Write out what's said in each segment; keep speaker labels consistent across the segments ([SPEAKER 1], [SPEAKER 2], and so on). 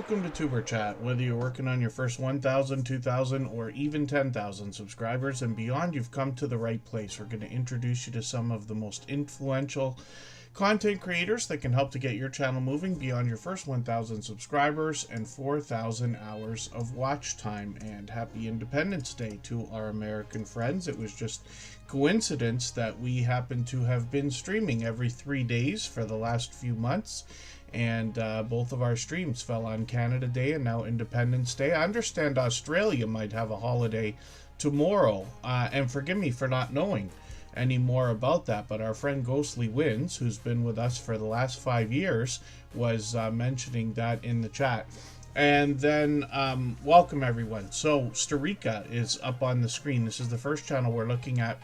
[SPEAKER 1] Welcome to Tuber Chat. Whether you're working on your first 1,000, 2,000, or even 10,000 subscribers and beyond, you've come to the right place. We're going to introduce you to some of the most influential content creators that can help to get your channel moving beyond your first 1,000 subscribers and 4,000 hours of watch time. And happy Independence Day to our American friends. It was just coincidence that we happen to have been streaming every 3 days for the last few months. And both of our streams fell on Canada Day and now Independence Day. I understand Australia might have a holiday tomorrow, and forgive me for not knowing any more about that, but our friend Ghostly Wins, who's been with us for the last 5 years, was mentioning that in the chat. And then welcome everyone. So Starika is up on the screen. This is the first channel we're looking at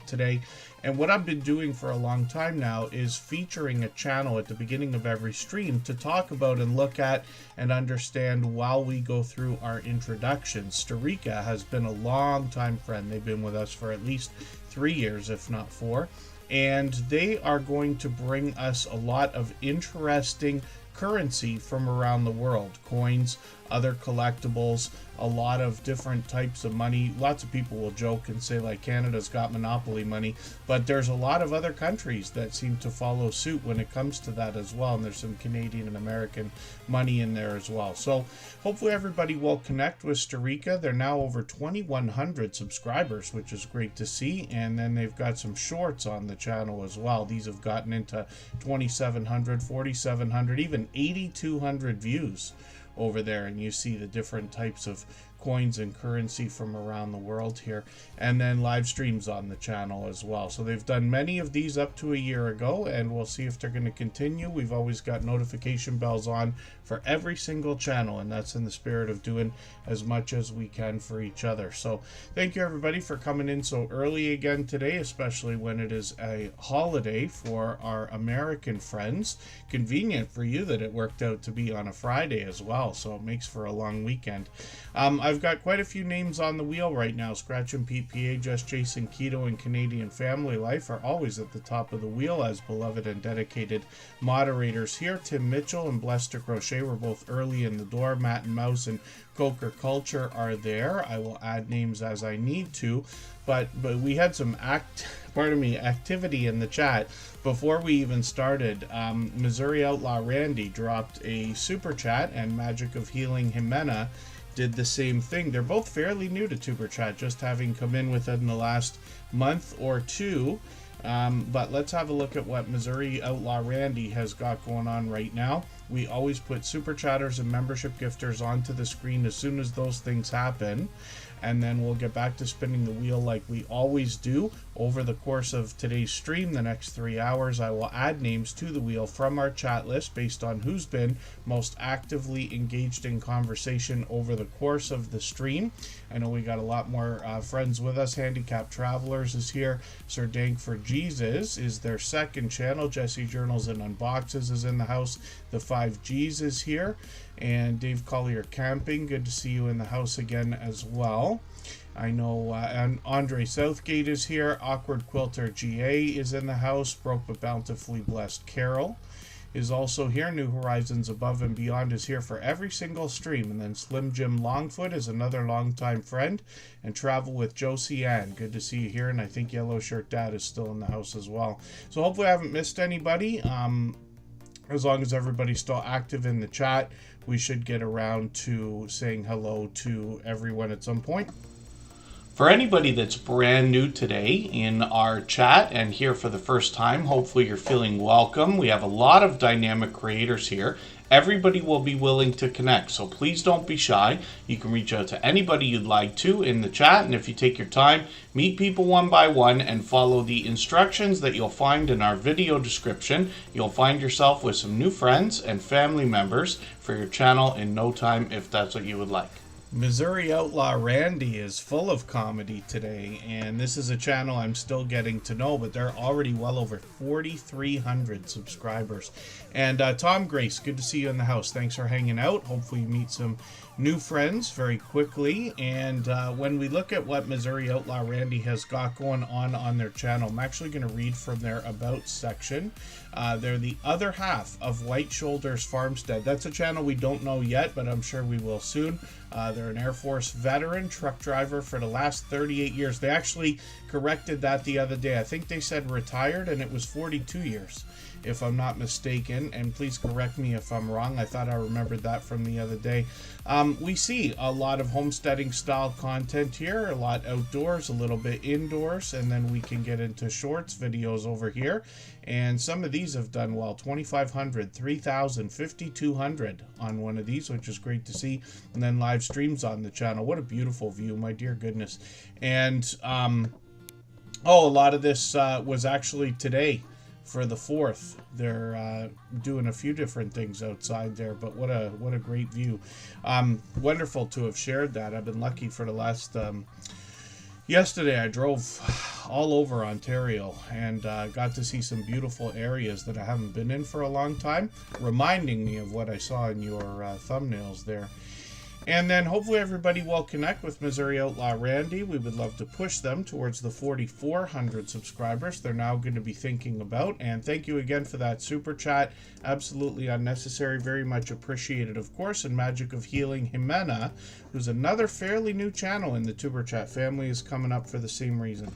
[SPEAKER 1] today, and what I've been doing for a long time now is featuring a channel at the beginning of every stream to talk about and look at and understand while we go through our introductions. Starika has been a long time friend. They've been with us for at least 3 years, if not 4, and they are going to bring us a lot of interesting currency from around the world, coins, other collectibles, a lot of different types of money. Lots of people will joke and say like Canada's got monopoly money, but there's a lot of other countries that seem to follow suit when it comes to that as well, and there's some Canadian and American money in there as well. So hopefully everybody will connect with Starika. They're now over 2,100 subscribers, which is great to see, and then they've got some shorts on the channel as well. These have gotten into 2,700, 4,700, even 8,200 views over there, and you see the different types of coins and currency from around the world here, and then live streams on the channel as well. So they've done many of these up to a year ago, and we'll see if they're going to continue. We've always got notification bells on for every single channel, and that's in the spirit of doing as much as we can for each other. So thank you everybody for coming in so early again today, especially when it is a holiday for our American friends. Convenient for you that it worked out to be on a Friday as well, so it makes for a long weekend. I've got quite a few names on the wheel right now. Scratch and Pete PA, Just Jason Keto, and Canadian Family Life are always at the top of the wheel as beloved and dedicated moderators here. Tim Mitchell and Blessed to Crochet were both early in the door. Matt and Mouse and Coker Culture are there. I will add names as I need to, but we had some activity in the chat before we even started. Missouri Outlaw Randy dropped a super chat, and Magic of Healing Jimena did the same thing. They're both fairly new to Tuber Chat, just having come in within the last month or two. But let's have a look at what Missouri Outlaw Randy has got going on right now. We always put super chatters and membership gifters onto the screen as soon as those things happen, and then we'll get back to spinning the wheel like we always do. Over the course of today's stream, the next 3 hours, I will add names to the wheel from our chat list based on who's been most actively engaged in conversation over the course of the stream. I know we got a lot more friends with us. Handicapped Travelers is here. Sir Dank for Jesus is their second channel. Jesse Journals and Unboxes is in the house. The 5Gs is here. And Dave Collier Camping, good to see you in the house again as well. I know and Andre Southgate is here. Awkward Quilter GA is in the house. Broke but Bountifully Blessed Carol is also here. New Horizons Above and Beyond is here for every single stream. And then Slim Jim Longfoot is another longtime friend. And Travel with Josie Ann, good to see you here. And I think Yellow Shirt Dad is still in the house as well. So hopefully I haven't missed anybody. As long as everybody's still active in the chat, we should get around to saying hello to everyone at some point. For anybody that's brand new today in our chat and here for the first time, hopefully you're feeling welcome. We have a lot of dynamic creators here. Everybody will be willing to connect, so please don't be shy. You can reach out to anybody you'd like to in the chat, and if you take your time, meet people one by one and follow the instructions that you'll find in our video description. You'll find yourself with some new friends and family members for your channel in no time if that's what you would like. Missouri Outlaw Randy is full of comedy today, and this is a channel I'm still getting to know, but they're already well over 4,300 subscribers. And Tom Grace, good to see you in the house. Thanks for hanging out. Hopefully you meet some new friends very quickly. And when we look at what Missouri Outlaw Randy has got going on their channel, I'm actually going to read from their About section. They're the other half of White Shoulders Farmstead. That's a channel we don't know yet, but I'm sure we will soon. They're an Air Force veteran truck driver for the last 38 years. They actually corrected that the other day. I think they said retired, and it was 42 years, if I'm not mistaken. And please correct me if I'm wrong. I thought I remembered that from the other day. We see a lot of homesteading style content here, a lot outdoors, a little bit indoors, and then we can get into shorts videos over here. And some of these have done well, 2,500, 3,000, 5,200 on one of these, which is great to see. And then live streams on the channel. What a beautiful view, my dear goodness. And a lot of this was actually today for the 4th. They're doing a few different things outside there, but what a great view. Wonderful to have shared that. I've been lucky for the last yesterday I drove all over Ontario and got to see some beautiful areas that I haven't been in for a long time, reminding me of what I saw in your thumbnails there. And then hopefully everybody will connect with Missouri Outlaw Randy. We would love to push them towards the 4,400 subscribers they're now going to be thinking about. And thank you again for that super chat. Absolutely unnecessary. Very much appreciated, of course. And Magic of Healing Jimena, who's another fairly new channel in the Tuber Chat family, is coming up for the same reason.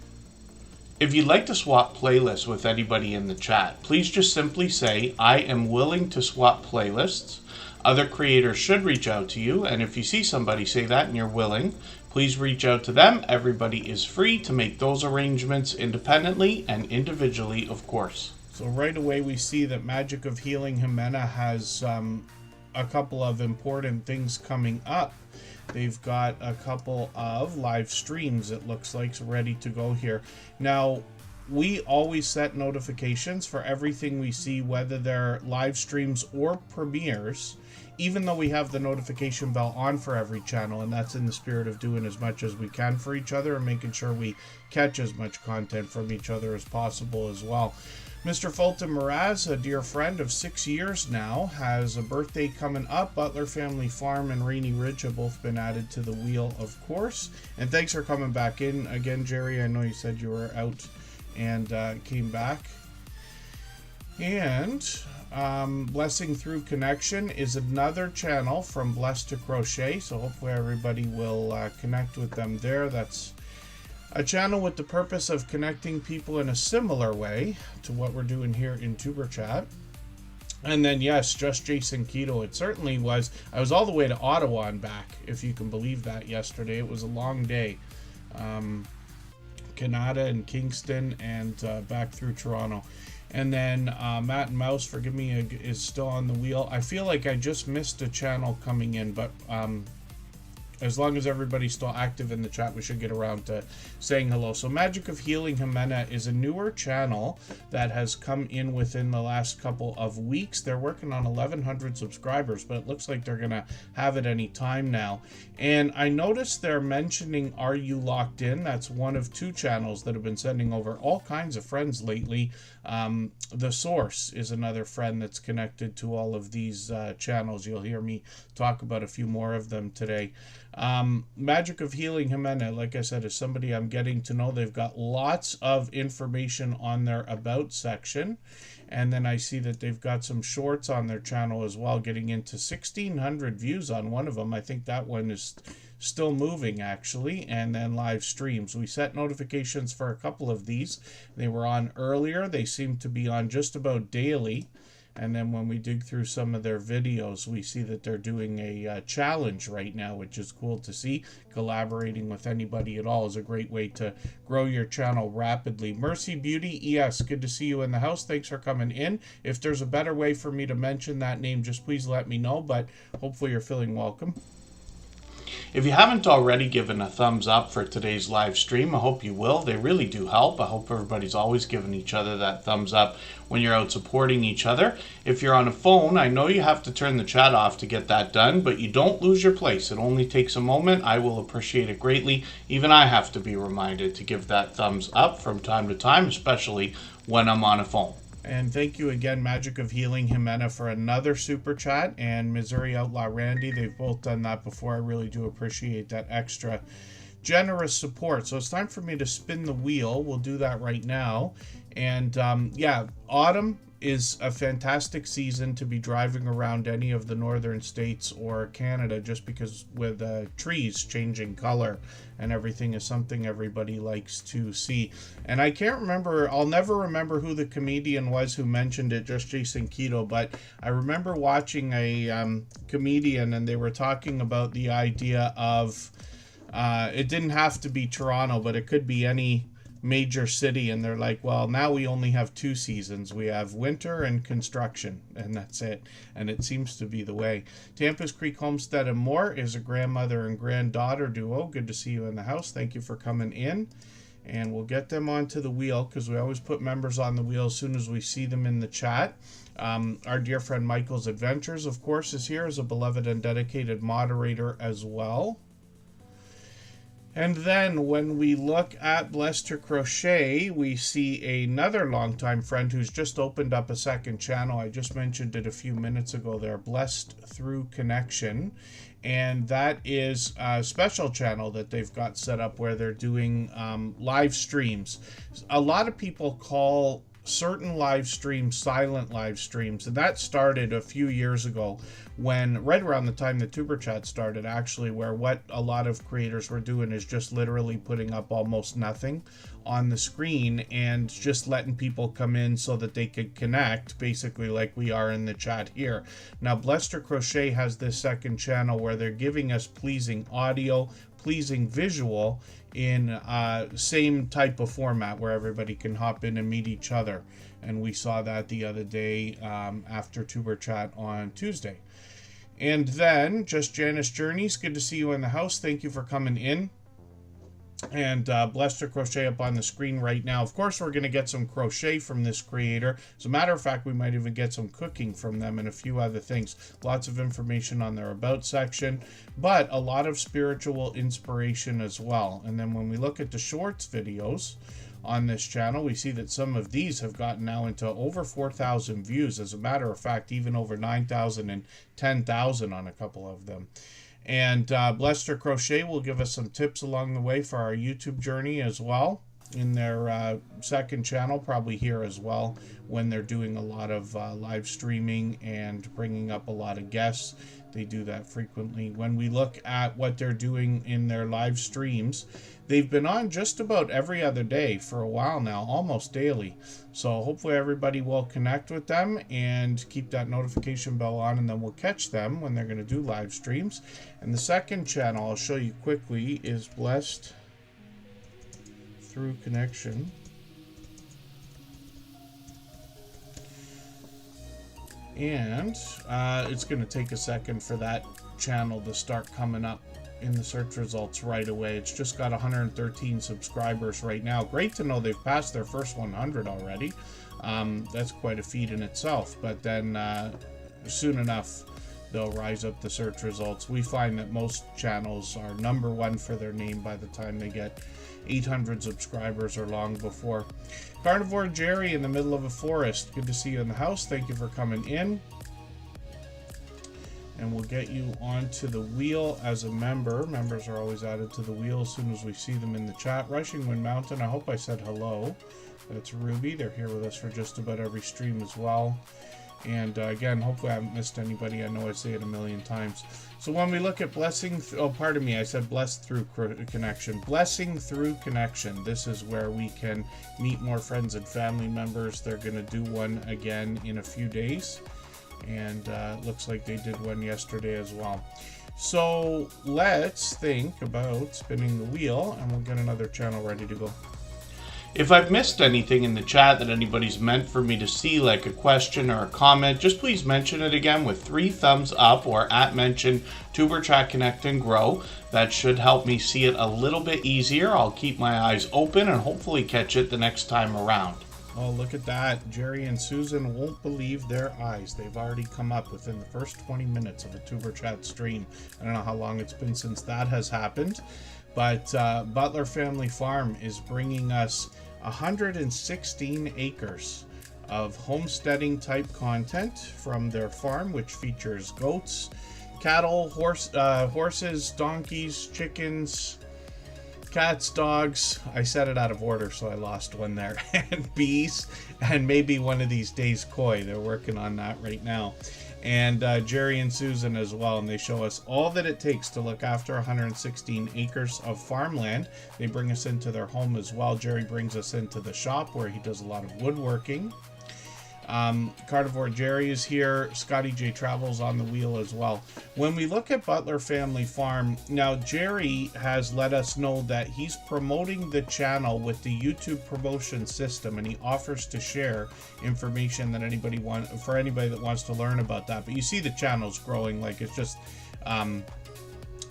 [SPEAKER 1] If you'd like to swap playlists with anybody in the chat, please just simply say, I am willing to swap playlists. Other creators should reach out to you, and if you see somebody say that and you're willing, please reach out to them. Everybody is free to make those arrangements independently and individually, of course. So right away we see that Magic of Healing Jimena has a couple of important things coming up. They've got a couple of live streams, it looks like, ready to go here. Now, we always set notifications for everything we see, whether they're live streams or premieres, even though we have the notification bell on for every channel, and that's in the spirit of doing as much as we can for each other and making sure we catch as much content from each other as possible as well. Mr. Fulton Mraz, a dear friend of 6 years now, has a birthday coming up. Butler Family Farm and Rainy Ridge have both been added to the wheel, of course. And thanks for coming back in again, Jerry. I know you said you were out and came back. And Blessing Through Connection is another channel from Blessed to Crochet, so hopefully everybody will connect with them there. That's a channel with the purpose of connecting people in a similar way to what we're doing here in Tuber Chat. And then, yes, Just Jason Keto, it certainly was. I was all the way to Ottawa and back, if you can believe that, yesterday. It was a long day. Canada and Kingston and back through Toronto. And then Matt and Mouse, forgive me, is still on the wheel. I feel like I just missed a channel coming in, but as long as everybody's still active in the chat, we should get around to saying hello. So Magic of Healing Jimena is a newer channel that has come in within the last couple of weeks. They're working on 1,100 subscribers, but it looks like they're going to have it any time now. And I noticed they're mentioning Are You Locked In? That's one of two channels that have been sending over all kinds of friends lately. The Source is another friend that's connected to all of these channels. You'll hear me talk about a few more of them today. Magic of Healing Jimena, like I said, is somebody I'm getting to know. They've got lots of information on their About section. And then I see that they've got some shorts on their channel as well, getting into 1,600 views on one of them. I think that one is still moving, actually. And then live streams. We set notifications for a couple of these. They were on earlier. They seem to be on just about daily. And then when we dig through some of their videos, we see that they're doing a challenge right now, which is cool to see. Collaborating with anybody at all is a great way to grow your channel rapidly. Mercy Beauty, yes, good to see you in the house. Thanks for coming in. If there's a better way for me to mention that name, just please let me know, but hopefully you're feeling welcome. If you haven't already given a thumbs up for today's live stream, I hope you will. They really do help. I hope everybody's always giving each other that thumbs up when you're out supporting each other. If you're on a phone, I know you have to turn the chat off to get that done, but you don't lose your place. It only takes a moment. I will appreciate it greatly. Even I have to be reminded to give that thumbs up from time to time, especially when I'm on a phone. And thank you again, Magic of Healing Jimena, for another super chat, and Missouri Outlaw Randy. They've both done that before. I really do appreciate that extra generous support. So it's time for me to spin the wheel. We'll do that right now. And yeah, autumn is a fantastic season to be driving around any of the northern states or Canada, just because with trees changing color and everything is something everybody likes to see. And I can't remember, I'll never remember who the comedian was who mentioned it, just Jason Keto, but I remember watching a comedian, and they were talking about the idea of it didn't have to be Toronto, but it could be any major city, and they're like, well, now we only have 2 seasons. We have winter and construction, and that's it. And it seems to be the way. Tampa's Creek Homestead and More is a grandmother and granddaughter duo. Good to see you in the house. Thank you for coming in. And we'll get them onto the wheel, because we always put members on the wheel as soon as we see them in the chat. Our dear friend Michael's Adventures, of course, is here as a beloved and dedicated moderator as well. And then when we look at Blessed to Crochet, we see another longtime friend who's just opened up a second channel. I just mentioned it a few minutes ago there, Blessed Through Connection. And that is a special channel that they've got set up where they're doing live streams. A lot of people call certain live streams silent live streams, and that started a few years ago, when right around the time the Tuber Chat started, actually, where what a lot of creators were doing is just literally putting up almost nothing on the screen and just letting people come in so that they could connect, basically like we are in the chat here. Now Blessed Crochet has this second channel where they're giving us pleasing audio, pleasing visual in same type of format where everybody can hop in and meet each other. And we saw that the other day after Tuber Chat on Tuesday. And then Just Janice Journeys, good to see you in the house. Thank you for coming in. And Blessed to Crochet up on the screen right now. Of course, we're going to get some crochet from this creator. As a matter of fact, we might even get some cooking from them and a few other things. Lots of information on their About section, but a lot of spiritual inspiration as well. And then when we look at the shorts videos on this channel, we see that some of these have gotten now into over 4,000 views. As a matter of fact, even over 9,000 and 10,000 on a couple of them. And Blessed to Crochet will give us some tips along the way for our YouTube journey as well in their second channel, probably here as well, when they're doing a lot of live streaming and bringing up a lot of guests. They do that frequently. When we look at what they're doing in their live streams, they've been on just about every other day for a while now, almost daily. So hopefully everybody will connect with them and keep that notification bell on, and then we'll catch them when they're going to do live streams. And the second channel I'll show you quickly is Blessed Through Connection. And it's going to take a second for that channel to start coming up in the search results right away. It's just got 113 subscribers right now. Great to know they've passed their first 100 already. That's quite a feat in itself. But then soon enough, they'll rise up the search results. We find that most channels are number one for their name by the time they get 800 subscribers or long before. Carnivore Jerry in the middle of a forest. Good to see you in the house. Thank you for coming in. And we'll get you onto the wheel as a member. Members are always added to the wheel as soon as we see them in the chat. Rushing Wind Mountain, I hope I said hello. That's Ruby. They're here with us for just about every stream as well. And again, hopefully I haven't missed anybody. I know I say it a million times. So when we look at blessing, oh, pardon me, I said blessed through connection. Blessing through connection. This is where we can meet more friends and family members. They're going to do one again in a few days. And looks like they did one yesterday as well. So let's think about spinning the wheel, and we'll get another channel ready to go. If I've missed anything in the chat that anybody's meant for me to see, like a question or a comment, just please mention it again with 3 thumbs up or @mention Tuber Chat Connect and Grow. That should help me see it a little bit easier. I'll keep my eyes open and hopefully catch it the next time around. Oh, look at that. Jerry and Susan won't believe their eyes. They've already come up within the first 20 minutes of a Tuber Chat stream. I don't know how long it's been since that has happened, but Butler Family Farm is bringing us 116 acres of homesteading type content from their farm, which features goats, cattle, horses, donkeys, chickens, cats, dogs. I said it out of order, so I lost one there. And bees, and maybe one of these days koi. They're working on that right now. And Jerry and Susan as well, and they show us all that it takes to look after 116 acres of farmland. They bring us into their home as well. Jerry brings us into the shop where he does a lot of woodworking. Carnivore Jerry is here. Scotty J Travels on the wheel as well. When we look at Butler Family Farm, now Jerry has let us know that he's promoting the channel with the YouTube promotion system, and he offers to share information that anybody that wants to learn about that. But you see the channel's growing, like it's just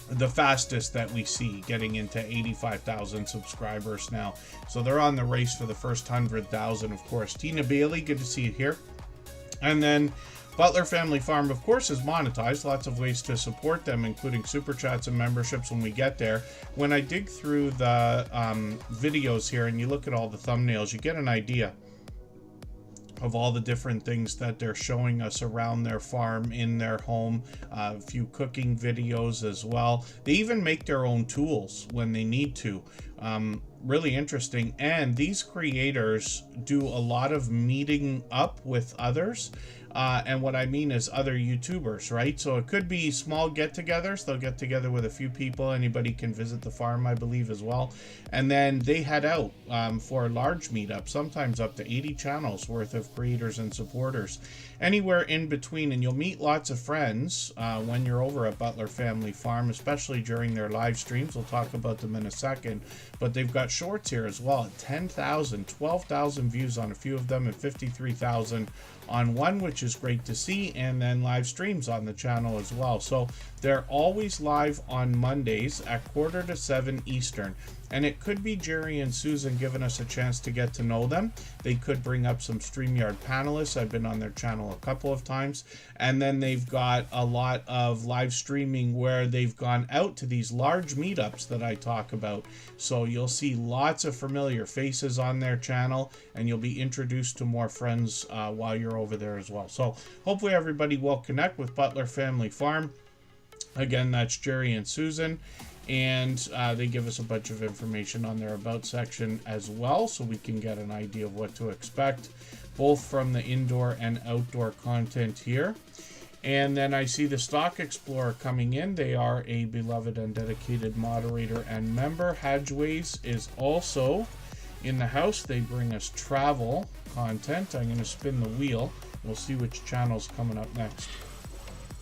[SPEAKER 1] the fastest that we see, getting into 85,000 subscribers now. So they're on the race for the first 100,000, of course. Tina Bailey, good to see you here. And then Butler Family Farm, of course, is monetized. Lots of ways to support them, including super chats and memberships when we get there. When I dig through the videos here and you look at all the thumbnails, you get an idea of all the different things that they're showing us around their farm, in their home. A few cooking videos as well. They even make their own tools when they need to. Really interesting. And these creators do a lot of meeting up with others. And what I mean is other YouTubers, right? So it could be small get-togethers. They'll get together with a few people. Anybody can visit the farm, I believe, as well. And then they head out for large meetups, sometimes up to 80 channels worth of creators and supporters. Anywhere in between, and you'll meet lots of friends when you're over at Butler Family Farm, especially during their live streams. We'll talk about them in a second. But they've got shorts here as well at 10,000, 12,000 views on a few of them, and 53,000 on one, which is great to see, and then live streams on the channel as well. So they're always live on Mondays at 6:45 Eastern. And it could be Jerry and Susan giving us a chance to get to know them. They could bring up some StreamYard panelists. I've been on their channel a couple of times. And then they've got a lot of live streaming where they've gone out to these large meetups that I talk about. So you'll see lots of familiar faces on their channel, and you'll be introduced to more friends while you're over there as well. So hopefully everybody will connect with Butler Family Farm. Again, that's Jerry and Susan. And they give us a bunch of information on their About section as well, so we can get an idea of what to expect, both from the indoor and outdoor content here. And then I see the Stock Explorer coming in. They are a beloved and dedicated moderator and member. Hadgeways is also in the house. They bring us travel content. I'm going to spin the wheel. We'll see which channel's coming up next.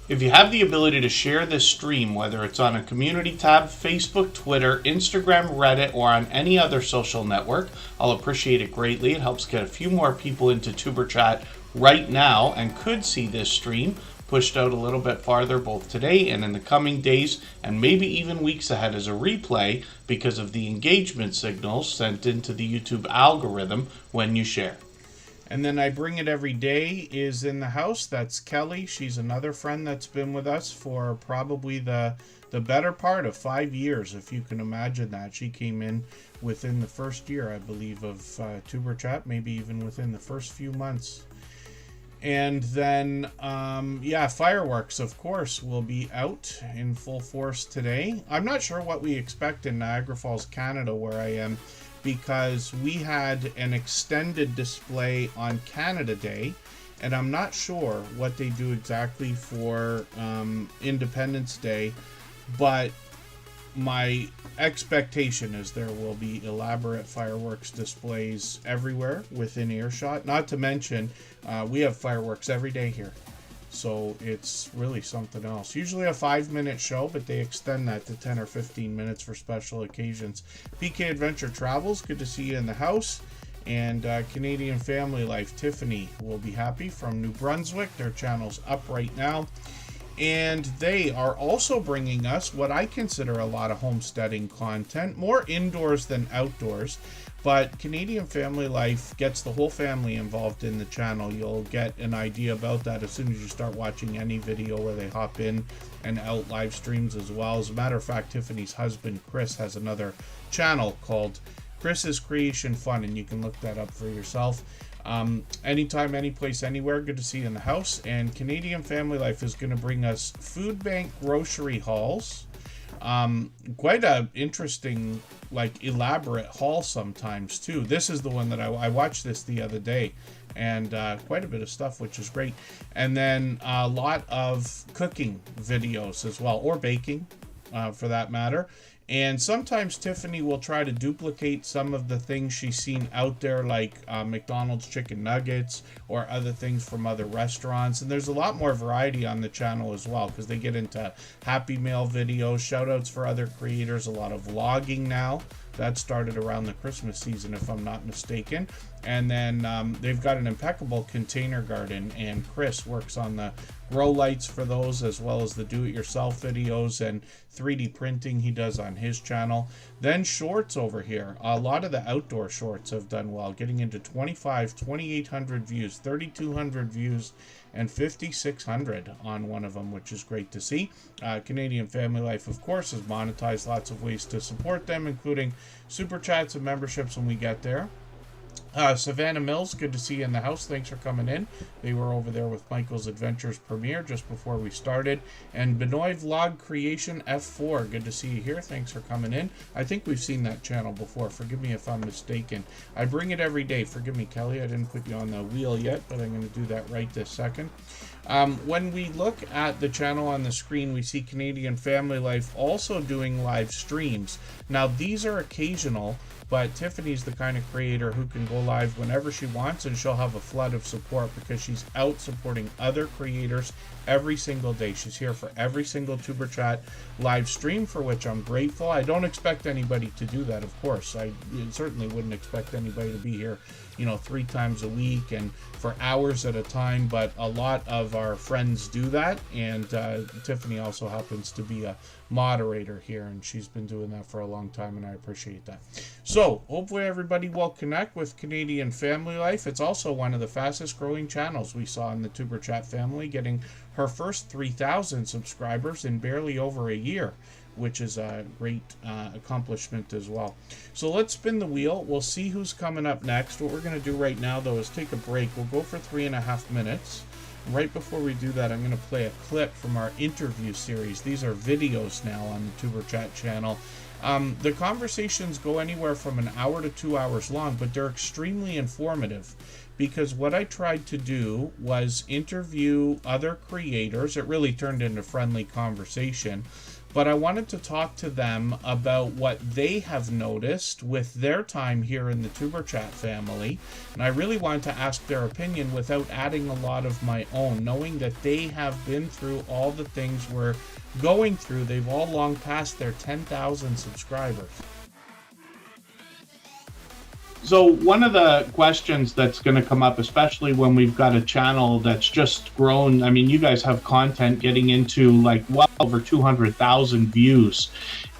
[SPEAKER 1] If you have the ability to share this stream, whether it's on a community tab, Facebook, Twitter, Instagram, Reddit, or on any other social network, I'll appreciate it greatly. It helps get a few more people into Tuber Chat right now and could see this stream pushed out a little bit farther both today and in the coming days and maybe even weeks ahead as a replay because of the engagement signals sent into the YouTube algorithm when you share. And then I Bring It Every Day is in the house. That's Kelly. She's another friend that's been with us for probably the better part of 5 years, if you can imagine that. She came in within the first year, I believe, of Tuber Chat, maybe even within the first few months. And then, fireworks, of course, will be out in full force today. I'm not sure what we expect in Niagara Falls, Canada, where I am, because we had an extended display on Canada Day, and I'm not sure what they do exactly for Independence Day, but my expectation is there will be elaborate fireworks displays everywhere within earshot. Not to mention, we have fireworks every day here. So it's really something else. Usually a 5-minute show, but they extend that to 10 or 15 minutes for special occasions. PK Adventure Travels, good to see you in the house. And Canadian Family Life, Tiffany will be happy from New Brunswick. Their channel's up right now. And they are also bringing us what I consider a lot of homesteading content, more indoors than outdoors. But Canadian Family Life gets the whole family involved in the channel. You'll get an idea about that as soon as you start watching any video where they hop in and out live streams as well. As a matter of fact, Tiffany's husband, Chris, has another channel called Chris's Creation Fun, and you can look that up for yourself. Anytime, anyplace, anywhere. Good to see you in the house. And Canadian Family Life is going to bring us food bank grocery hauls. Quite a interesting, like, elaborate haul sometimes too. This is the one that I watched this the other day, and quite a bit of stuff, which is great. And then a lot of cooking videos as well, or baking for that matter. And sometimes Tiffany will try to duplicate some of the things she's seen out there, like McDonald's chicken nuggets or other things from other restaurants. And there's a lot more variety on the channel as well, because they get into Happy Meal videos, shout outs for other creators, a lot of vlogging now. That started around the Christmas season, if I'm not mistaken. And then they've got an impeccable container garden, and Chris works on the grow lights for those, as well as the do-it-yourself videos and 3D printing he does on his channel. Then shorts over here. A lot of the outdoor shorts have done well, getting into 2,800 views, 3,200 views, and 5,600 on one of them, which is great to see. Canadian Family Life, of course, has monetized lots of ways to support them, including super chats and memberships when we get there. Savannah Mills, good to see you in the house. Thanks for coming in. They were over there with Michael's Adventures premiere just before we started. And Benoit Vlog Creation F4, good to see you here. Thanks for coming in. I think we've seen that channel before. Forgive me if I'm mistaken. I bring it every day. Forgive me, Kelly. I didn't put you on the wheel yet, but I'm going to do that right this second. When we look at the channel on the screen, we see Canadian Family Life also doing live streams. Now, these are occasional, but Tiffany's the kind of creator who can go live whenever she wants, and she'll have a flood of support because she's out supporting other creators every single day. She's here for every single Tuber Chat live stream, for which I'm grateful. I don't expect anybody to do that, of course. I certainly wouldn't expect anybody to be here, 3 times a week and for hours at a time, but a lot of our friends do that, and Tiffany also happens to be a moderator here, and she's been doing that for a long time, and I appreciate that. So hopefully everybody will connect with Canadian Family Life. It's also one of the fastest growing channels we saw in the Tuber Chat family, getting her first 3,000 subscribers in barely over a year, which is a great accomplishment as well. So let's spin the wheel. We'll see who's coming up next. What we're going to do right now, though, is take a break. We'll go for 3.5 minutes. Right before we do that, I'm going to play a clip from our interview series. These are videos now on the Tuber Chat channel. The conversations go anywhere from an hour to 2 hours long, but they're extremely informative, because what I tried to do was interview other creators. It really turned into friendly conversation, but I wanted to talk to them about what they have noticed with their time here in the Tuber Chat family, and I really wanted to ask their opinion without adding a lot of my own, knowing that they have been through all the things we're going through. They've all long passed their 10,000 subscribers. So one of the questions that's going to come up, especially when we've got a channel that's just grown, I mean, you guys have content getting into like well over 200,000 views,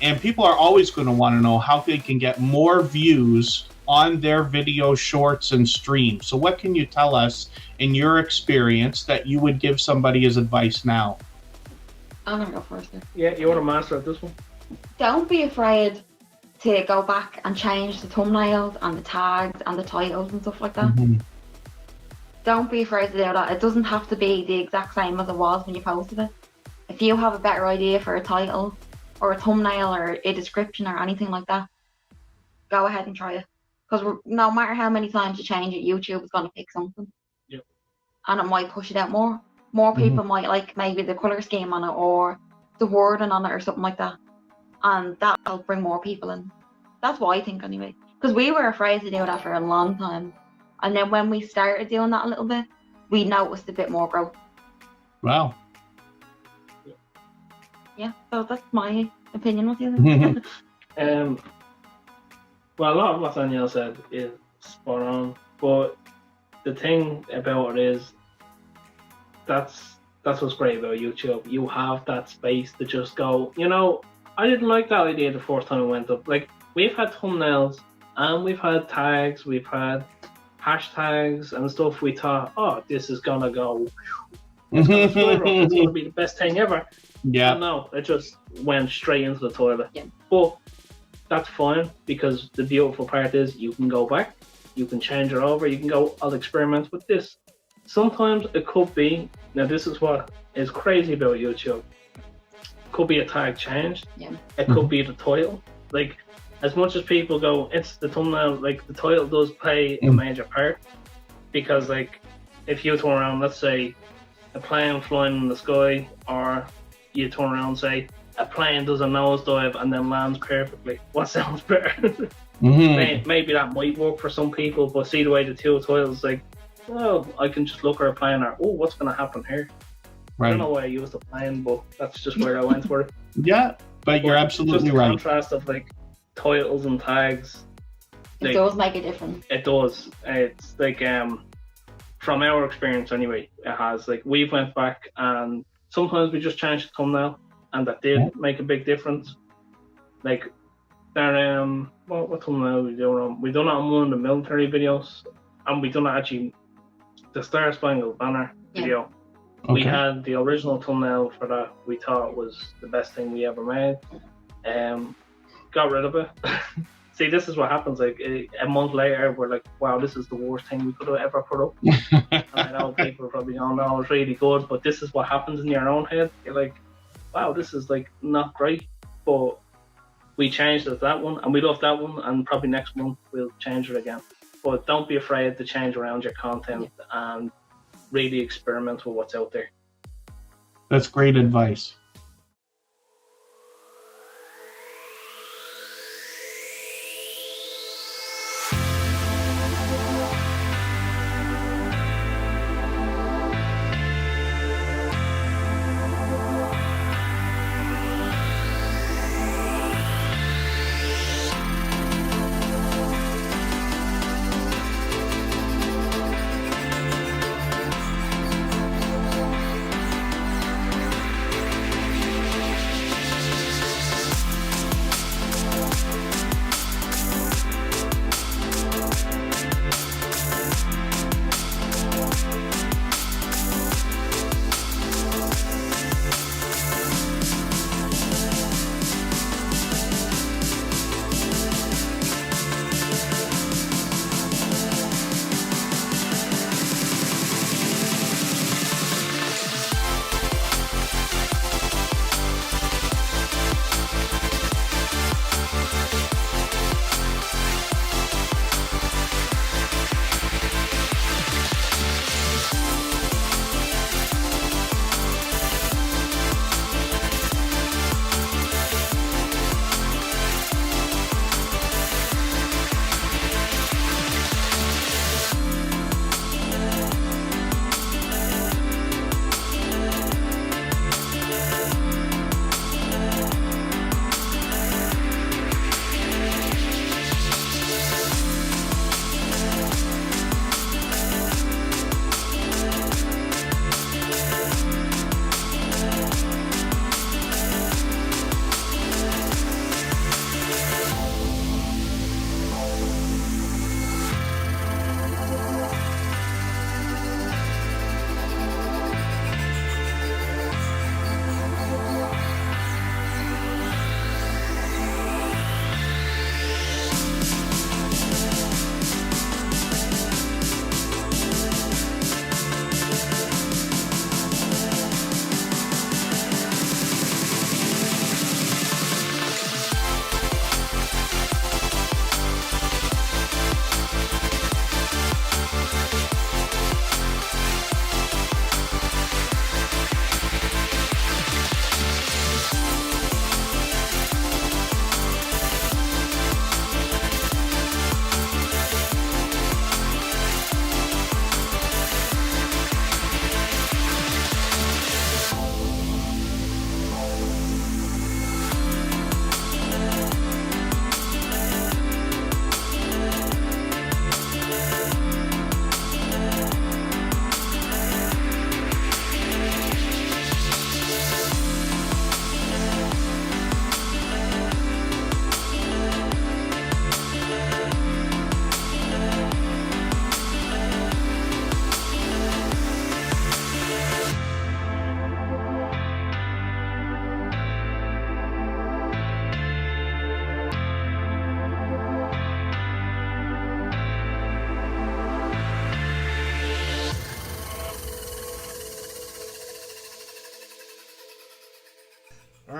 [SPEAKER 1] and people are always going to want to know how they can get more views on their video shorts and streams. So what can you tell us in your experience that you would give somebody as advice now?
[SPEAKER 2] I'm going to go first.
[SPEAKER 3] Yeah, you want to master at this one?
[SPEAKER 2] Don't be afraid to go back and change the thumbnails and the tags and the titles and stuff like that.
[SPEAKER 1] Mm-hmm.
[SPEAKER 2] Don't be afraid to do that. It doesn't have to be the exact same as it was when you posted it. If you have a better idea for a title or a thumbnail or a description or anything like that, go ahead and try it. Because no matter how many times you change it, YouTube is going to pick something.
[SPEAKER 3] Yep.
[SPEAKER 2] And it might push it out more. More people might like maybe the colour scheme on it or the wording on it or something like that. And that'll bring more people in. That's what I think anyway. Because we were afraid to do that for a long time. And then when we started doing that a little bit, we noticed a bit more growth.
[SPEAKER 1] Wow.
[SPEAKER 2] Yeah, so that's my opinion. What do you think?
[SPEAKER 3] Well, a lot of what Danielle said is spot on. But the thing about it is, that's what's great about YouTube. You have that space to just go, I didn't like that idea the first time it went up. Like, we've had thumbnails and we've had tags, we've had hashtags and stuff. We thought, oh, this is gonna go, it's gonna be the best thing ever. Yeah. And no, it just went straight into the toilet. Yeah. But that's fine, because the beautiful part is you can go back, you can change it over, you can go, I'll experiment with this. Sometimes it could be, now this is what is crazy about YouTube, could be a tag changed, it could be the title. Like, as much as people go, it's the thumbnail, like the title does play a major part, because like if you turn around, let's say a plane flying in the sky, or you turn around and say a plane does a nosedive and then lands perfectly, what sounds better? Maybe that might work for some people, but see the way the two titles, like, well, I can just look at a plane or, oh, what's going to happen here? I don't know why I used the plane, but that's just where I went for it.
[SPEAKER 1] Yeah, but you're absolutely right.
[SPEAKER 3] The contrast of like titles and tags,
[SPEAKER 2] It does make a difference.
[SPEAKER 3] It does. It's like, from our experience anyway, it has. Like, we've went back and sometimes we just changed the thumbnail, and that did make a big difference. Like, there, what thumbnail we doing? We done it on one of the military videos, and we done it actually the Star Spangled Banner video. We had the original thumbnail for that. We thought was the best thing we ever made. Got rid of it. See, this is what happens. Like, a month later, we're like, wow, this is the worst thing we could have ever put up. And I know people are probably going, no, it's really good, but this is what happens in your own head. You're like, wow, this is like not great. But we changed it to that one, and we love that one, and probably next month we'll change it again. But don't be afraid to change around your content and really experiment with what's out there.
[SPEAKER 1] That's great advice.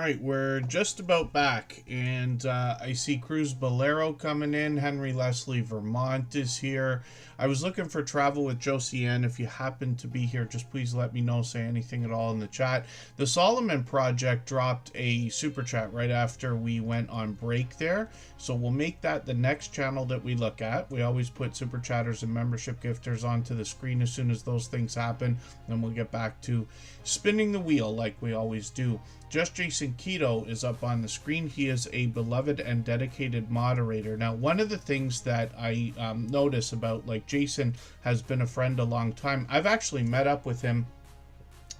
[SPEAKER 1] right, we're just about back, and I see Cruz Bolero coming in. Henry Leslie Vermont is here. I was looking for Travel with Josie Ann. If you happen to be here, just please let me know. Say anything at all in the chat. The Solomon Project dropped a super chat right after we went on break there, so we'll make that the next channel that we look at. We always put super chatters and membership gifters onto the screen as soon as those things happen. Then we'll get back to spinning the wheel like we always do. Just Jason Keto is up on the screen. He is a beloved and dedicated moderator. Now, one of the things that I notice about, like, Jason has been a friend a long time. I've actually met up with him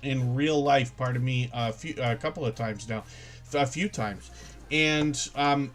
[SPEAKER 1] in real life, a couple of times now, a few times. And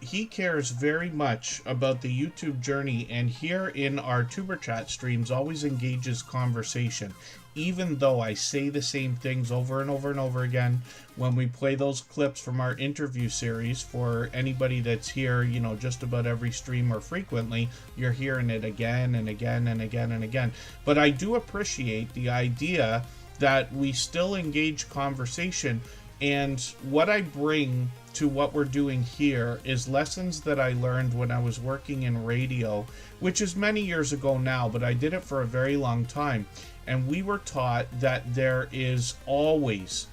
[SPEAKER 1] he cares very much about the YouTube journey, and here in our Tuber Chat streams always engages conversation. Even though I say the same things over and over and over again, when we play those clips from our interview series, for anybody that's here, you know, just about every stream or frequently, you're hearing it again and again and again and again. But I do appreciate the idea that we still engage conversation, and what I bring to what we're doing here is lessons that I learned when I was working in radio, which is many years ago now, but I did it for a very long time. And we were taught that there is always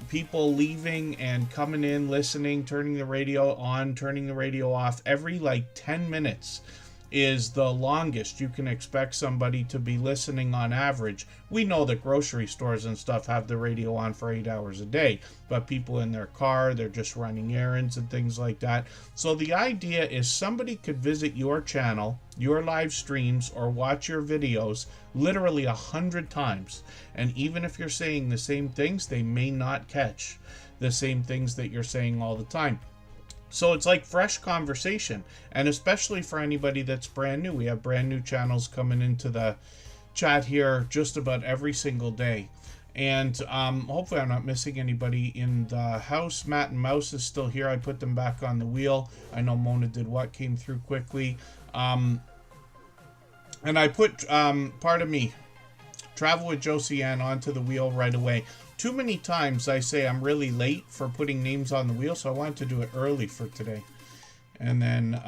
[SPEAKER 1] people leaving and coming in, listening, turning the radio on, turning the radio off. Every 10 minutes is the longest you can expect somebody to be listening on average. We know that grocery stores and stuff have the radio on for 8 hours a day, but people in their car, they're just running errands and things like that. So the idea is somebody could visit your channel, your live streams, or watch your videos literally 100 times. And even if you're saying the same things, they may not catch the same things that you're saying all the time. So it's like fresh conversation, and especially for anybody that's brand new. We have brand new channels coming into the chat here just about every single day. And hopefully I'm not missing anybody in the house. Matt and Mouse is still here. I put them back on the wheel. I know Mona Did What came through quickly. And I put, pardon me, Travel with Josie Ann onto the wheel right away. Too many times I say I'm really late for putting names on the wheel, so I wanted to do it early for today. And then,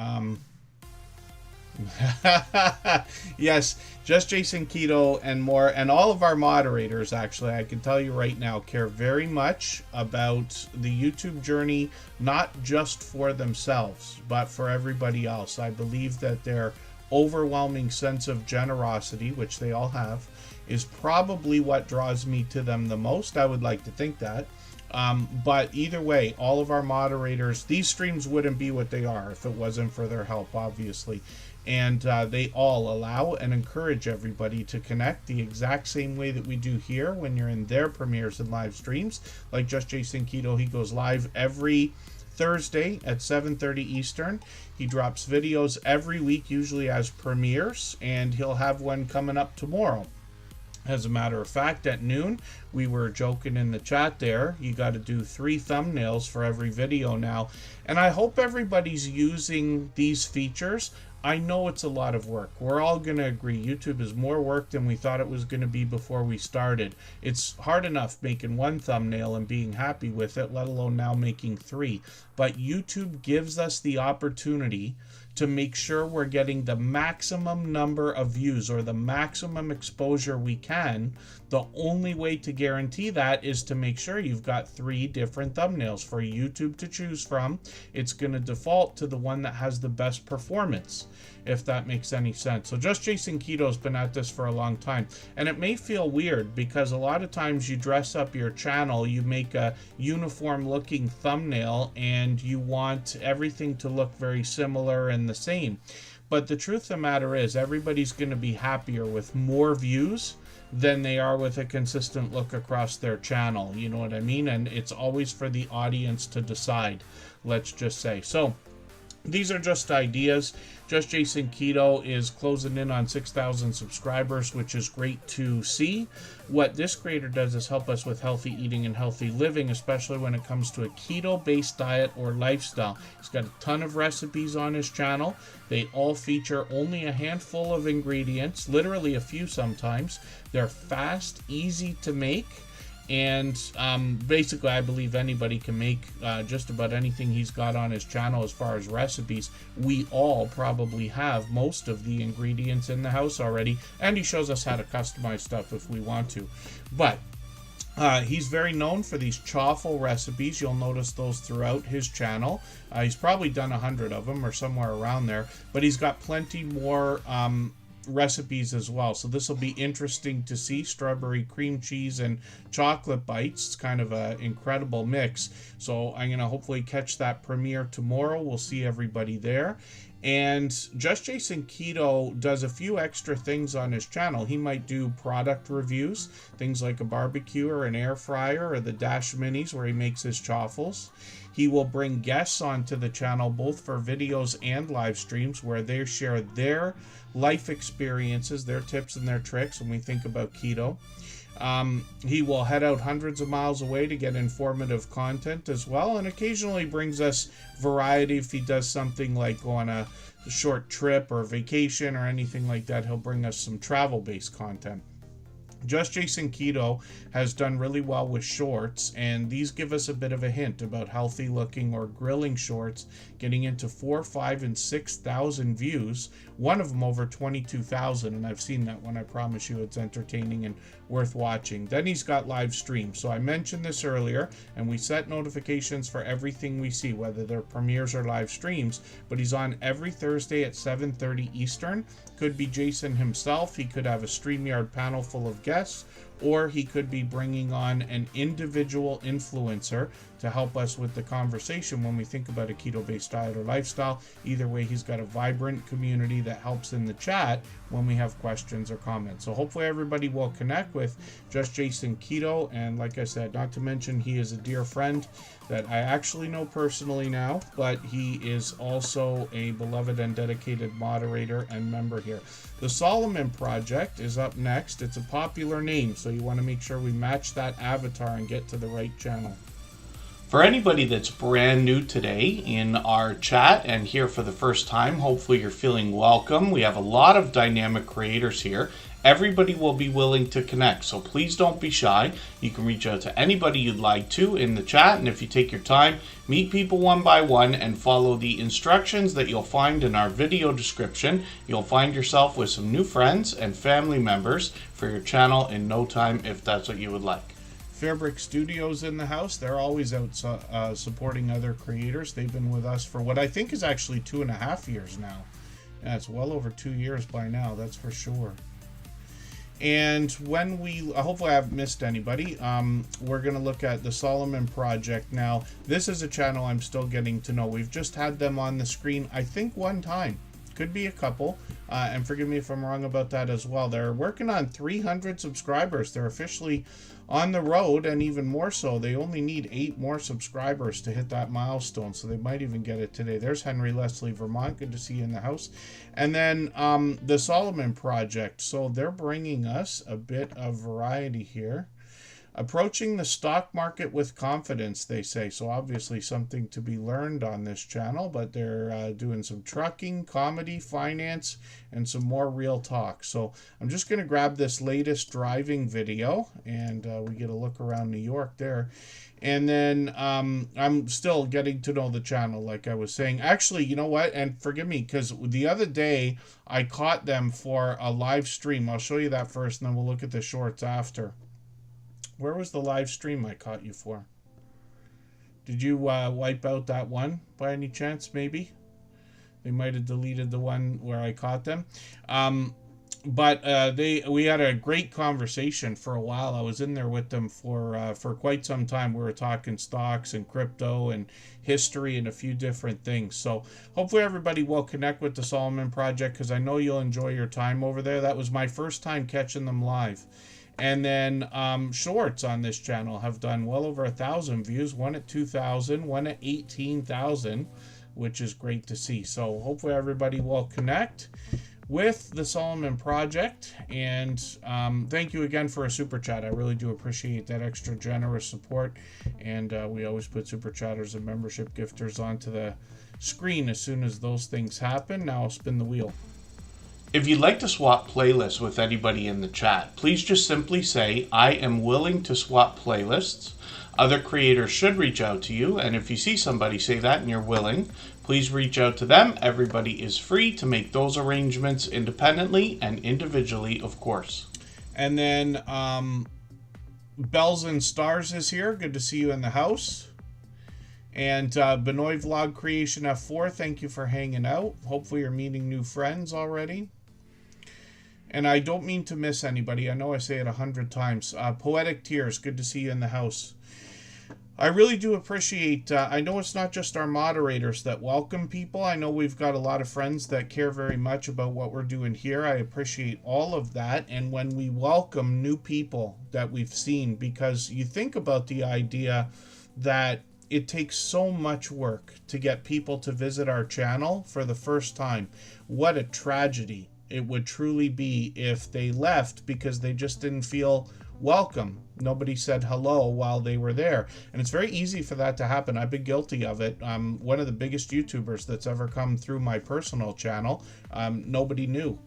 [SPEAKER 1] yes, just Jason Keto and more, and all of our moderators, actually, I can tell you right now, care very much about the YouTube journey, not just for themselves, but for everybody else. I believe that their overwhelming sense of generosity, which they all have, is probably what draws me to them the most. I would like to think that. But either way, all of our moderators, these streams wouldn't be what they are if it wasn't for their help, obviously. And they all allow and encourage everybody to connect the exact same way that we do here when you're in their premieres and live streams. Like Just Jason Keto, he goes live every Thursday at 7:30 Eastern. He drops videos every week, usually as premieres, and he'll have one coming up tomorrow. As a matter of fact, at noon, we were joking in the chat there, you got to do 3 thumbnails for every video now. And I hope everybody's using these features. I know it's a lot of work. We're all going to agree YouTube is more work than we thought it was going to be before we started. It's hard enough making 1 thumbnail and being happy with it, let alone now making 3. But YouTube gives us the opportunity to make sure we're getting the maximum number of views or the maximum exposure we can. The only way to guarantee that is to make sure you've got 3 different thumbnails for YouTube to choose from. It's going to default to the one that has the best performance, if that makes any sense. So Just Jason Keto's been at this for a long time, and it may feel weird because a lot of times you dress up your channel, you make a uniform looking thumbnail, and you want everything to look very similar and the same. But the truth of the matter is, everybody's going to be happier with more views than they are with a consistent look across their channel. You know what I mean? And it's always for the audience to decide, let's just say. So these are just ideas. Just Jason Keto is closing in on 6,000 subscribers, which is great to see. What this creator does is help us with healthy eating and healthy living, especially when it comes to a keto-based diet or lifestyle. He's got a ton of recipes on his channel. They all feature only a handful of ingredients, literally a few sometimes. They're fast, easy to make, And basically, I believe anybody can make just about anything he's got on his channel as far as recipes. We all probably have most of the ingredients in the house already, and he shows us how to customize stuff if we want to. But he's very known for these chaffle recipes. You'll notice those throughout his channel. He's probably done 100 of them or somewhere around there, but he's got plenty more recipes as well. So this will be interesting to see. Strawberry cream cheese and chocolate bites. It's kind of an incredible mix. So I'm going to hopefully catch that premiere tomorrow. We'll see everybody there. And Just Jason Keto does a few extra things on his channel. He might do product reviews, things like a barbecue or an air fryer or the Dash Minis where he makes his chaffles. He will bring guests onto the channel both for videos and live streams where they share their life experiences, their tips and their tricks when we think about keto. He will head out hundreds of miles away to get informative content as well, and occasionally brings us variety. If he does something like go on a short trip or vacation or anything like that, he'll bring us some travel-based content. Just Jason Keto has done really well with shorts, and these give us a bit of a hint about healthy looking or grilling shorts getting into 4,000, 5,000, and 6,000 views. One of them over 22,000, and I've seen that one. I promise you it's entertaining and worth watching. Then he's got live streams. So I mentioned this earlier, and we set notifications for everything we see, whether they're premieres or live streams, but he's on every Thursday at 7:30 Eastern. Could be Jason himself. He could have a StreamYard panel full of guests, or he could be bringing on an individual influencer to help us with the conversation when we think about a keto-based diet or lifestyle. Either way, he's got a vibrant community that helps in the chat when we have questions or comments. So hopefully everybody will connect with Just Jason Keto. And like I said, not to mention he is a dear friend that I actually know personally now, but he is also a beloved and dedicated moderator and member here. The Solomon Project is up next. It's a popular name, so you want to make sure we match that avatar and get to the right channel.
[SPEAKER 4] For anybody that's brand new today in our chat and here for the first time, hopefully you're feeling welcome. We have a lot of dynamic creators here. Everybody will be willing to connect, so please don't be shy. You can reach out to anybody you'd like to in the chat, and if you take your time, meet people one by one and follow the instructions that you'll find in our video description. You'll find yourself with some new friends and family members for your channel in no time if that's what you would like.
[SPEAKER 1] Fairbrick Studios in the house. They're always out supporting other creators. They've been with us for what I think is actually 2.5 years now. Yeah, it's well over 2 years by now, that's for sure. And when we, hopefully I haven't missed anybody, we're going to look at the Solomon Project. Now, this is a channel I'm still getting to know. We've just had them on the screen, I think, one time. Could be a couple, and forgive me if I'm wrong about that as well. They're working on 300 subscribers. They're officially on the road, and even more so, they only need 8 more subscribers to hit that milestone, so they might even get it today. There's Henry Leslie, Vermont. Good to see you in the house. And then the Solomon Project. So they're bringing us a bit of variety here. Approaching the stock market with confidence, they say. So obviously something to be learned on this channel, but they're doing some trucking, comedy, finance, and some more real talk. So I'm just going to grab this latest driving video, and we get a look around New York there. And then I'm still getting to know the channel, like I was saying. Actually, you know what? And forgive me, because the other day I caught them for a live stream. I'll show you that first, and then we'll look at the shorts after. Where was the live stream I caught you for? Did you wipe out that one by any chance, maybe? They might have deleted the one where I caught them. But we had a great conversation for a while. I was in there with them for quite some time. We were talking stocks and crypto and history and a few different things. So hopefully everybody will connect with the Solomon Project, because I know you'll enjoy your time over there. That was my first time catching them live. And then shorts on this channel have done well over 1,000 views. One at 2,000, one at 18,000, which is great to see. So hopefully everybody will connect with the Solomon Project. And thank you again for a super chat. I really do appreciate that extra generous support. And we always put super chatters and membership gifters onto the screen as soon as those things happen. Now I'll spin the wheel.
[SPEAKER 4] If you'd like to swap playlists with anybody in the chat, please just simply say, I am willing to swap playlists. Other creators should reach out to you, and if you see somebody say that and you're willing, please reach out to them. Everybody is free to make those arrangements independently and individually, of course.
[SPEAKER 1] And then Bells and Stars is here. Good to see you in the house. And Benoit Vlog Creation F4, thank you for hanging out. Hopefully you're meeting new friends already. And I don't mean to miss anybody. I know I say it 100 times. Poetic Tears, good to see you in the house. I really do appreciate, I know it's not just our moderators that welcome people. I know we've got a lot of friends that care very much about what we're doing here. I appreciate all of that. And when we welcome new people that we've seen, because you think about the idea that it takes so much work to get people to visit our channel for the first time. What a tragedy it would truly be if they left because they just didn't feel welcome. Nobody said hello while they were there. And it's very easy for that to happen. I've been guilty of it. I'm one of the biggest YouTubers that's ever come through my personal channel. Nobody knew.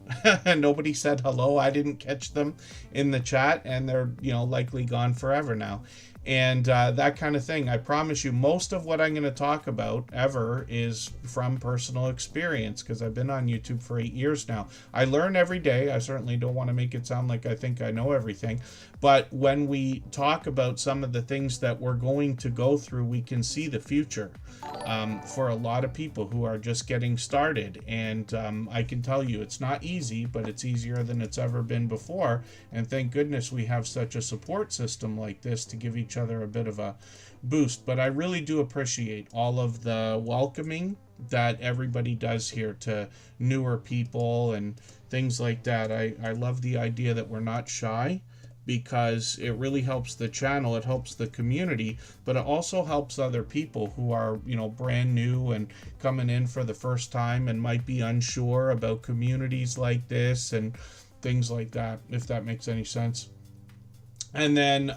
[SPEAKER 1] Nobody said hello. I didn't catch them in the chat, and they're, likely gone forever now. And that kind of thing. I promise you, most of what I'm going to talk about ever is from personal experience, because I've been on YouTube for 8 years now. I learn every day. I certainly don't want to make it sound like I think I know everything. But when we talk about some of the things that we're going to go through, we can see the future for a lot of people who are just getting started. And I can tell you it's not easy, but it's easier than it's ever been before. And thank goodness we have such a support system like this to give each other a bit of a boost. But I really do appreciate all of the welcoming that everybody does here to newer people and things like that. I love the idea that we're not shy, because it really helps the channel, it helps the community, but it also helps other people who are, brand new and coming in for the first time and might be unsure about communities like this and things like that, if that makes any sense. And then,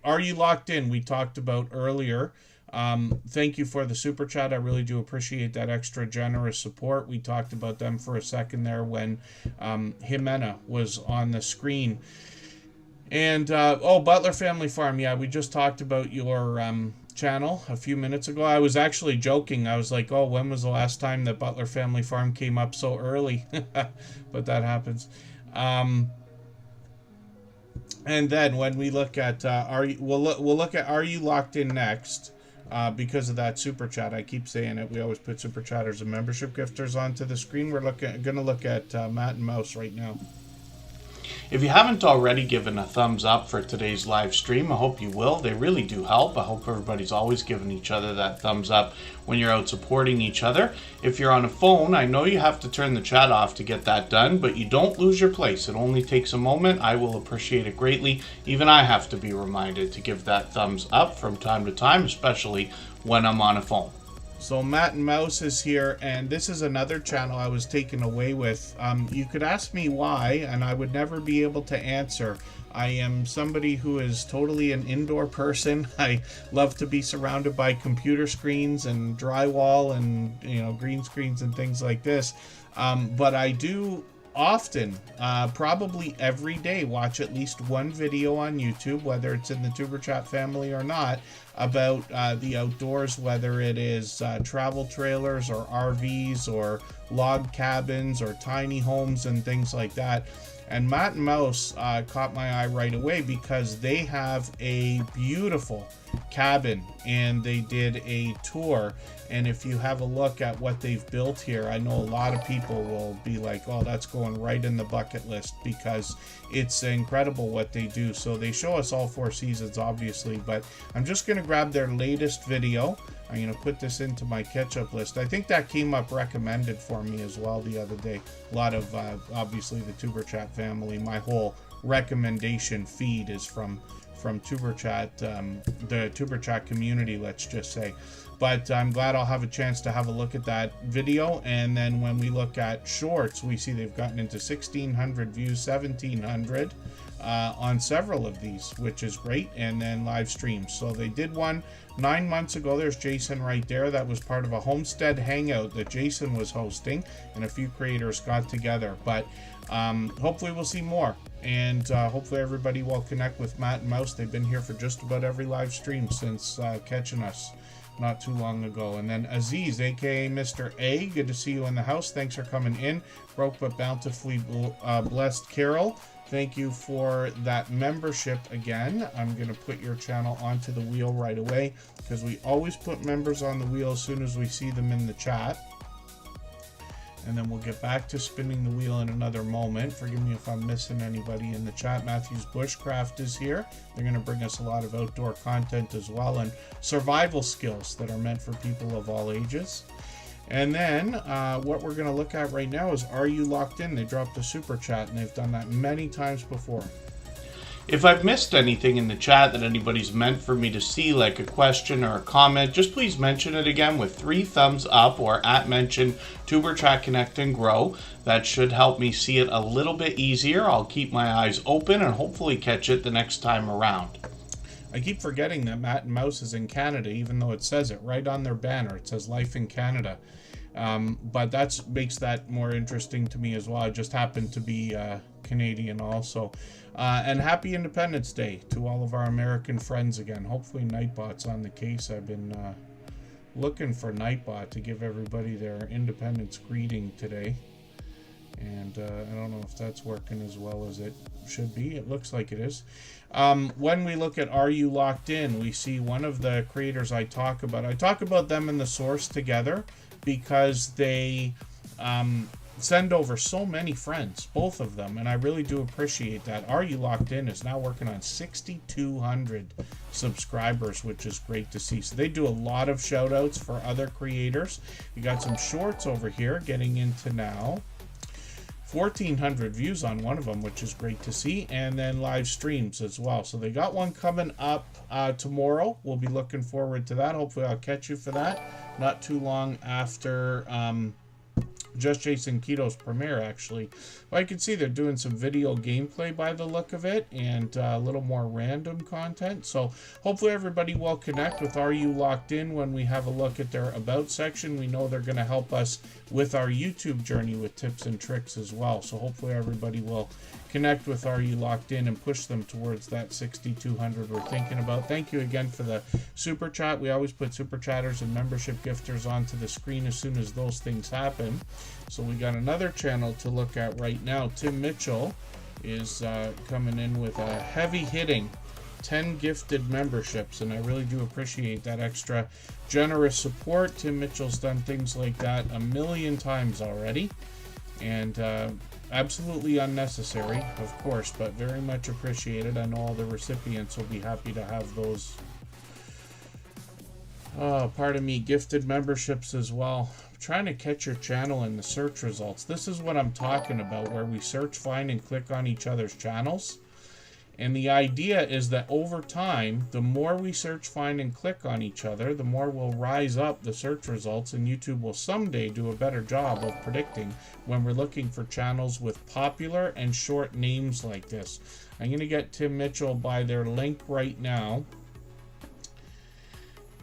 [SPEAKER 1] Are You Locked In? We talked about earlier. Thank you for the super chat. I really do appreciate that extra generous support. We talked about them for a second there when Jimena was on the screen. And Butler Family Farm, yeah, we just talked about your channel a few minutes ago. I was actually joking. I was like, when was the last time that Butler Family Farm came up so early? But that happens. And then when we look at we'll look at Are You Locked In next. Because of that super chat, I keep saying it. We always put super chatters and membership gifters onto the screen. We're going to look at Matt and Mouse right now.
[SPEAKER 4] If you haven't already given a thumbs up for today's live stream, I hope you will. They really do help. I hope everybody's always giving each other that thumbs up when you're out supporting each other. If you're on a phone, I know you have to turn the chat off to get that done, but you don't lose your place. It only takes a moment. I will appreciate it greatly. Even I have to be reminded to give that thumbs up from time to time, especially when I'm on a phone.
[SPEAKER 1] So Matt and Mouse is here, and this is another channel I was taken away with. You could ask me why, and I would never be able to answer. I am somebody who is totally an indoor person. I love to be surrounded by computer screens and drywall and green screens and things like this. But I do often, probably every day, watch at least one video on YouTube, whether it's in the Tuber Chat family or not, about the outdoors, whether it is travel trailers or RVs or log cabins or tiny homes and things like that. And Matt and Mouse caught my eye right away because they have a beautiful cabin and they did a tour. And if you have a look at what they've built here, I know a lot of people will be like, oh, that's going right in the bucket list, because it's incredible what they do. So they show us all 4 seasons, obviously, but I'm just going to grab their latest video. I'm going to put this into my catch-up list. I think that came up recommended for me as well the other day. A lot of, obviously, the Tuber Chat family. My whole recommendation feed is from Tuber Chat, the Tuber Chat community, let's just say. But I'm glad I'll have a chance to have a look at that video. And then when we look at shorts, we see they've gotten into 1,600 views, 1,700. on several of these, which is great, and then live streams. So they did one 9 months ago. There's Jason right there. That was part of a homestead hangout that Jason was hosting, and a few creators got together. But hopefully we'll see more, and hopefully everybody will connect with Matt and Mouse. They've been here for just about every live stream since catching us not too long ago. And then Aziz, aka Mr. A, good to see you in the house. Thanks for coming in. Broke but bountifully blessed Carol, thank you for that membership again. I'm going to put your channel onto the wheel right away, because we always put members on the wheel as soon as we see them in the chat. And then we'll get back to spinning the wheel in another moment. Forgive me if I'm missing anybody in the chat. Matthew's Bushcraft is here. They're going to bring us a lot of outdoor content as well, and survival skills that are meant for people of all ages. And then what we're going to look at right now is Are You Locked In? They dropped a super chat, and they've done that many times before.
[SPEAKER 4] If I've missed anything in the chat that anybody's meant for me to see, like a question or a comment, just please mention it again with 3 thumbs up, or @mention Superchat Connect and Grow. That should help me see it a little bit easier. I'll keep my eyes open and hopefully catch it the next time around.
[SPEAKER 1] I keep forgetting that Matt and Mouse is in Canada, even though it says it right on their banner. It says Life in Canada. But that makes that more interesting to me as well. I just happen to be Canadian also. And happy Independence Day to all of our American friends again. Hopefully Nightbot's on the case. I've been looking for Nightbot to give everybody their independence greeting today. And I don't know if that's working as well as it should be. It looks like it is. When we look at Are You Locked In, we see one of the creators I talk about. I talk about them and the source together because they send over so many friends, both of them, and I really do appreciate that. Are You Locked In is now working on 6,200 subscribers, which is great to see. So they do a lot of shout outs for other creators. You got some shorts over here getting into now 1,400 views on one of them, which is great to see, and then live streams as well. So they got one coming up tomorrow. We'll be looking forward to that. Hopefully I'll catch you for that not too long after Just Jason Keto's premiere, actually. Well, I can see they're doing some video gameplay by the look of it, and a little more random content. So hopefully everybody will connect with Are You Locked In when we have a look at their About section. We know they're going to help us with our YouTube journey with tips and tricks as well. So hopefully everybody will connect with Are You Locked In and push them towards that 6,200 we're thinking about. Thank you again for the super chat. We always put super chatters and membership gifters onto the screen as soon as those things happen. So we got another channel to look at right now. Tim Mitchell is coming in with a heavy hitting 10 gifted memberships, and I really do appreciate that extra generous support. Tim Mitchell's done things like that a million times already, and absolutely unnecessary, of course, but very much appreciated. I know all the recipients will be happy to have those gifted memberships as well. I'm trying to catch your channel in the search results. This is what I'm talking about, where we search, find, and click on each other's channels. And the idea is that over time, the more we search, find, and click on each other, the more we'll rise up the search results, and YouTube will someday do a better job of predicting when we're looking for channels with popular and short names like this. I'm going to get Tim Mitchell by their link right now.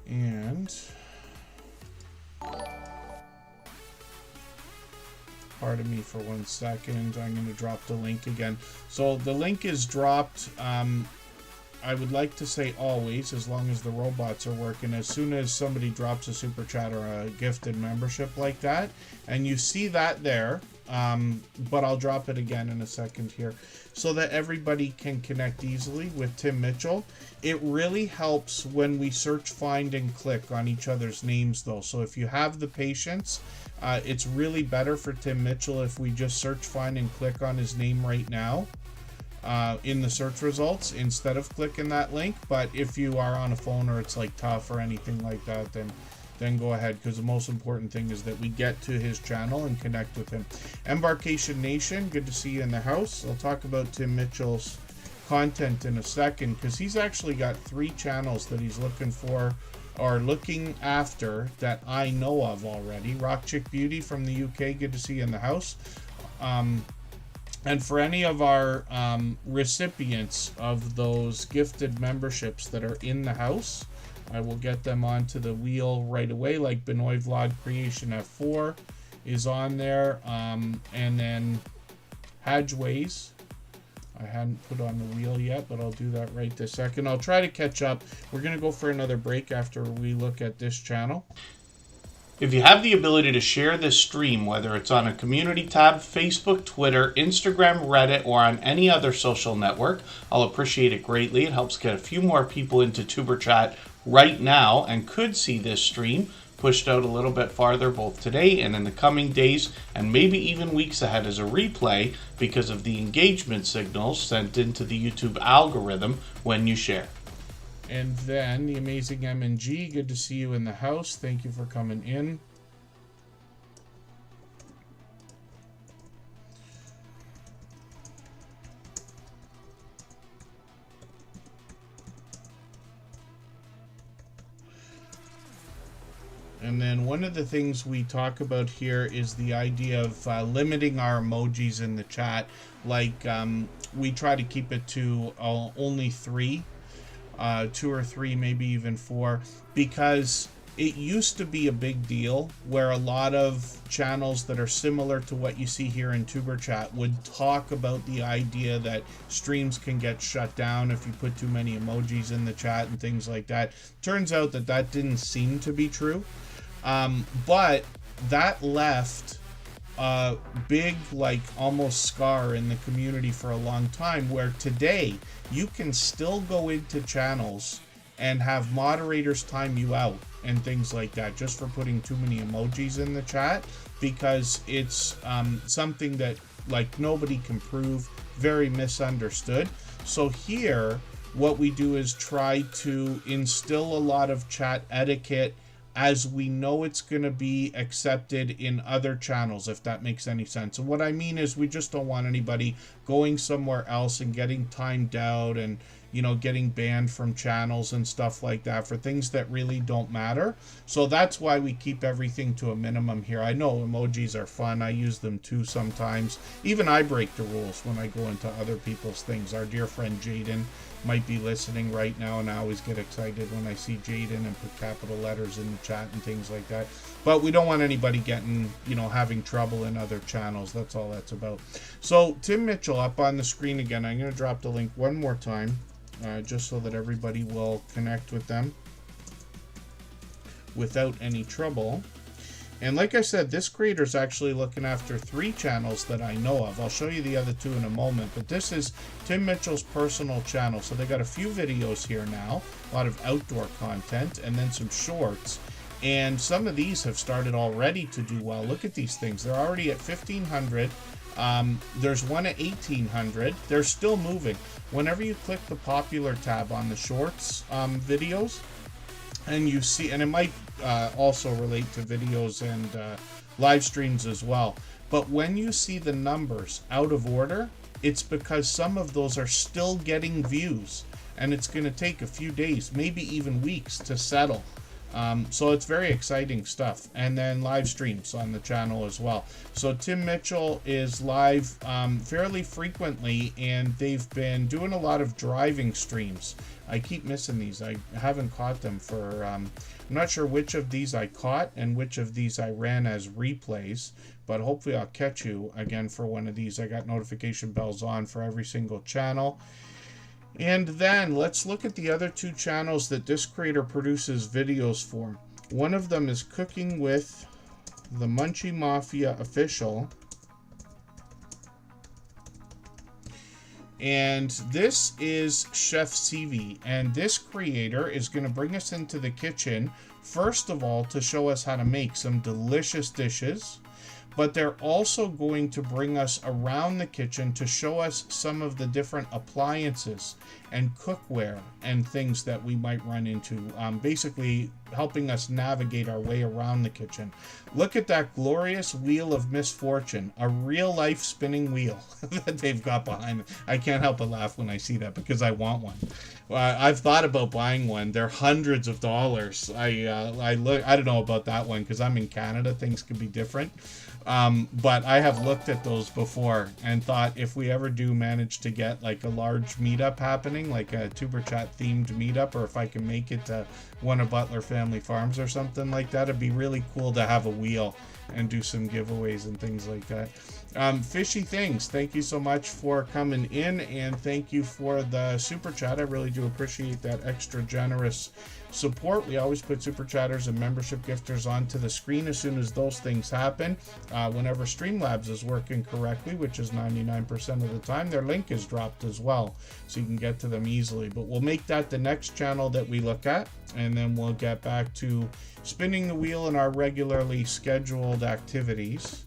[SPEAKER 1] And pardon me for 1 second. I'm going to drop the link again. So the link is dropped. I would like to say always, as long as the robots are working, as soon as somebody drops a super chat or a gifted membership like that, and you see that there, but I'll drop it again in a second here, so that everybody can connect easily with Tim Mitchell. It really helps when we search, find, and click on each other's names, though. So if you have the patience, it's really better for Tim Mitchell if we just search, find, and click on his name right now in the search results instead of clicking that link. But if you are on a phone or it's like tough or anything like that, then go ahead, because the most important thing is that we get to his channel and connect with him. Embarkation Nation, good to see you in the house. I'll talk about Tim Mitchell's content in a second, because he's actually got 3 channels that he's looking for or looking after that I know of already. Rock Chick Beauty from the UK, good to see you in the house. And for any of our recipients of those gifted memberships that are in the house, I will get them onto the wheel right away, like Benoit Vlog Creation F4 is on there. And then Hadgeways, I hadn't put on the wheel yet, but I'll do that right this second. I'll try to catch up. We're going to go for another break after we look at this channel.
[SPEAKER 4] If you have the ability to share this stream, whether it's on a community tab, Facebook, Twitter, Instagram, Reddit, or on any other social network, I'll appreciate it greatly. It helps get a few more people into Tuber Chat right now and could see this stream pushed out a little bit farther both today and in the coming days and maybe even weeks ahead as a replay because of the engagement signals sent into the YouTube algorithm when you share.
[SPEAKER 1] And then the amazing M&G, good to see you in the house. Thank you for coming in. And then one of the things we talk about here is the idea of limiting our emojis in the chat. Like we try to keep it to only 3. 2 or 3, maybe even 4, because it used to be a big deal where a lot of channels that are similar to what you see here in Tuber Chat would talk about the idea that streams can get shut down if you put too many emojis in the chat and things like that. Turns out that that didn't seem to be true, but that left a big, like, almost scar in the community for a long time, where today you can still go into channels and have moderators time you out and things like that just for putting too many emojis in the chat, because it's something that, like, nobody can prove, very misunderstood. So here what we do is try to instill a lot of chat etiquette as we know it's going to be accepted in other channels, if that makes any sense. And what I mean is we just don't want anybody going somewhere else and getting timed out and, you know, getting banned from channels and stuff like that for things that really don't matter. So that's why we keep everything to a minimum here. I know emojis are fun. I use them too sometimes. Even I break the rules when I go into other people's things. Our dear friend Jaden might be listening right now, and I always get excited when I see Jaden and put capital letters in the chat and things like that. But we don't want anybody getting, you know, having trouble in other channels. That's all that's about. So Tim Mitchell up on the screen again. I'm going to drop the link one more time just so that everybody will connect with them without any trouble. And like I said, this creator is actually looking after 3 channels that I know of. I'll show you the other 2 in a moment, but this is Tim Mitchell's personal channel. So they got a few videos here now, a lot of outdoor content, and then some shorts. And some of these have started already to do well. Look at these things. They're already at 1,500. There's one at 1,800. They're still moving. Whenever you click the popular tab on the shorts videos, and you see, and it might also relate to videos and live streams as well, but when you see the numbers out of order, it's because some of those are still getting views, and it's going to take a few days, maybe even weeks, to settle. So it's very exciting stuff. And then live streams on the channel as well. So Tim Mitchell is live fairly frequently, and they've been doing a lot of driving streams. I keep missing these. I haven't caught them for, I'm not sure which of these I caught and which of these I ran as replays, but hopefully I'll catch you again for one of these. I got notification bells on for every single channel. And then let's look at the other 2 channels that this creator produces videos for. One of them is Cooking with the Munchie Mafia Official. And this is Chef CV, and this creator is going to bring us into the kitchen, first of all, to show us how to make some delicious dishes, but they're also going to bring us around the kitchen to show us some of the different appliances and cookware and things that we might run into, basically helping us navigate our way around the kitchen. Look at that glorious wheel of misfortune, a real-life spinning wheel that they've got behind it. I can't help but laugh when I see that because I want one. I've thought about buying one. They're hundreds of dollars. I don't know about that one because I'm in Canada. Things could be different. But I have looked at those before and thought if we ever do manage to get like a large meetup happening, like a Tuber Chat themed meetup, or if I can make it to one of Butler Family Farms or something like that, it'd be really cool to have a wheel and do some giveaways and things like that. Fishy Things, thank you so much for coming in, and thank you for the super chat. I really do appreciate that extra generous support. We always put super chatters and membership gifters onto the screen as soon as those things happen. Whenever Streamlabs is working correctly, which is 99% of the time, their link is dropped as well, so you can get to them easily. But we'll make that the next channel that we look at, and then we'll get back to spinning the wheel in our regularly scheduled activities.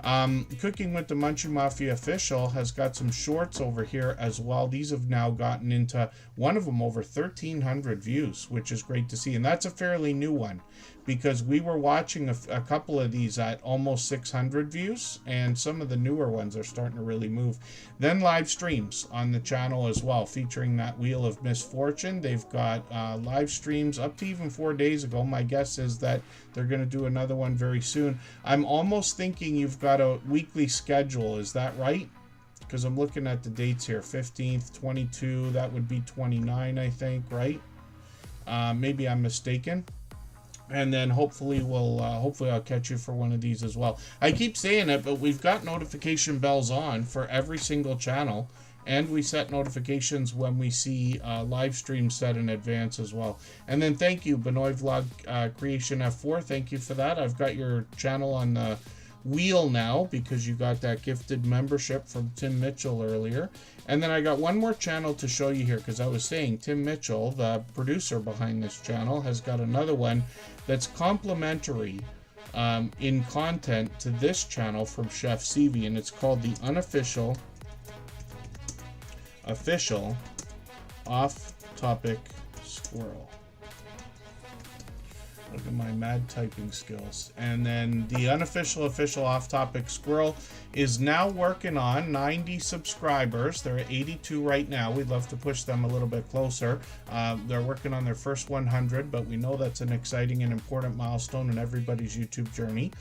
[SPEAKER 1] Cooking with the Munchie Mafia official has got some shorts over here as well. These have now gotten into, one of them over 1,300 views, which is great to see. And that's a fairly new one because we were watching a couple of these at almost 600 views, and some of the newer ones are starting to really move. Then live streams on the channel as well, featuring that Wheel of Misfortune. They've got live streams up to even 4 days ago. My guess is that they're going to do another one very soon. I'm almost thinking you've got a weekly schedule. Is that right? Because I'm looking at the dates here. 15th, 22, that would be 29, I think, right? Maybe I'm mistaken. And then hopefully I'll catch you for one of these as well. I keep saying it, but we've got notification bells on for every single channel, and we set notifications when we see live streams set in advance as well. And then thank you, Benoit Vlog Creation F4. Thank you for that. I've got your channel on the wheel now because you got that gifted membership from Tim Mitchell earlier. And then I got one more channel to show you here because I was saying Tim Mitchell, the producer behind this channel, has got another one that's complimentary in content to this channel from Chef CV, and it's called the Unofficial Official Off-Topic Squirrel. Look at my mad typing skills. And then the Unofficial Official Off-Topic Squirrel is now working on 90 subscribers. They're at 82 right now. We'd love to push them a little bit closer. They're working on their first 100, but we know that's an exciting and important milestone in everybody's YouTube journey.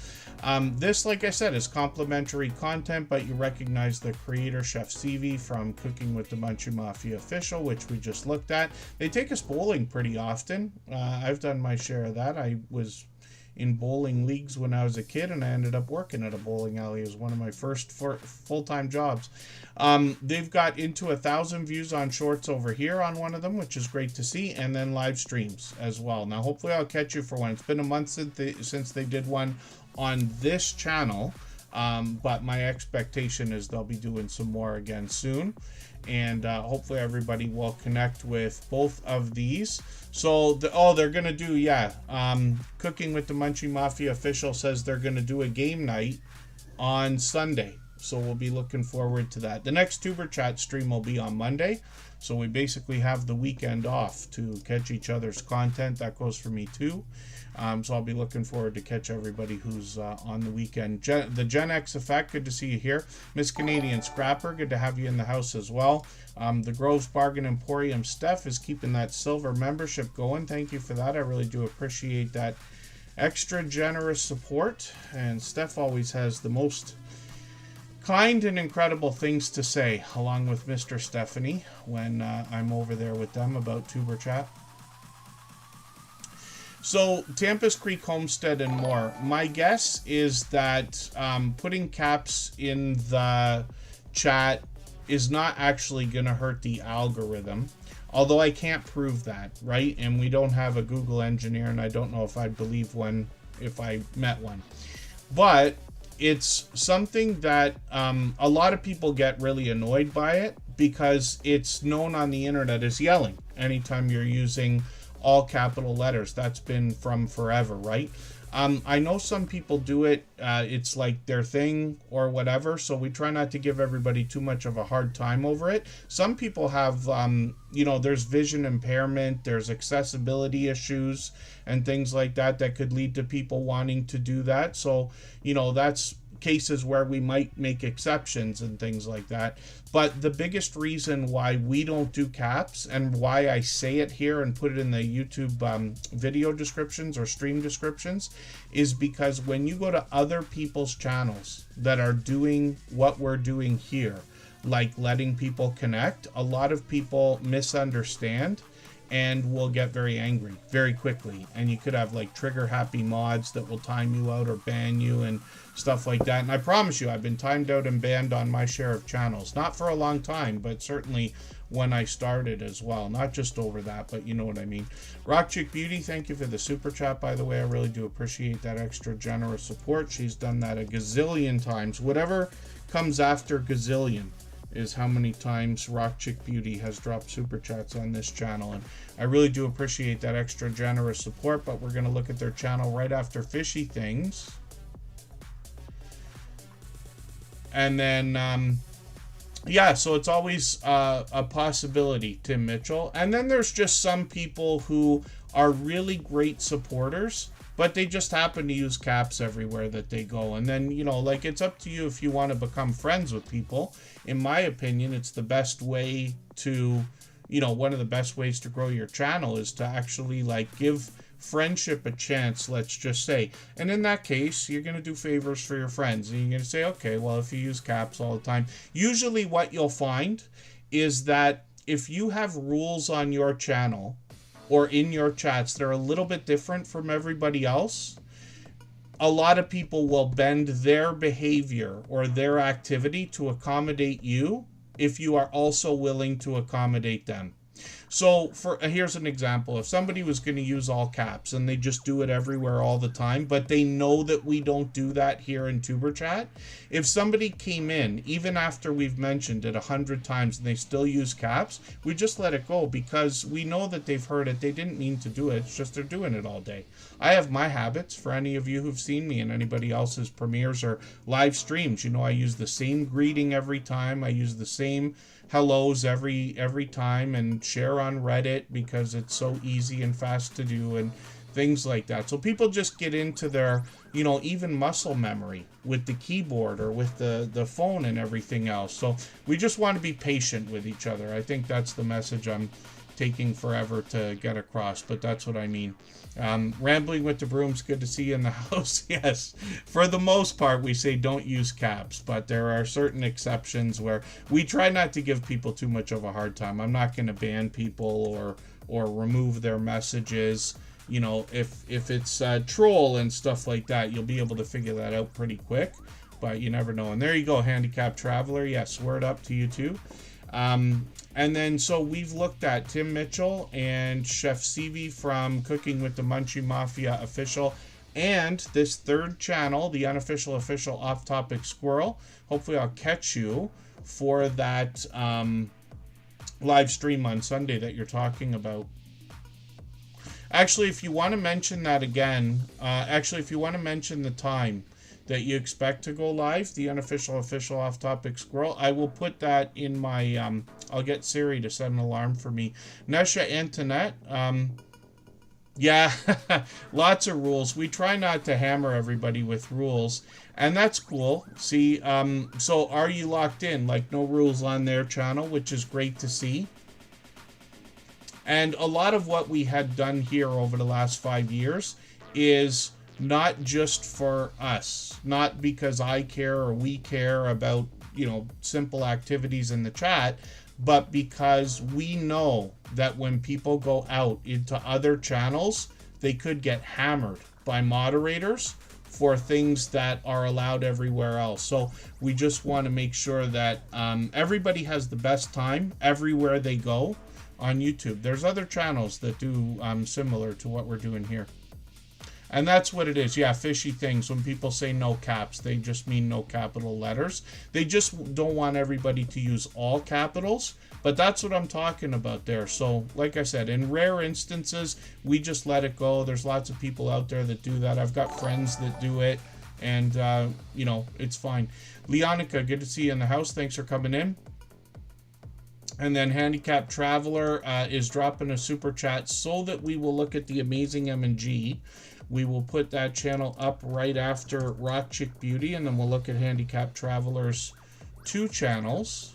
[SPEAKER 1] This, like I said, is complimentary content, but you recognize the creator, Chef CV, from Cooking with the Munchie Mafia Official, which we just looked at. They take us bowling pretty often. I've done my share of that. I was in bowling leagues when I was a kid, and I ended up working at a bowling alley as one of my first full-time jobs. They've got into 1,000 views on shorts over here on one of them, which is great to see, and then live streams as well. Now, hopefully I'll catch you for one. It's been a month since they did one on this channel, but my expectation is they'll be doing some more again soon. And hopefully everybody will connect with both of these. So, they're going to do, Cooking with the Munchie Mafia Official says they're going to do a game night on Sunday. So we'll be looking forward to that. The next Tuber Chat stream will be on Monday. So we basically have the weekend off to catch each other's content. That goes for me too. So I'll be looking forward to catch everybody who's on the weekend. The Gen X Effect, good to see you here. Miss Canadian Scrapper, good to have you in the house as well. The Groves Bargain Emporium, Steph, is keeping that silver membership going. Thank you for that. I really do appreciate that extra generous support. And Steph always has the most kind and incredible things to say, along with Mr. Stephanie, when I'm over there with them about Tuber Chat. So, Tampus Creek Homestead and more. My guess is that putting caps in the chat is not actually going to hurt the algorithm. Although I can't prove that, right? And we don't have a Google engineer, and I don't know if I'd believe one if I met one. But it's something that a lot of people get really annoyed by it because it's known on the internet as yelling anytime you're using all capital letters. That's been from forever, right? I know some people do it. It's like their thing or whatever. So we try not to give everybody too much of a hard time over it. Some people have, there's vision impairment, there's accessibility issues and things like that could lead to people wanting to do that. So, that's cases where we might make exceptions and things like that. But the biggest reason why we don't do caps, and why I say it here and put it in the YouTube video descriptions or stream descriptions, is because when you go to other people's channels that are doing what we're doing here, like letting people connect, a lot of people misunderstand and will get very angry very quickly. And you could have like trigger happy mods that will time you out or ban you and stuff like that. And I promise you, I've been timed out and banned on my share of channels. Not for a long time, but certainly when I started as well. Not just over that, but you know what I mean. Rock Chick Beauty, thank you for the super chat, by the way. I really do appreciate that extra generous support. She's done that a gazillion times. Whatever comes after gazillion is how many times Rock Chick Beauty has dropped super chats on this channel, and I really do appreciate that extra generous support. But we're going to look at their channel right after Fishy Things, and then so it's always a possibility, Tim Mitchell. And then there's just some people who are really great supporters, but they just happen to use caps everywhere that they go. And then, it's up to you if you want to become friends with people. In my opinion, it's the best way to, one of the best ways to grow your channel is to actually give friendship a chance, let's just say. And in that case, you're going to do favors for your friends. And you're going to say, okay, well, if you use caps all the time, usually what you'll find is that if you have rules on your channel or in your chats that are a little bit different from everybody else, a lot of people will bend their behavior or their activity to accommodate you if you are also willing to accommodate them. So here's an example. If somebody was going to use all caps and they just do it everywhere all the time, but they know that we don't do that here in Superchat, if somebody came in, even after we've mentioned it 100 times and they still use caps, we just let it go because we know that they've heard it. They didn't mean to do it. It's just they're doing it all day. I have my habits. For any of you who've seen me in anybody else's premieres or live streams, I use the same greeting every time. I use the same hellos every time and share on Reddit because it's so easy and fast to do and things like that. So people just get into their, even muscle memory with the keyboard or with the phone and everything else. So we just want to be patient with each other. I think that's the message I'm taking forever to get across, but that's what I mean. Rambling with the Brooms, good to see you in the house. Yes, for the most part, we say don't use caps, but there are certain exceptions where we try not to give people too much of a hard time. I'm not going to ban people or remove their messages. If it's troll and stuff like that, you'll be able to figure that out pretty quick, but you never know. And there you go, Handicapped Traveler. Yes, word up to you too. And then, so we've looked at Tim Mitchell and Chef Seavey from Cooking with the Munchie Mafia Official, and this third channel, the Unofficial Official Off Topic Squirrel. Hopefully I'll catch you for that live stream on Sunday that you're talking about. Actually, if you want to mention that again, if you want to mention the time that you expect to go live, the Unofficial Official Off Topic Squirrel, I will put that in my, I'll get Siri to set an alarm for me. Nesha Antoinette, yeah, lots of rules. We try not to hammer everybody with rules, and that's cool. See, so are you locked in? No rules on their channel, which is great to see. And a lot of what we had done here over the last 5 years is not just for us, not because I care or we care about, simple activities in the chat, but because we know that when people go out into other channels, they could get hammered by moderators for things that are allowed everywhere else. So we just want to make sure that everybody has the best time everywhere they go on YouTube. There's other channels that do similar to what we're doing here. And that's what it is. Yeah, fishy things. When people say no caps, they just mean no capital letters. They just don't want everybody to use all capitals. But that's what I'm talking about there. So, like I said, in rare instances, we just let it go. There's lots of people out there that do that. I've got friends that do it. And, you know, it's fine. Leonica, good to see you in the house. Thanks for coming in. And then Handicapped Traveler is dropping a super chat so that we will look at the amazing M&G. We will put that channel up right after Rock Chick Beauty, and then we'll look at Handicapped Traveler's 2 channels.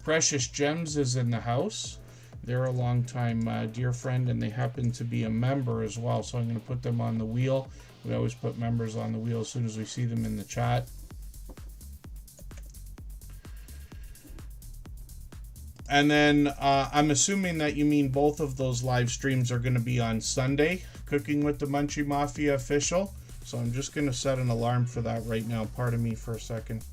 [SPEAKER 1] Precious Gems is in the house. They're a long-time dear friend, and they happen to be a member as well, so I'm going to put them on the wheel. We always put members on the wheel as soon as we see them in the chat. And then I'm assuming that you mean both of those live streams are going to be on Sunday, Cooking with the Munchie Mafia official. So I'm just going to set an alarm for that right now. Pardon me for a second.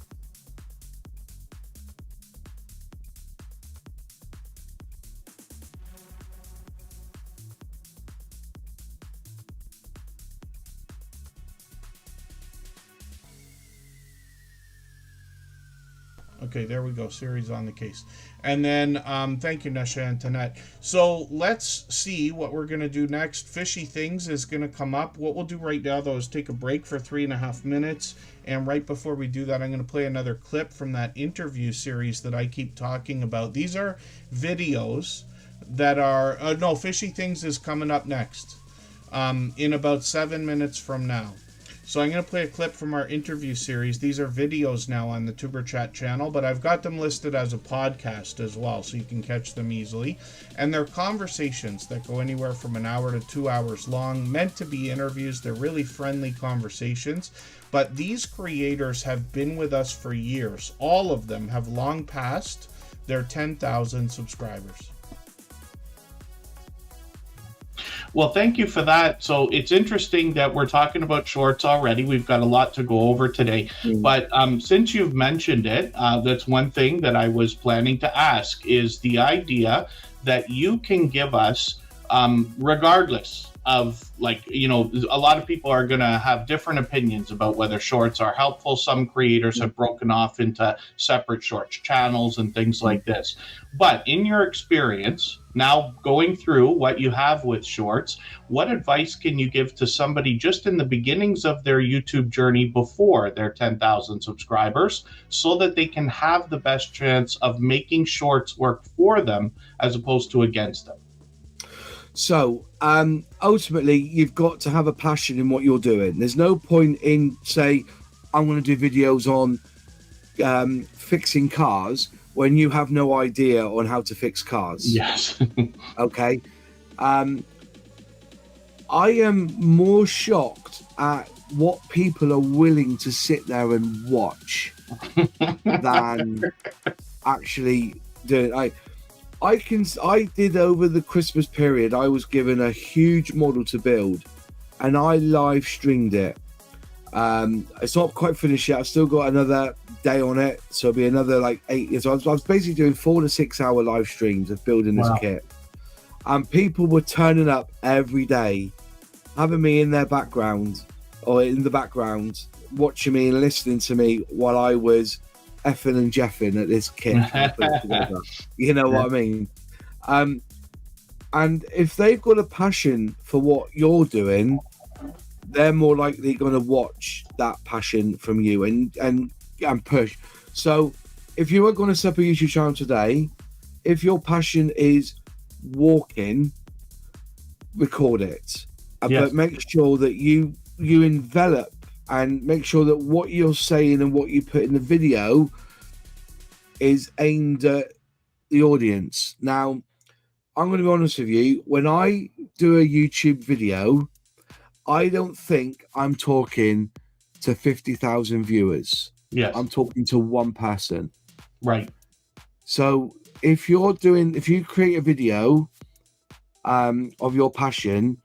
[SPEAKER 1] Okay, there we go. Siri's on the case. And then, thank you, Nesha Antoinette. So let's see what we're going to do next. Fishy Things is going to come up. What we'll do right now, though, is take a break for 3.5 minutes. And right before we do that, I'm going to play another clip from that interview series that I keep talking about. These are videos that are... no, Fishy Things is coming up next in about 7 minutes from now. So I'm going to play a clip from our interview series. These are videos now on the Superchat channel, but I've got them listed as a podcast as well, so you can catch them easily. And they're conversations that go anywhere from an hour to 2 hours long, meant to be interviews. They're really friendly conversations. But these creators have been with us for years. All of them have long passed their 10,000 subscribers.
[SPEAKER 4] Well, thank you for that. So it's interesting that we're talking about shorts already. We've got a lot to go over today. But since you've mentioned it, that's one thing that I was planning to ask is the idea that you can give us, regardless of, like, you know, a lot of people are going to have different opinions about whether shorts are helpful. Some creators have broken off into separate shorts channels and things like this. But in your experience, now going through what you have with shorts, what advice can you give to somebody just in the beginnings of their YouTube journey before their 10,000 subscribers so that they can have the best chance of making shorts work for them as opposed to against them?
[SPEAKER 5] So ultimately, you've got to have a passion in what you're doing. There's no point in, say, I'm going to do videos on fixing cars when you have no idea on how to fix cars.
[SPEAKER 4] Yes.
[SPEAKER 5] Okay. I am more shocked at what people are willing to sit there and watch than actually do it. I did over the Christmas period, I was given a huge model to build and I live streamed it. It's not quite finished yet. I've still got another day on it. So it'll be another like 8 years. I was basically doing 4 to 6 hour live streams of building this kit. And people were turning up every day, having me in their background or in the background, watching me and listening to me while I was effing and jeffing at this kit. You know what I mean? And if they've got a passion for what you're doing, they're more likely going to watch that passion from you and push. So if you are going to set up a YouTube channel today, if your passion is walking, record it.
[SPEAKER 4] Yes.
[SPEAKER 5] But make sure that you envelop and make sure that what you're saying and what you put in the video is aimed at the audience. Now, I'm going to be honest with you. When I do a YouTube video, I don't think I'm talking to 50,000 viewers.
[SPEAKER 4] Yes.
[SPEAKER 5] I'm talking to one person.
[SPEAKER 4] Right.
[SPEAKER 5] So if you create a video of your passion,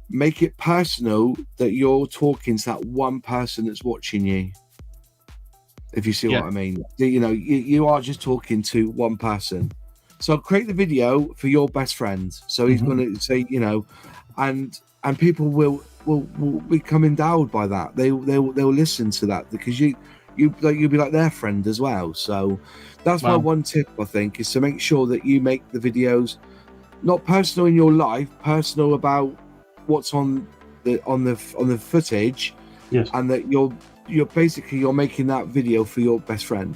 [SPEAKER 5] make it personal that you're talking to that one person that's watching you. If you see what I mean, you know, you are just talking to one person. So create the video for your best friend. So he's going to say, you know, and people will will become endowed by that. They'll listen to that because you'll be like their friend as well. So that's my one tip, I think, is to make sure that you make the videos not personal in your life, personal about what's on the footage,
[SPEAKER 4] yes,
[SPEAKER 5] and that you're basically making that video for your best friend.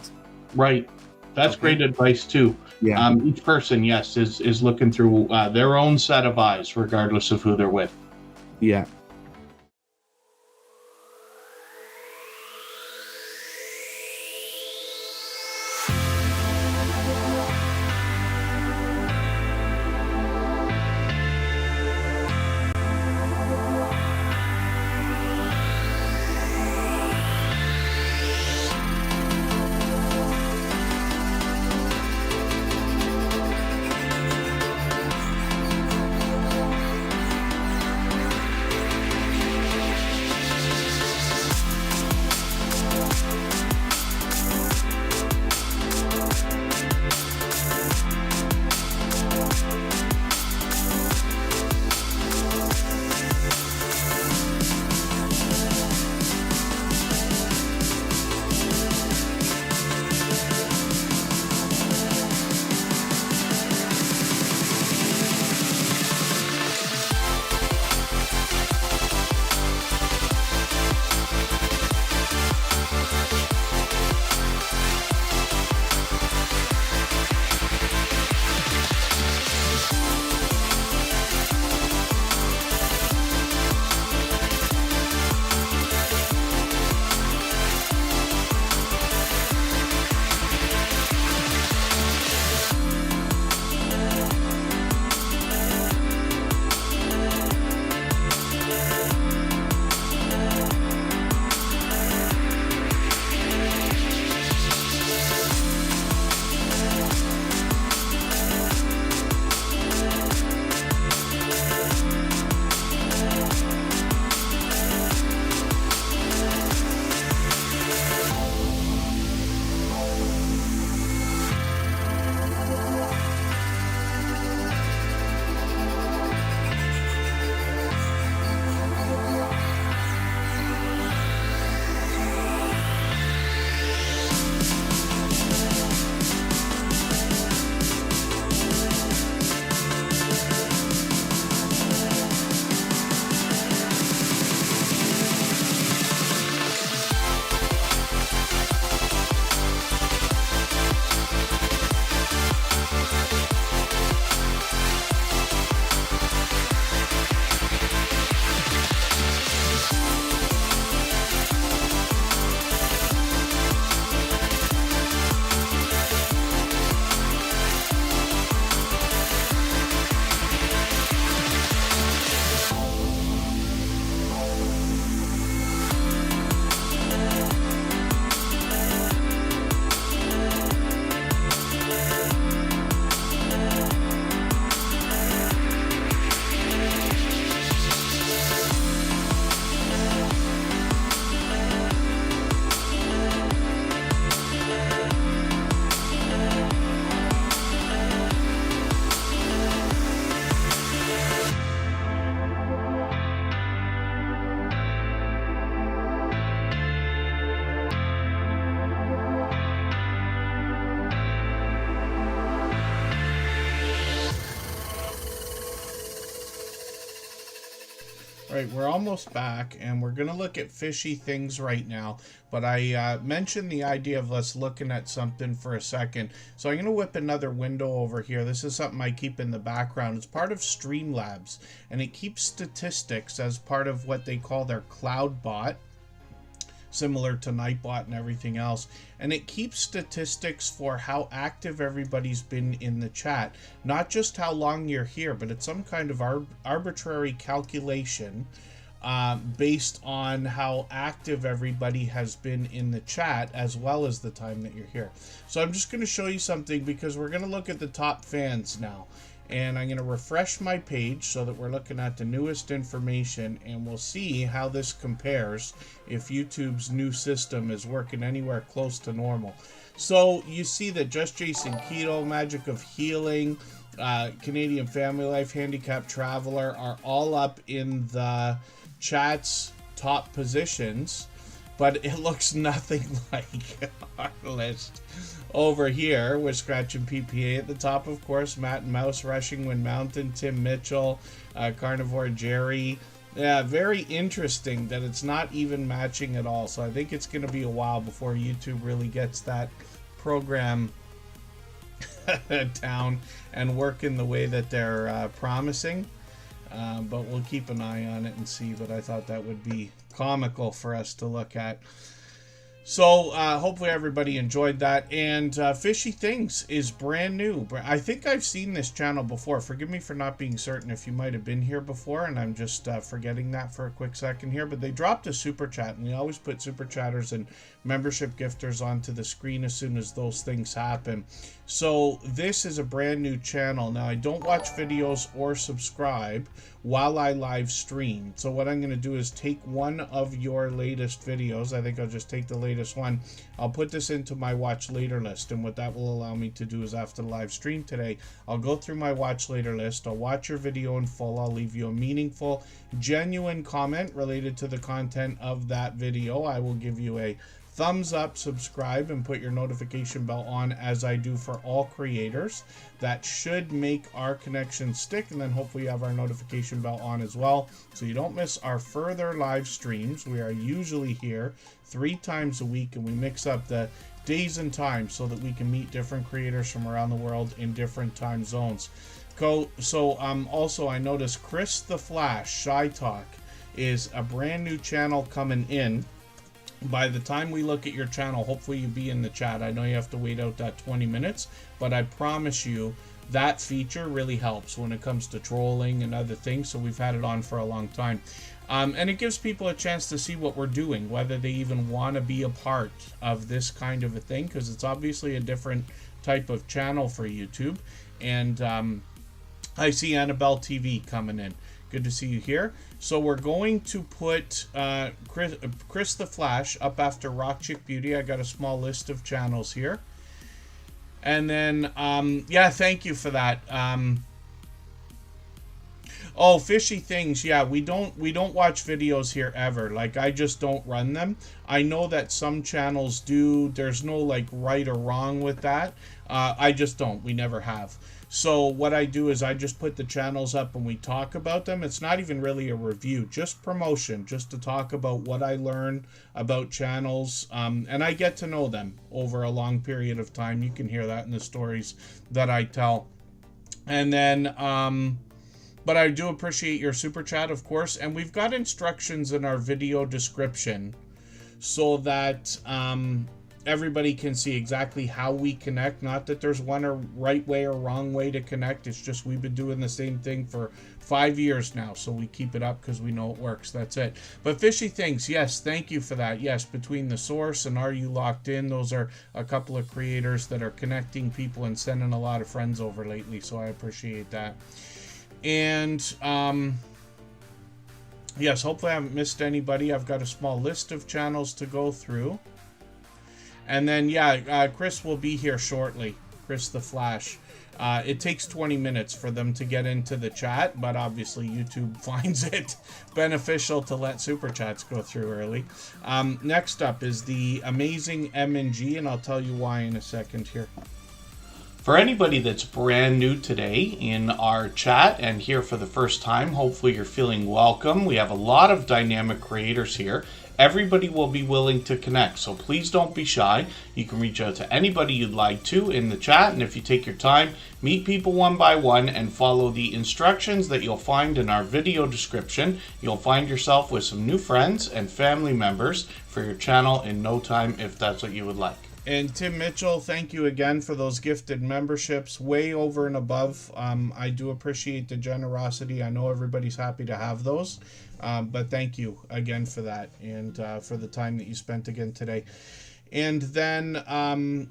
[SPEAKER 4] Right. That's great advice too.
[SPEAKER 5] Yeah.
[SPEAKER 4] Each person, yes, is looking through their own set of eyes, regardless of who they're with.
[SPEAKER 5] Yeah.
[SPEAKER 1] Right, we're almost back, and we're going to look at fishy things right now. But I mentioned the idea of us looking at something for a second. So I'm going to whip another window over here. This is something I keep in the background. It's part of Streamlabs, and it keeps statistics as part of what they call their cloud bot, similar to Nightbot and everything else. And it keeps statistics for how active everybody's been in the chat. Not just how long you're here, but it's some kind of arbitrary calculation based on how active everybody has been in the chat, as well as the time that you're here. So I'm just going to show you something, because we're going to look at the top fans now. And I'm going to refresh my page so that we're looking at the newest information, and we'll see how this compares if YouTube's new system is working anywhere close to normal. So you see that Just Jason Keto, Magic of Healing, Canadian Family Life, Handicapped Traveler are all up in the chat's top positions, but it looks nothing like our list over here with Scratch and PPA at the top, of course. Matt and Mouse, Rushing Wind Mountain, Tim Mitchell, Carnivore Jerry. Yeah, very interesting that it's not even matching at all. So I think it's going to be a while before YouTube really gets that program down and working the way that they're promising. But we'll keep an eye on it and see. But I thought that would be comical for us to look at. So hopefully everybody enjoyed that. And Fishy Things is brand new. I think I've seen this channel before. Forgive me for not being certain if you might have been here before, and I'm just forgetting that for a quick second here. But they dropped a super chat, and we always put super chatters and membership gifters onto the screen as soon as those things happen. So this is a brand new channel. Now, I don't watch videos or subscribe while I live stream. So what I'm going to do is take one of your latest videos. I think I'll just take the latest one. I'll put this into my watch later list. And what that will allow me to do is after the live stream today, I'll go through my watch later list. I'll watch your video in full. I'll leave you a meaningful, genuine comment related to the content of that video. I will give you a thumbs up, subscribe, and put your notification bell on, as I do for all creators. That should make our connection stick, and then hopefully you have our notification bell on as well, so you don't miss our further live streams. We are usually here 3 times a week, and we mix up the days and times so that we can meet different creators from around the world in different time zones. Also, I noticed Chris the Flash Shy Talk is a brand new channel coming in. By the time we look at your channel, hopefully you'll be in the chat. I know you have to wait out that 20 minutes, but I promise you that feature really helps when it comes to trolling and other things. So we've had it on for a long time. And it gives people a chance to see what we're doing, whether they even want to be a part of this kind of a thing, because it's obviously a different type of channel for YouTube. And I see Annabelle TV coming in. Good to see you here. So we're going to put Chris the Flash up after Rock Chick Beauty. I got a small list of channels here. And then, yeah, thank you for that. Oh, Fishy Things. Yeah, we don't watch videos here ever. Like, I just don't run them. I know that some channels do. There's no, like, right or wrong with that. I just don't. We never have. So what I do is I just put the channels up and we talk about them. It's not even really a review, just promotion, just to talk about what I learn about channels. And I get to know them over a long period of time. You can hear that in the stories that I tell. And then, but I do appreciate your super chat, of course. And we've got instructions in our video description so that everybody can see exactly how we connect. Not that there's one or right way or wrong way to connect. It's just we've been doing the same thing for 5 years now, so we keep it up because we know it works. That's it. But Fishy Things, yes, thank you for that. Yes, Between the Source and Are You Locked In, those are a couple of creators that are connecting people and sending a lot of friends over lately, so I appreciate that. And yes, hopefully I haven't missed anybody. I've got a small list of channels to go through. And then, yeah, Chris will be here shortly. Chris the Flash. It takes 20 minutes for them to get into the chat, but obviously YouTube finds it beneficial to let super chats go through early. Next up is the amazing M&G, and I'll tell you why in a second here.
[SPEAKER 4] For anybody that's brand new today in our chat and here for the first time, hopefully you're feeling welcome. We have a lot of dynamic creators here. Everybody will be willing to connect, so please don't be shy. You can reach out to anybody you'd like to in the chat, and if you take your time, meet people one by one and follow the instructions that you'll find in our video description. You'll find yourself with some new friends and family members for your channel in no time, if that's what you would like.
[SPEAKER 1] And Tim Mitchell, thank you again for those gifted memberships, way over and above. I do appreciate the generosity. I know everybody's happy to have those, but thank you again for that and for the time that you spent again today. And then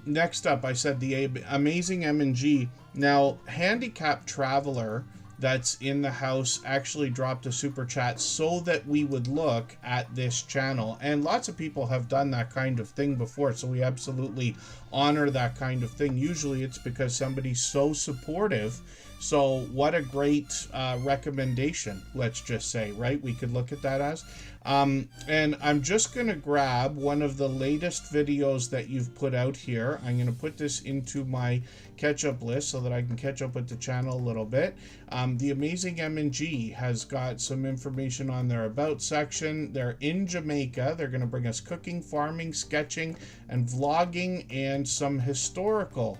[SPEAKER 1] next up, I said the amazing M&G. Now, Handicapped Traveler that's in the house actually dropped a super chat so that we would look at this channel, and lots of people have done that kind of thing before, so we absolutely honor that kind of thing. Usually it's because somebody's so supportive. So what a great recommendation, let's just say, right? We could look at that as. And I'm just going to grab one of the latest videos that you've put out here. I'm going to put this into my catch-up list so that I can catch up with the channel a little bit. The Amazing M&G has got some information on their About section. They're in Jamaica. They're going to bring us cooking, farming, sketching, and vlogging, and some historical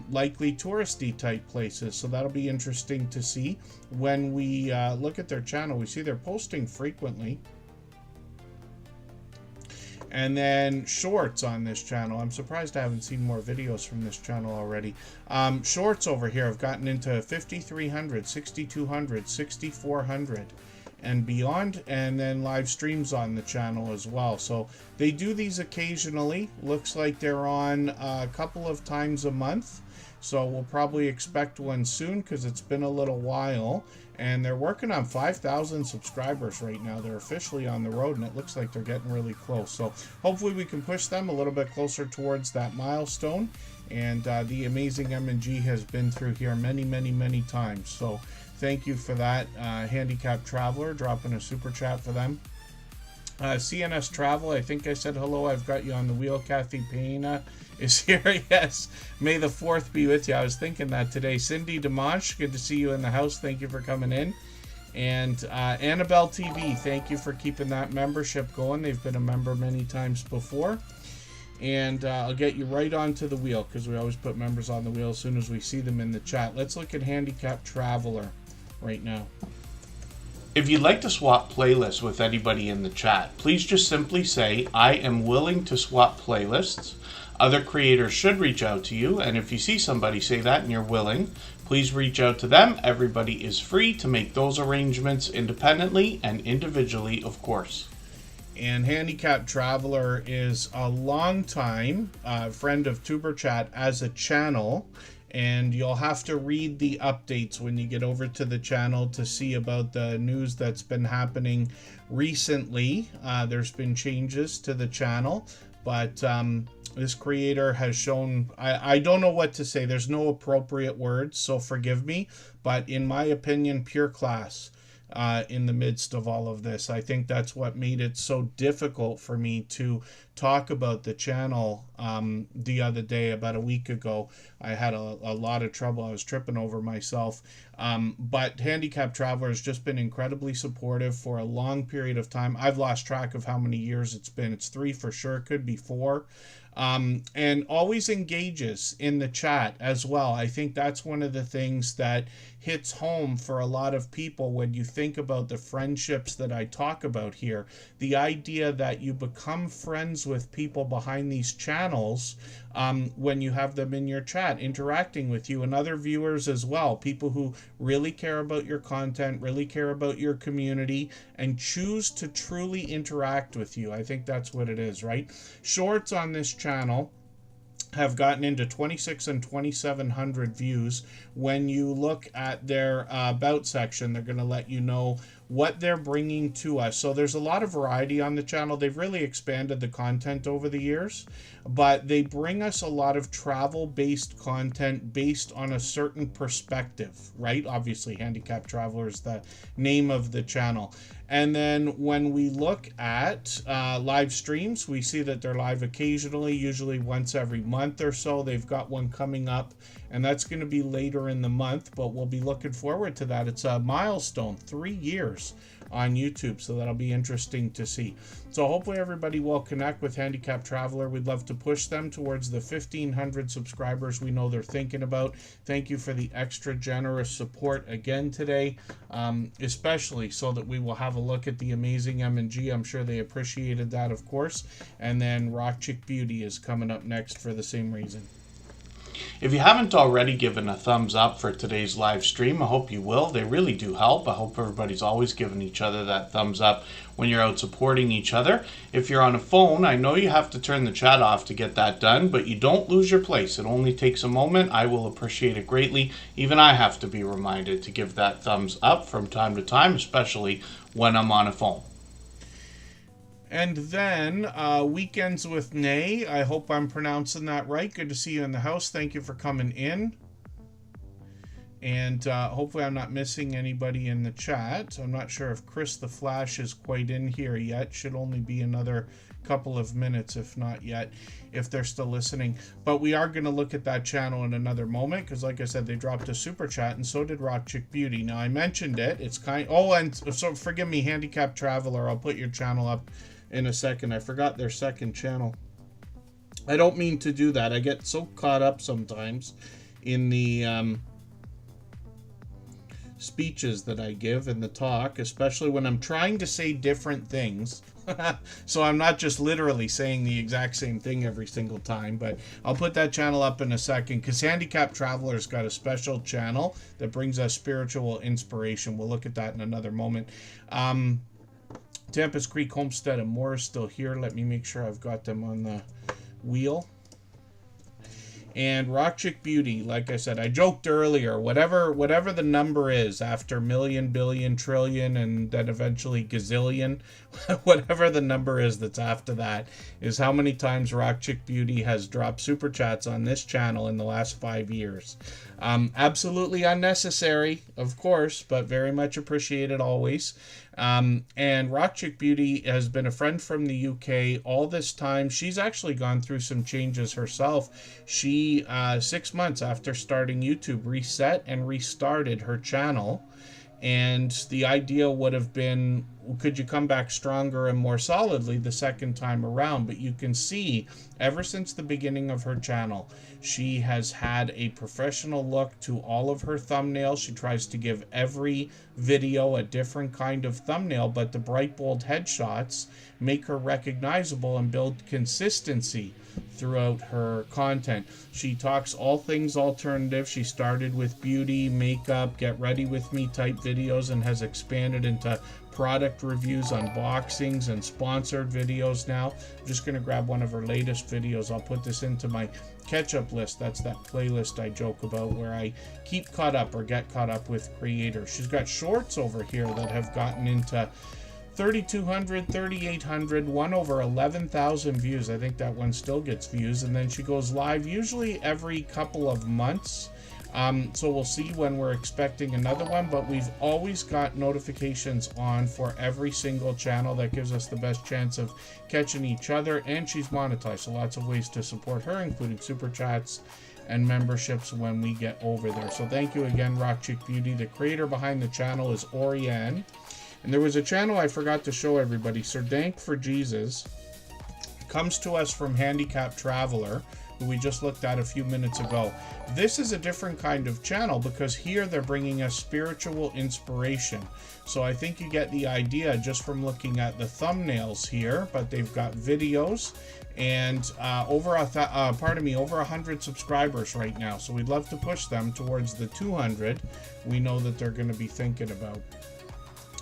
[SPEAKER 1] likely touristy type places. So that'll be interesting to see. When we look at their channel, we see they're posting frequently. And then shorts on this channel. I'm surprised I haven't seen more videos from this channel already. Shorts over here have gotten into 5,300, 6,200, 6,400 and beyond, and then live streams on the channel as well. So they do these occasionally. Looks like they're on a couple of times a month, so we'll probably expect one soon because it's been a little while. And they're working on 5,000 subscribers right now. They're officially on the road, and it looks like they're getting really close. So hopefully we can push them a little bit closer towards that milestone. And the Amazing M&G has been through here many, many, many times. So thank you for that. Handicapped Traveler dropping a super chat for them. CNS Travel, I think I said hello. I've got you on the wheel. Kathy Pena is here. Yes. May the 4th be with you. I was thinking that today. Cindy Dimanche, good to see you in the house. Thank you for coming in. And Annabelle TV, thank you for keeping that membership going. They've been a member many times before. And I'll get you right onto the wheel because we always put members on the wheel as soon as we see them in the chat. Let's look at Handicapped Traveler right now.
[SPEAKER 4] If you'd like to swap playlists with anybody in the chat, please just simply say, I am willing to swap playlists. Other creators should reach out to you, and if you see somebody say that and you're willing, please reach out to them. Everybody is free to make those arrangements independently and individually, of course.
[SPEAKER 1] And Handicapped Traveler is a long-time friend of Superchat as a channel. And you'll have to read the updates when you get over to the channel to see about the news that's been happening recently. There's been changes to the channel, but this creator has shown, I don't know what to say. There's no appropriate words, so forgive me. But in my opinion, pure class in the midst of all of this. I think that's what made it so difficult for me to talk about the channel the other day, about a week ago. I had a lot of trouble. I was tripping over myself. But Handicapped Traveler has just been incredibly supportive for a long period of time. I've lost track of how many years it's been. It's 3 for sure. Could be 4. And always engages in the chat as well. I think that's one of the things that hits home for a lot of people when you think about the friendships that I talk about here. The idea that you become friends with people behind these channels when you have them in your chat, interacting with you and other viewers as well. People who really care about your content, really care about your community, and choose to truly interact with you. I think that's what it is, right? Shorts on this channel have gotten into 26 and 2,700 views. When you look at their About section, they're going to let you know what they're bringing to us. So there's a lot of variety on the channel. They've really expanded the content over the years, but they bring us a lot of travel-based content based on a certain perspective, right? Obviously, Handicapped Traveler is the name of the channel. And then when we look at live streams, we see that they're live occasionally, usually once every month or so. They've got one coming up, and that's going to be later in the month, but we'll be looking forward to that. It's a milestone, 3 years on YouTube, so that'll be interesting to see. So hopefully everybody will connect with Handicapped Traveler. We'd love to push them towards the 1,500 subscribers we know they're thinking about. Thank you for the extra generous support again today, especially so that we will have a look at the Amazing M&G. I'm sure they appreciated that, of course. And then Rock Chick Beauty is coming up next for the same reason.
[SPEAKER 4] If you haven't already given a thumbs up for today's live stream, I hope you will. They really do help. I hope everybody's always giving each other that thumbs up when you're out supporting each other. If you're on a phone, I know you have to turn the chat off to get that done, but you don't lose your place. It only takes a moment. I will appreciate it greatly. Even I have to be reminded to give that thumbs up from time to time, especially when I'm on a phone.
[SPEAKER 1] And then Weekends with Nay. I hope I'm pronouncing that right. Good to see you in the house. Thank you for coming in. And hopefully I'm not missing anybody in the chat. I'm not sure if Chris the Flash is quite in here yet. Should only be another couple of minutes, if not yet, if they're still listening. But we are going to look at that channel in another moment, because like I said, they dropped a super chat, and so did Rock Chick Beauty. Now I mentioned it. It's kind. Oh, and so forgive me, Handicapped Traveler. I'll put your channel up in a second. I forgot their second channel. I don't mean to do that. I get so caught up sometimes in the speeches that I give and the talk, especially when I'm trying to say different things. So I'm not just literally saying the exact same thing every single time, but I'll put that channel up in a second, because Handicapped Traveler's got a special channel that brings us spiritual inspiration. We'll look at that in another moment. Tempest Creek Homestead and more is still here. Let me make sure I've got them on the wheel. And Rock Chick Beauty, like I said, I joked earlier, whatever the number is after million, billion, trillion, and then eventually gazillion, whatever the number is that's after that, is how many times Rock Chick Beauty has dropped super chats on this channel in the last 5 years. Absolutely unnecessary, of course, but very much appreciated always. And Rock Chick Beauty has been a friend from the UK all this time. She's actually gone through some changes herself. She, 6 months after starting YouTube, reset and restarted her channel. And the idea would have been, could you come back stronger and more solidly the second time around? But you can see, ever since the beginning of her channel, she has had a professional look to all of her thumbnails. She tries to give every video a different kind of thumbnail, but the bright, bold headshots make her recognizable and build consistency throughout her content. She talks all things alternative. She started with beauty, makeup, get ready with me type videos, and has expanded into product reviews, unboxings, and sponsored videos now. I'm just going to grab one of her latest videos. I'll put this into my catch-up list. That's that playlist I joke about where I keep caught up or get caught up with creators. She's got shorts over here that have gotten into 3,200, 3,800, one over 11,000 views. I think that one still gets views. And then she goes live usually every couple of months. So we'll see when we're expecting another one, but we've always got notifications on for every single channel. That gives us the best chance of catching each other, and she's monetized, so lots of ways to support her, including super chats and memberships when we get over there. So thank you again, Rock Chick Beauty. The creator behind the channel is Oriane. And there was a channel I forgot to show everybody, Sir Dank for Jesus. Comes to us from Handicapped Traveler, who we just looked at a few minutes ago. This is a different kind of channel because here they're bringing us spiritual inspiration. So I think you get the idea just from looking at the thumbnails here, but they've got videos and over 100 subscribers right now. So we'd love to push them towards the 200 we know that they're going to be thinking about.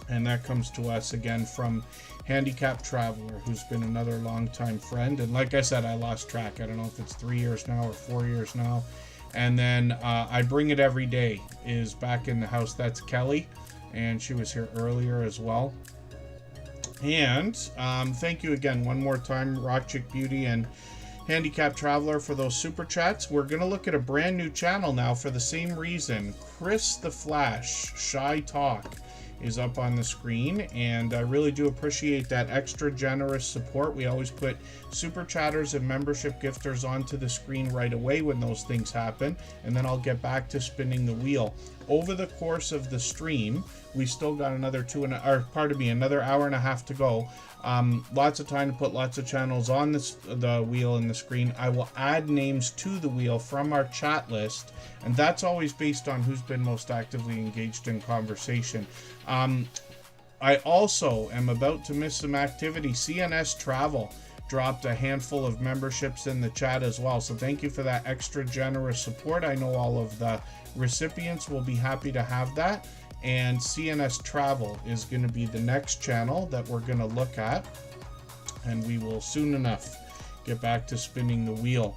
[SPEAKER 1] And that comes to us again from Handicapped Traveler, who's been another longtime friend. And like I said, I lost track. I don't know if it's 3 years now or 4 years now. And then I Bring It Every Day is back in the house. That's Kelly. And she was here earlier as well. And thank you again one more time, Rock Chick Beauty and Handicapped Traveler, for those super chats. We're going to look at a brand new channel now for the same reason. Chris the Flash, Shy Talk, is up on the screen, and I really do appreciate that extra generous support. We always put super chatters and membership gifters onto the screen right away when those things happen, and then I'll get back to spinning the wheel. Over the course of the stream, we still got another another hour and a half to go. Lots of time to put lots of channels on the wheel and the screen. I will add names to the wheel from our chat list, and that's always based on who's been most actively engaged in conversation. I also am about to miss some activity. CNS Travel dropped a handful of memberships in the chat as well, so thank you for that extra generous support. I know all of the recipients will be happy to have that. And CNS Travel is going to be the next channel that we're going to look at, and we will soon enough get back to spinning the wheel.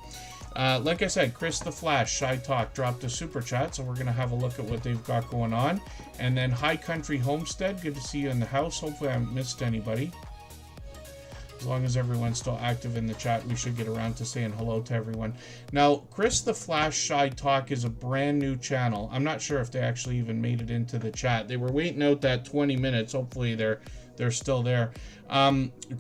[SPEAKER 1] Like I said, Chris the Flash, Shy Talk, dropped a super chat, so we're going to have a look at what they've got going on. And then High Country Homestead, good to see you in the house. Hopefully I haven't missed anybody. As long as everyone's still active in the chat, we should get around to saying hello to everyone. Now, Chris the Flash Shy Talk is a brand new channel. I'm not sure if they actually even made it into the chat. They were waiting out that 20 minutes. Hopefully they're still there.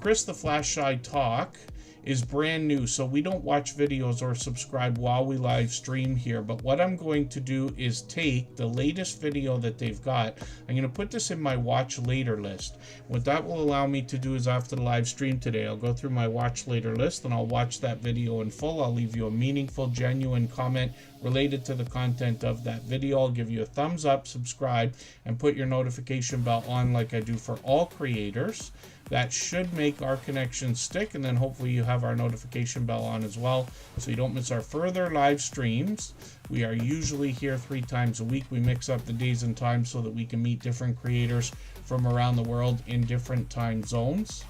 [SPEAKER 1] Chris the Flash Shy Talk is brand new, so we don't watch videos or subscribe while we live stream here. But what I'm going to do is take the latest video that they've got. I'm going to put this in my watch later list. What that will allow me to do is after the live stream today, I'll go through my watch later list and I'll watch that video in full. I'll leave you a meaningful, genuine comment related to the content of that video. I'll give you a thumbs up, subscribe, and put your notification bell on like I do for all creators. That should make our connection stick, and then hopefully you have our notification bell on as well so you don't miss our further live streams. We are usually here 3 times a week. We mix up the days and times so that we can meet different creators from around the world in different time zones.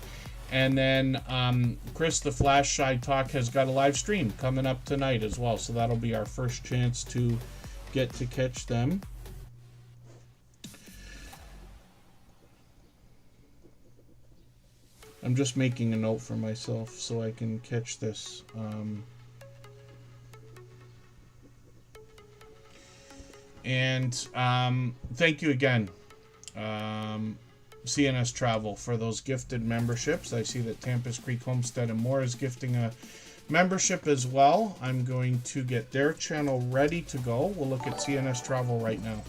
[SPEAKER 1] And then Chris the Flash Shy Talk has got a live stream coming up tonight as well, so that'll be our first chance to get to catch them. I'm just making a note for myself so I can catch this. Thank you again, CNS Travel, for those gifted memberships. I see that Tampa's Creek Homestead and More is gifting a membership as well. I'm going to get their channel ready to go. We'll look at CNS Travel right now.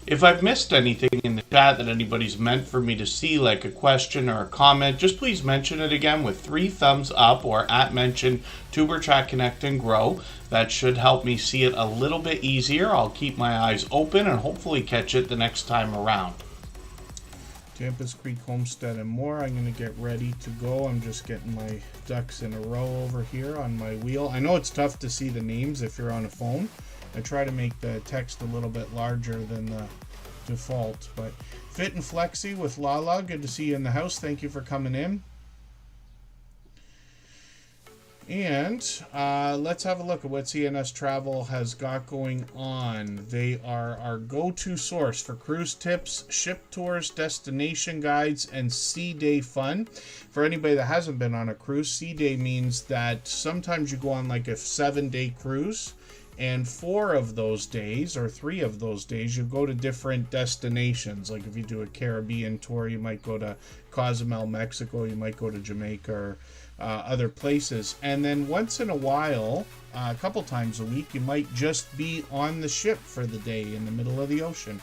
[SPEAKER 4] If I've missed anything in the chat that anybody's meant for me to see, like a question or a comment, just please mention it again with 3 thumbs up or @mention Tuberchat Connect and Grow. That should help me see it a little bit easier. I'll keep my eyes open and hopefully catch it the next time around.
[SPEAKER 1] Tampa's Creek Homestead and More. I'm going to get ready to go. I'm just getting my ducks in a row over here on my wheel. I know it's tough to see the names if you're on a phone. I try to make the text a little bit larger than the default. But Fit and Flexi with Lala, good to see you in the house. Thank you for coming in. And let's have a look at what CNS Travel has got going on. They are our go-to source for cruise tips, ship tours, destination guides, and sea day fun. For anybody that hasn't been on a cruise, sea day means that sometimes you go on like a 7-day cruise, and 4 of those days or 3 of those days you go to different destinations. Like if you do a Caribbean tour, you might go to Cozumel, Mexico, you might go to Jamaica or other places. And then once in a while, a couple times a week, you might just be on the ship for the day in the middle of the ocean.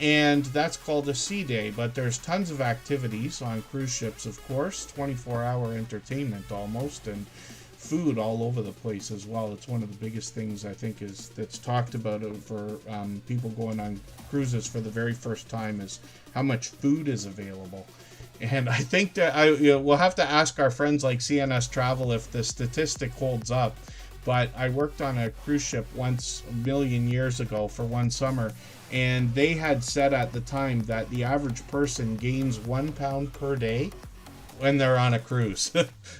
[SPEAKER 1] And that's called a sea day. But there's tons of activities on cruise ships, of course, 24-hour entertainment almost, and food all over the place as well. It's one of the biggest things I think that's talked about for people going on cruises for the very first time is how much food is available. And I think that we'll have to ask our friends like CNS Travel if the statistic holds up. But I worked on a cruise ship once a million years ago for one summer, and they had said at the time that the average person gains 1 pound per day when they're on a cruise.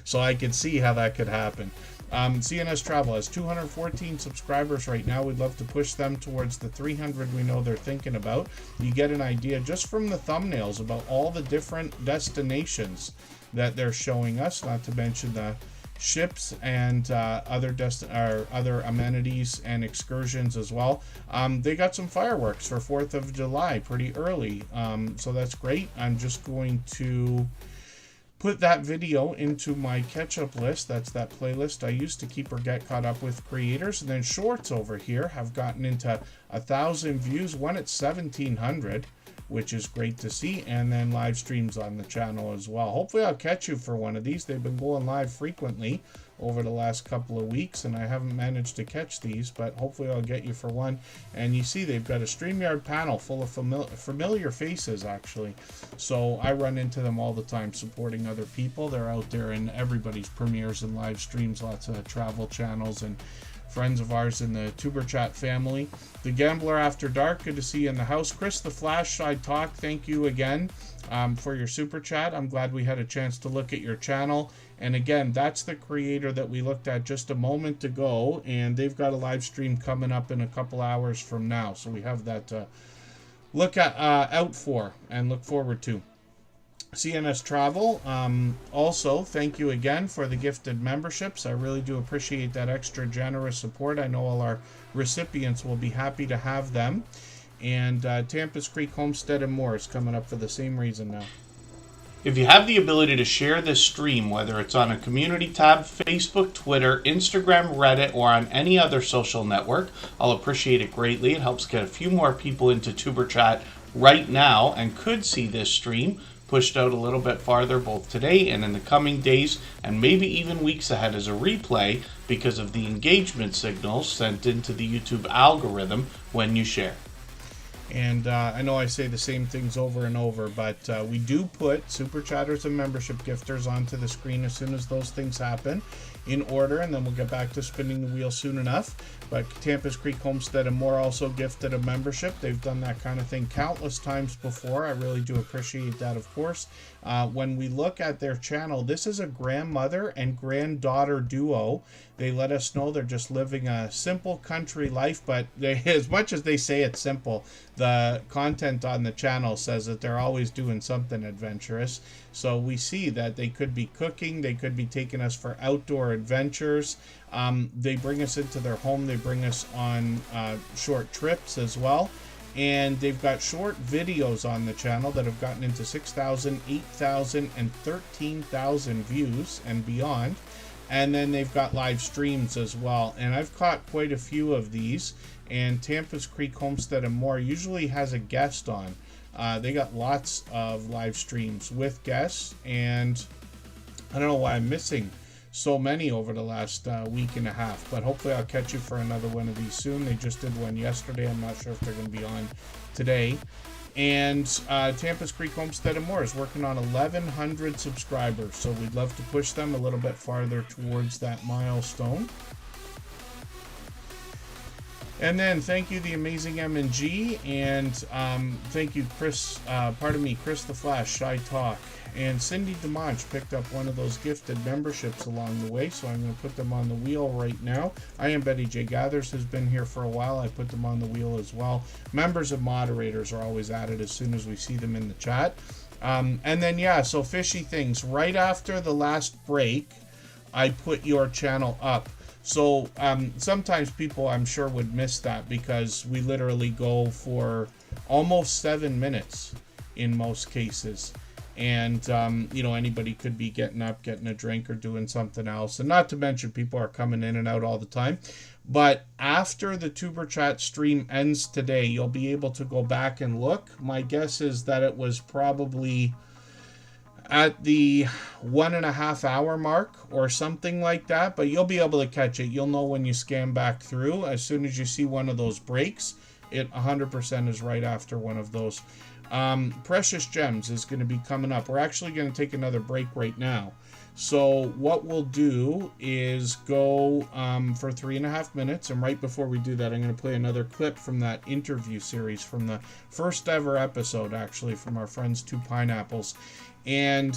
[SPEAKER 1] So I could see how that could happen. CNS Travel has 214 subscribers right now. We'd love to push them towards the 300 we know they're thinking about. You get an idea just from the thumbnails about all the different destinations that they're showing us, not to mention the ships and other amenities and excursions as well. They got some fireworks for 4th of July pretty early, so that's great. I'm just going to put that video into my catch-up list. That's that playlist I used to keep or get caught up with creators. And then shorts over here have gotten into 1,000 views, one at 1,700, which is great to see. And then live streams on the channel as well. Hopefully I'll catch you for one of these. They've been going live frequently over the last couple of weeks, and I haven't managed to catch these, but hopefully I'll get you for one. And you see they've got a StreamYard panel full of familiar faces, actually. So I run into them all the time supporting other people. They're out there in everybody's premieres and live streams, lots of travel channels and friends of ours in the Tuberchat family. The Gambler After Dark, good to see you in the house. Chris the Flash Side Talk, thank you again for your super chat. I'm glad we had a chance to look at your channel. And again, that's the creator that we looked at just a moment ago, and they've got a live stream coming up in a couple hours from now. So we have that to look at out for and look forward to. CNS Travel, also, thank you again for the gifted memberships. I really do appreciate that extra generous support. I know all our recipients will be happy to have them. And Tampa's Creek Homestead and More is coming up for the same reason now.
[SPEAKER 4] If you have the ability to share this stream, whether it's on a community tab, Facebook, Twitter, Instagram, Reddit, or on any other social network, I'll appreciate it greatly. It helps get a few more people into Tuber Chat right now and could see this stream pushed out a little bit farther both today and in the coming days and maybe even weeks ahead as a replay because of the engagement signals sent into the YouTube algorithm when you share.
[SPEAKER 1] And I know I say the same things over and over, but we do put Super Chatters and membership gifters onto the screen as soon as those things happen in order, and then we'll get back to spinning the wheel soon enough. But Tampa's Creek Homestead and More also gifted a membership. They've done that kind of thing countless times before. I really do appreciate that, of course. When we look at their channel, this is a grandmother and granddaughter duo. They let us know they're just living a simple country life, but they, as much as they say it's simple, the content on the channel says that they're always doing something adventurous. So we see that they could be cooking, they could be taking us for outdoor adventures. They bring us into their home, they bring us on short trips as well. And they've got short videos on the channel that have gotten into 6,000, 8,000, and 13,000 views and beyond. And then they've got live streams as well. And I've caught quite a few of these. And Tampa's Creek Homestead and More usually has a guest on. They got lots of live streams with guests. And I don't know why I'm missing so many over the last week and a half. But hopefully I'll catch you for another one of these soon. They just did one yesterday. I'm not sure if they're going to be on today. And Tampa's Creek Homestead and More is working on 1,100 subscribers. So we'd love to push them a little bit farther towards that milestone. And then thank you, the amazing M&G, and thank you, Chris the Flash, Shy Talk, and Cindy DeMonch picked up one of those gifted memberships along the way, so I'm going to put them on the wheel right now. I am Betty J. Gathers, has been here for a while. I put them on the wheel as well. Members and moderators are always added as soon as we see them in the chat. And then, yeah, so fishy things. Right after the last break, I put your channel up. So sometimes people, I'm sure, would miss that because we literally go for almost 7 minutes in most cases. And, you know, anybody could be getting up, getting a drink, or doing something else. And not to mention people are coming in and out all the time. But after the Tuber Chat stream ends today, you'll be able to go back and look. My guess is that it was probably at the 1.5 hour mark or something like that, but you'll be able to catch it. You'll know when you scan back through. As soon as you see one of those breaks, it 100% is right after one of those. Precious Gems is going to be coming up. We're actually going to take another break right now. So what we'll do is go for 3.5 minutes, and right before we do that, I'm going to play another clip from that interview series from the first ever episode, actually, from our friends Two Pineapples. And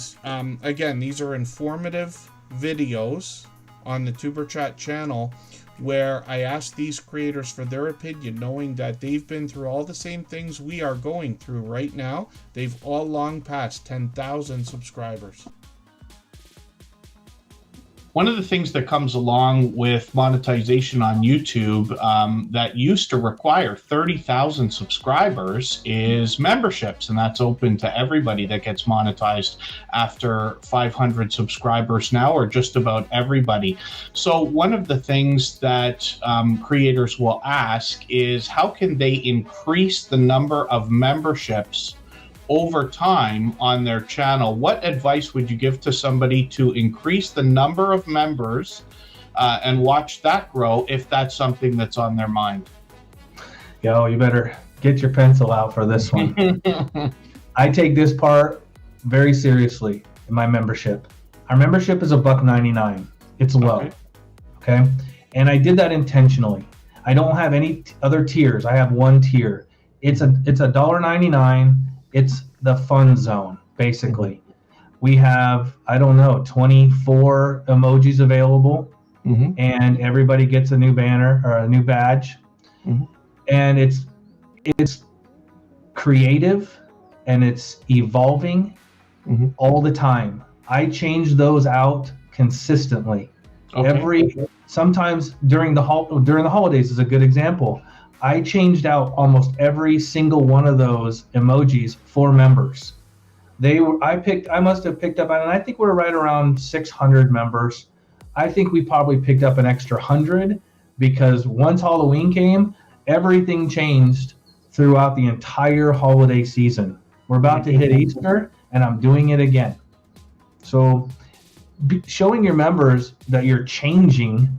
[SPEAKER 1] again, these are informative videos on the Tuber Chat channel where I ask these creators for their opinion, knowing that they've been through all the same things we are going through right now. They've all long passed 10,000 subscribers.
[SPEAKER 4] One of the things that comes along with monetization on YouTube that used to require 30,000 subscribers is memberships, and that's open to everybody that gets monetized after 500 subscribers now, or just about everybody. So one of the things that creators will ask is how can they increase the number of memberships over time on their channel? What advice would you give to somebody to increase the number of members and watch that grow if that's something that's on their mind?
[SPEAKER 6] Yo, you better get your pencil out for this one. I take this part very seriously in my membership. Our membership is $1.99. It's low. Okay. And I did that intentionally. I don't have any other tiers. I have one tier. It's $1.99. It's the fun zone, basically. We have, I don't know, 24 emojis available, and everybody gets a new banner or a new badge. And it's creative and it's evolving, all the time. I change those out consistently. Sometimes during the holidays is a good example. I changed out almost every single one of those emojis for members. I must have picked up, and I think we're right around 600 members. I think we probably picked up an extra 100 because once Halloween came, everything changed throughout the entire holiday season. We're about to hit Easter, and I'm doing it again. So showing your members that you're changing,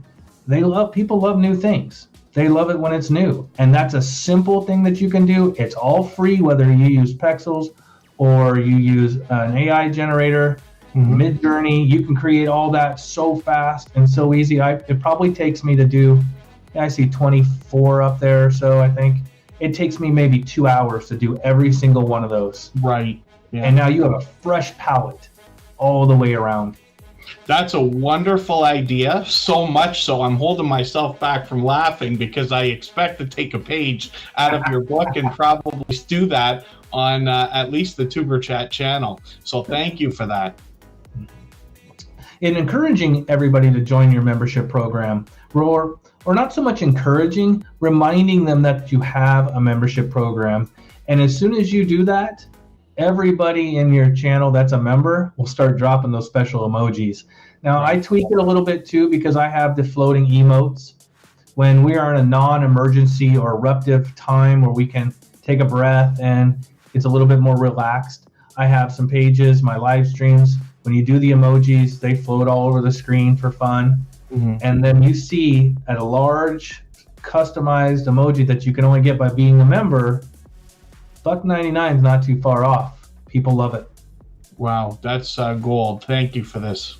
[SPEAKER 6] people love new things. They love it when it's new. And that's a simple thing that you can do. It's all free, whether you use Pexels or you use an AI generator, Midjourney. You can create all that so fast and so easy. It probably takes me to do, I see 24 up there. So I think it takes me maybe 2 hours to do every single one of those.
[SPEAKER 4] Right. Yeah.
[SPEAKER 6] And now you have a fresh palette all the way around.
[SPEAKER 4] That's a wonderful idea, so much so I'm holding myself back from laughing because I expect to take a page out of your book and probably do that on at least the Superchat channel. So thank you for that.
[SPEAKER 6] In encouraging everybody to join your membership program, or not so much encouraging, reminding them that you have a membership program. And as soon as you do that, everybody in your channel that's a member will start dropping those special emojis. Now, I tweak it a little bit too because I have the floating emotes. When we are in a non-emergency or eruptive time where we can take a breath and it's a little bit more relaxed, I have some pages, my live streams. When you do the emojis, they float all over the screen for fun. And then you see at a large customized emoji that you can only get by being a member, $1.99 is not too far off. People love it.
[SPEAKER 4] Wow, that's gold. Thank you for this.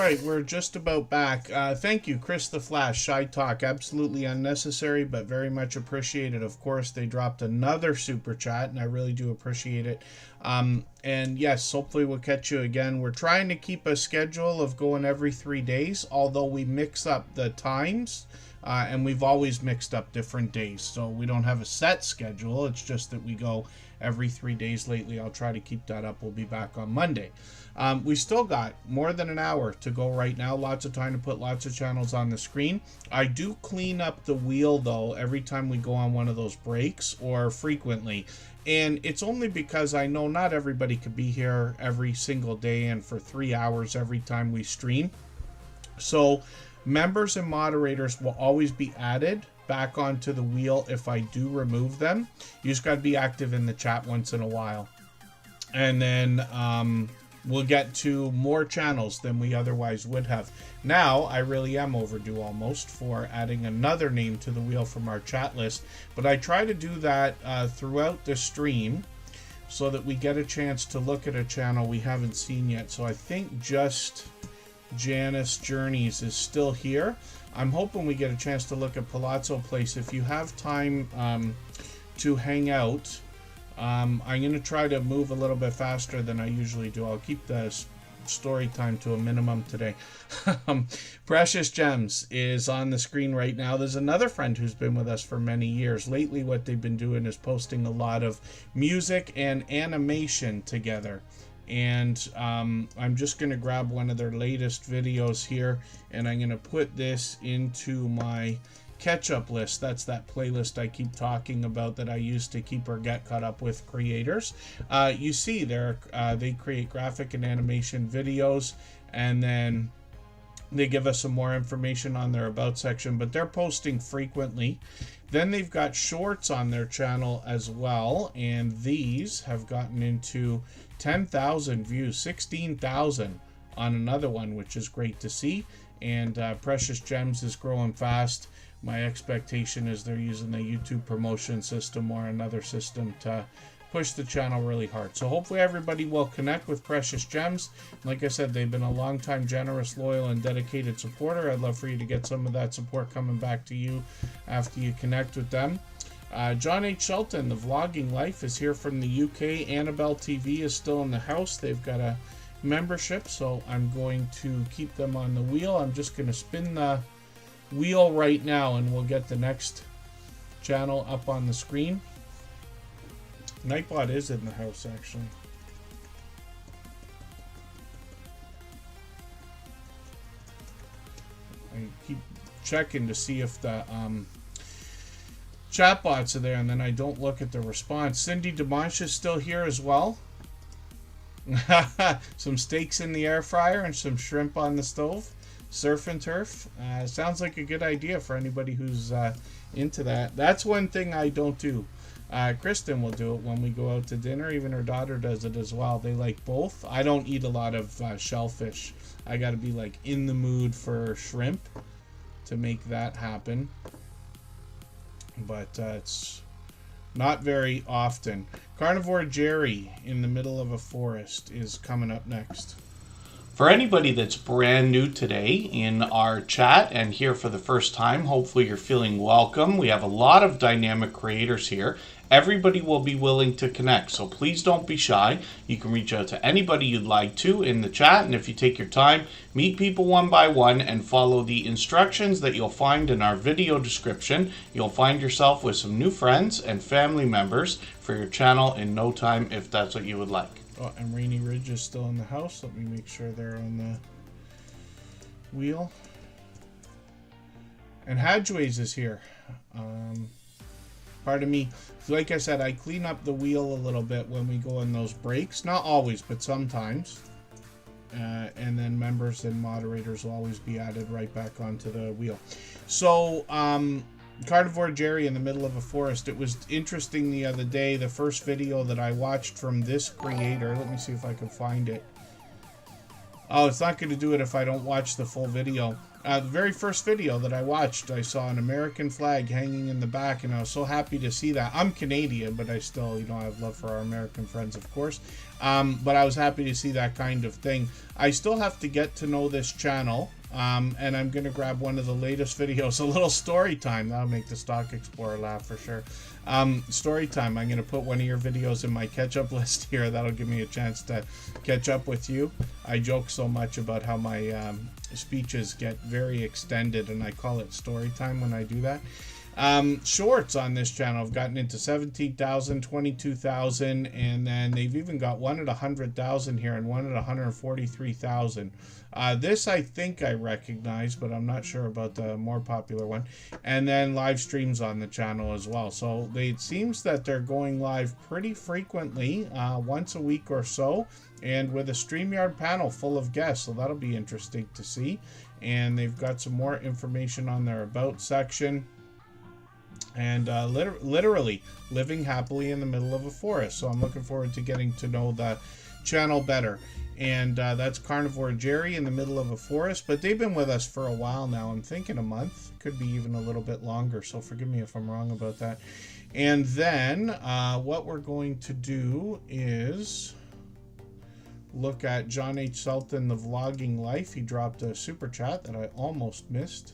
[SPEAKER 1] right, we're just about back. Thank you, Chris the Flash. Shy Talk, absolutely unnecessary, but very much appreciated. Of course, they dropped another super chat, and I really do appreciate it. And yes, hopefully we'll catch you again. We're trying to keep a schedule of going every 3 days, although we mix up the times. And we've always mixed up different days, so we don't have a set schedule. It's just that we go every 3 days lately. I'll try to keep that up. We'll be back on Monday. We still got more than an hour to go right now. Lots of time to put lots of channels on the screen. I do clean up the wheel, though, every time we go on one of those breaks, or frequently. And it's only because I know not everybody could be here every single day and for 3 hours every time we stream. So members and moderators will always be added back onto the wheel if I do remove them. You just got to be active in the chat once in a while. And then we'll get to more channels than we otherwise would have. Now, I really am overdue almost for adding another name to the wheel from our chat list. But I try to do that throughout the stream so that we get a chance to look at a channel we haven't seen yet. So I think just Janice Journeys is still here. I'm hoping we get a chance to look at Palazzo Place. If you have time to hang out, I'm going to try to move a little bit faster than I usually do. I'll keep the story time to a minimum today. Precious Gems is on the screen right now. There's another friend who's been with us for many years. Lately, what they've been doing is posting a lot of music and animation together. And I'm just going to grab one of their latest videos here, and I'm going to put this into my catch-up list. That's that playlist I keep talking about that I use to keep or get caught up with creators. You see there, they create graphic and animation videos, and then they give us some more information on their About section, but they're posting frequently. Then they've got shorts on their channel as well, and these have gotten into 10,000 views, 16,000 on another one, which is great to see. And Precious Gems is growing fast. My expectation is they're using the YouTube promotion system or another system to push the channel really hard. So hopefully everybody will connect with Precious Gems. Like I said, they've been a long-time generous, loyal, and dedicated supporter. I'd love for you to get some of that support coming back to you after you connect with them. John H. Shelton, The Vlogging Life, is here from the UK. Annabelle TV is still in the house. They've got a membership, so I'm going to keep them on the wheel. I'm just going to spin the wheel right now, and we'll get the next channel up on the screen. Nightbot is in the house, actually. I keep checking to see if the chatbots are there, and then I don't look at the response. Cindy DeMonch is still here as well. Some steaks in the air fryer and some shrimp on the stove. Surf and turf. Sounds like a good idea for anybody who's into that. That's one thing I don't do. Kristen will do it when we go out to dinner. Even her daughter does it as well. They like both. I don't eat a lot of shellfish. I got to be like in the mood for shrimp to make that happen. But it's not very often. Carnivore Jerry in the middle of a forest is coming up next.
[SPEAKER 4] For anybody that's brand new today in our chat and here for the first time, hopefully you're feeling welcome. We have a lot of dynamic creators here. Everybody will be willing to connect, so please don't be shy. You can reach out to anybody you'd like to in the chat, and if you take your time, meet people one by one and follow the instructions that you'll find in our video description. You'll find yourself with some new friends and family members for your channel in no time if that's what you would like.
[SPEAKER 1] Oh, and Rainy Ridge is still in the house. Let me make sure they're on the wheel. And Hadgeways is here. Pardon me. Like I said, I clean up the wheel a little bit when we go on those breaks. Not always, but sometimes. And then members and moderators will always be added right back onto the wheel. So, Carnivore Jerry in the middle of a forest. It was interesting the other day, the first video that I watched from this creator. Let me see if I can find it. Oh, it's not going to do it if I don't watch the full video. The very first video that I watched, I saw an American flag hanging in the back, and I was so happy to see that. I'm Canadian, but I still, you know, I have love for our American friends, of course. But I was happy to see that kind of thing. I still have to get to know this channel, and I'm going to grab one of the latest videos, a little story time. That'll make the Stock Explorer laugh for sure. Story time. I'm going to put one of your videos in my catch-up list here. That'll give me a chance to catch up with you. I joke so much about how my speeches get very extended, and I call it story time when I do that. Shorts on this channel have gotten into 17,000, 22,000, and then they've even got one at 100,000 here and one at 143,000. This I think I recognize, but I'm not sure about the more popular one. And then live streams on the channel as well. So it seems that they're going live pretty frequently, once a week or so, and with a StreamYard panel full of guests. So that'll be interesting to see. And they've got some more information on their About section. And literally living happily in the middle of a forest. So I'm looking forward to getting to know the channel better. And that's Carnivore Jerry in the middle of a forest. But they've been with us for a while now. I'm thinking a month. Could be even a little bit longer. So forgive me if I'm wrong about that. And then what we're going to do is look at John H. Sultan, The Vlogging Life. He dropped a super chat that I almost missed.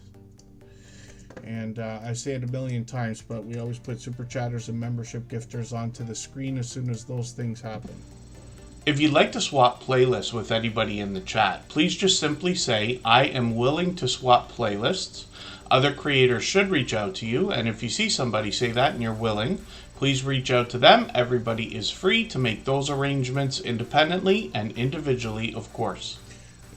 [SPEAKER 1] And I say it a million times, but we always put super chatters and membership gifters onto the screen as soon as those things happen.
[SPEAKER 4] If you'd like to swap playlists with anybody in the chat, please just simply say, I am willing to swap playlists. Other creators should reach out to you, and if you see somebody say that and you're willing, please reach out to them. Everybody is free to make those arrangements independently and individually, of course.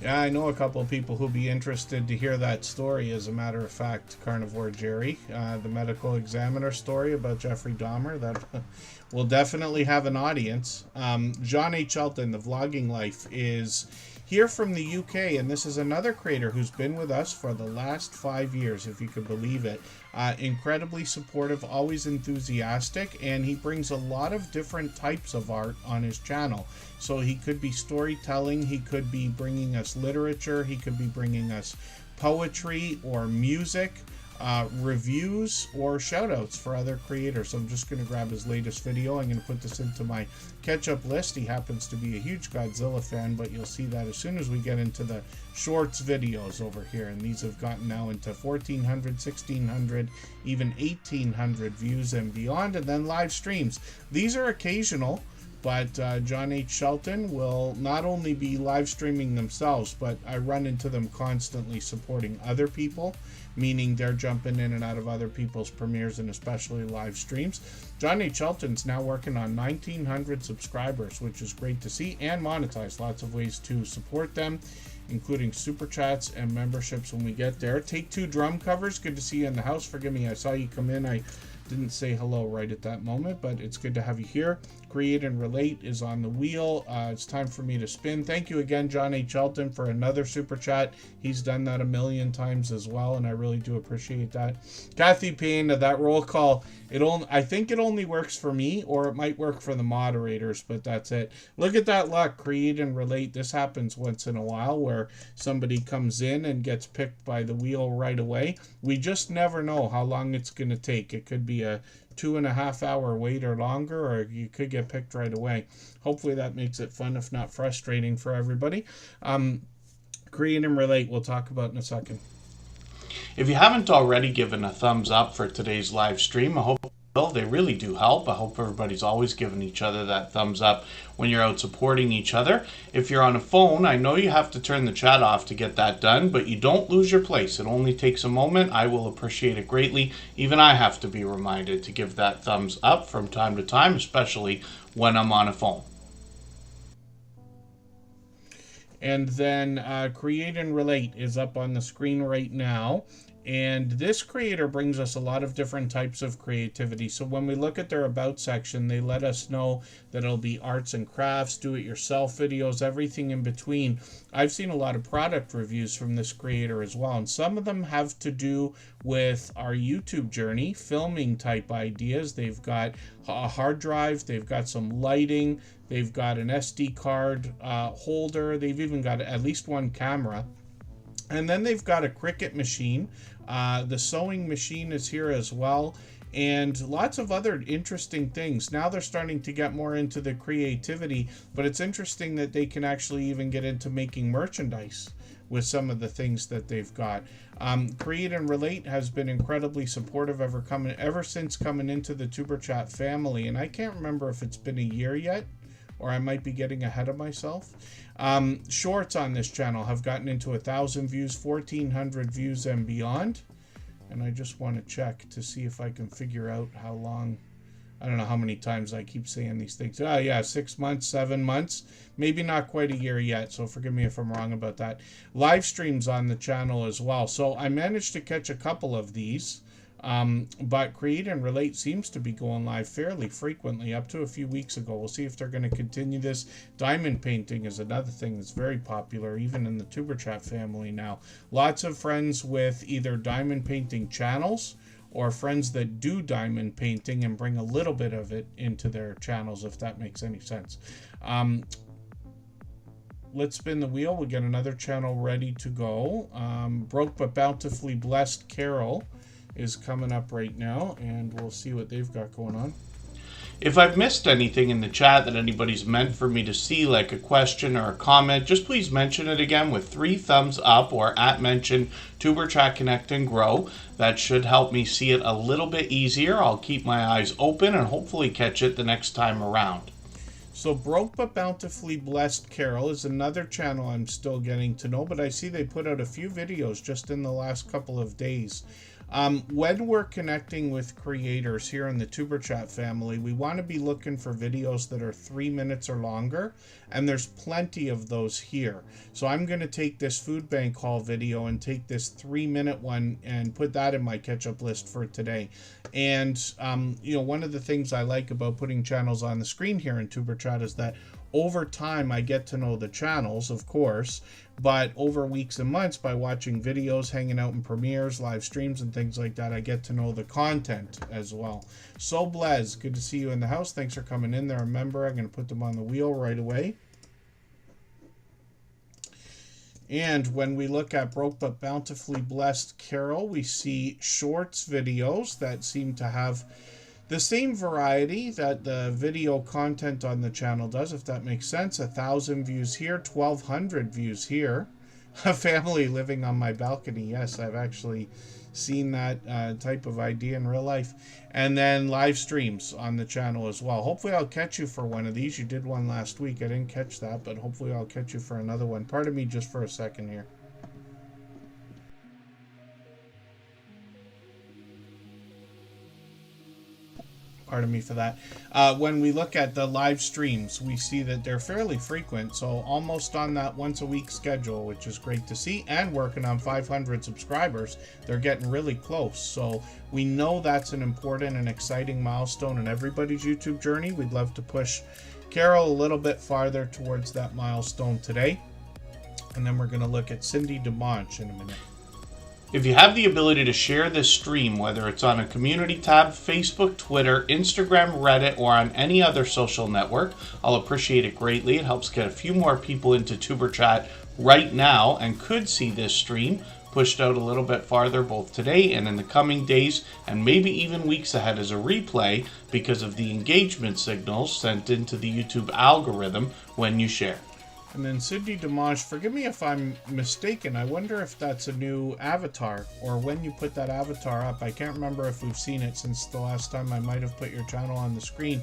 [SPEAKER 1] Yeah, I know a couple of people who'll be interested to hear that story, as a matter of fact, Carnivore Jerry, the medical examiner story about Jeffrey Dahmer. That will definitely have an audience. John H. Sultan, The Vlogging Life, is here from the UK, and this is another creator who's been with us for the last 5 years, if you could believe it. Incredibly supportive, always enthusiastic, and he brings a lot of different types of art on his channel. So he could be storytelling, he could be bringing us literature, he could be bringing us poetry or music, reviews, or shoutouts for other creators. I'm just going to grab his latest video. I'm going to put this into my catch-up list. He happens to be a huge Godzilla fan, but you'll see that as soon as we get into the shorts videos over here. And these have gotten now into 1,400, 1,600, even 1,800 views and beyond. And then live streams. These are occasional, but John H. Sultan will not only be live streaming themselves, but I run into them constantly supporting other people, meaning they're jumping in and out of other people's premieres and especially live streams. John H. Sultan's now working on 1,900 subscribers, which is great to see, and monetize. Lots of ways to support them, including super chats and memberships when we get there. Take Two drum covers. Good to see you in the house. Forgive me, I saw you come in. I didn't say hello right at that moment, but it's good to have you here. Create and Relate is on the wheel. It's time for me to spin. Thank you again, John H. Sultan, for another super chat. He's done that a million times as well, and I really do appreciate that. Kathy Payne, that roll call, I think it only works for me, or it might work for the moderators, but that's it. Look at that luck. Create and Relate. This happens once in a while where somebody comes in and gets picked by the wheel right away. We just never know how long it's going to take. It could be a 2.5 hour wait or longer, or you could get picked right away. Hopefully that makes it fun, if not frustrating, for everybody. Create and Relate, we'll talk about in a second.
[SPEAKER 4] If you haven't already given a thumbs up for today's live stream, I hope you will. They really do help. I hope everybody's always giving each other that thumbs up when you're out supporting each other. If you're on a phone, I know you have to turn the chat off to get that done, but you don't lose your place. It only takes a moment. I will appreciate it greatly. Even I have to be reminded to give that thumbs up from time to time, especially when I'm on a phone.
[SPEAKER 1] And then Create and Relate is up on the screen right now. And this creator brings us a lot of different types of creativity. So when we look at their About section, they let us know that it'll be arts and crafts, do-it-yourself videos, everything in between. I've seen a lot of product reviews from this creator as well. And some of them have to do with our YouTube journey, filming type ideas. They've got a hard drive, they've got some lighting, they've got an SD card holder, they've even got at least one camera. And then they've got a Cricut machine. The sewing machine is here as well. And lots of other interesting things. Now they're starting to get more into the creativity, but it's interesting that they can actually even get into making merchandise with some of the things that they've got. Create and Relate has been incredibly supportive ever since coming into the Superchat family, and I can't remember if it's been a year yet, or I might be getting ahead of myself. Shorts on this channel have gotten into 1,000 views, 1,400 views and beyond. And I just want to check to see if I can figure out how long. I don't know how many times I keep saying these things. Oh, yeah, 6 months, 7 months. Maybe not quite a year yet, so forgive me if I'm wrong about that. Live streams on the channel as well. So I managed to catch a couple of these. But Create and Relate seems to be going live fairly frequently, up to a few weeks ago. We'll see if they're going to continue this. Diamond painting is another thing that's very popular, even in the Superchat family now. Lots of friends with either diamond painting channels or friends that do diamond painting and bring a little bit of it into their channels, if that makes any sense. Let's spin the wheel. We'll get another channel ready to go. Broke but Bountifully Blessed Carol is coming up right now, and we'll see what they've got going on.
[SPEAKER 4] If I've missed anything in the chat that anybody's meant for me to see, like a question or a comment, just please mention it again with 3 thumbs up or @mention Tuberchat Connect and Grow. That should help me see it a little bit easier. I'll keep my eyes open and hopefully catch it the next time around.
[SPEAKER 1] So Broke but Bountifully Blessed Carol is another channel I'm still getting to know, but I see they put out a few videos just in the last couple of days. When we're connecting with creators here in the Superchat family, we want to be looking for videos that are 3 minutes or longer, and there's plenty of those here. So I'm going to take this food bank haul video and take this 3-minute one and put that in my catch-up list for today. And, you know, one of the things I like about putting channels on the screen here in Superchat is that over time, I get to know the channels, of course, but over weeks and months, by watching videos, hanging out in premieres, live streams, and things like that, I get to know the content as well. So, Blez, good to see you in the house. Thanks for coming in. They're a member. I'm going to put them on the wheel right away. And when we look at Broke but Bountifully Blessed Carol, we see shorts videos that seem to have the same variety that the video content on the channel does, if that makes sense. 1,000 views here, 1,200 views here. A family living on my balcony. Yes, I've actually seen that type of idea in real life. And then live streams on the channel as well. Hopefully I'll catch you for one of these. You did one last week. I didn't catch that, but hopefully I'll catch you for another one. Pardon me just for a second here. Pardon me for that. When we look at the live streams, we see that they're fairly frequent, so almost on that once a week schedule, which is great to see, and working on 500 subscribers. They're getting really close, so we know that's an important and exciting milestone in everybody's YouTube journey. We'd love to push Carol a little bit farther towards that milestone today, and then we're going to look at Cindy DeMonch in a minute.
[SPEAKER 4] If you have the ability to share this stream, whether it's on a community tab, Facebook, Twitter, Instagram, Reddit, or on any other social network, I'll appreciate it greatly. It helps get a few more people into Tuberchat right now and could see this stream pushed out a little bit farther both today and in the coming days and maybe even weeks ahead as a replay because of the engagement signals sent into the YouTube algorithm when you share.
[SPEAKER 1] And then Cindy DeMonch, forgive me if I'm mistaken, I wonder if that's a new avatar, or when you put that avatar up. I can't remember if we've seen it since the last time I might have put your channel on the screen.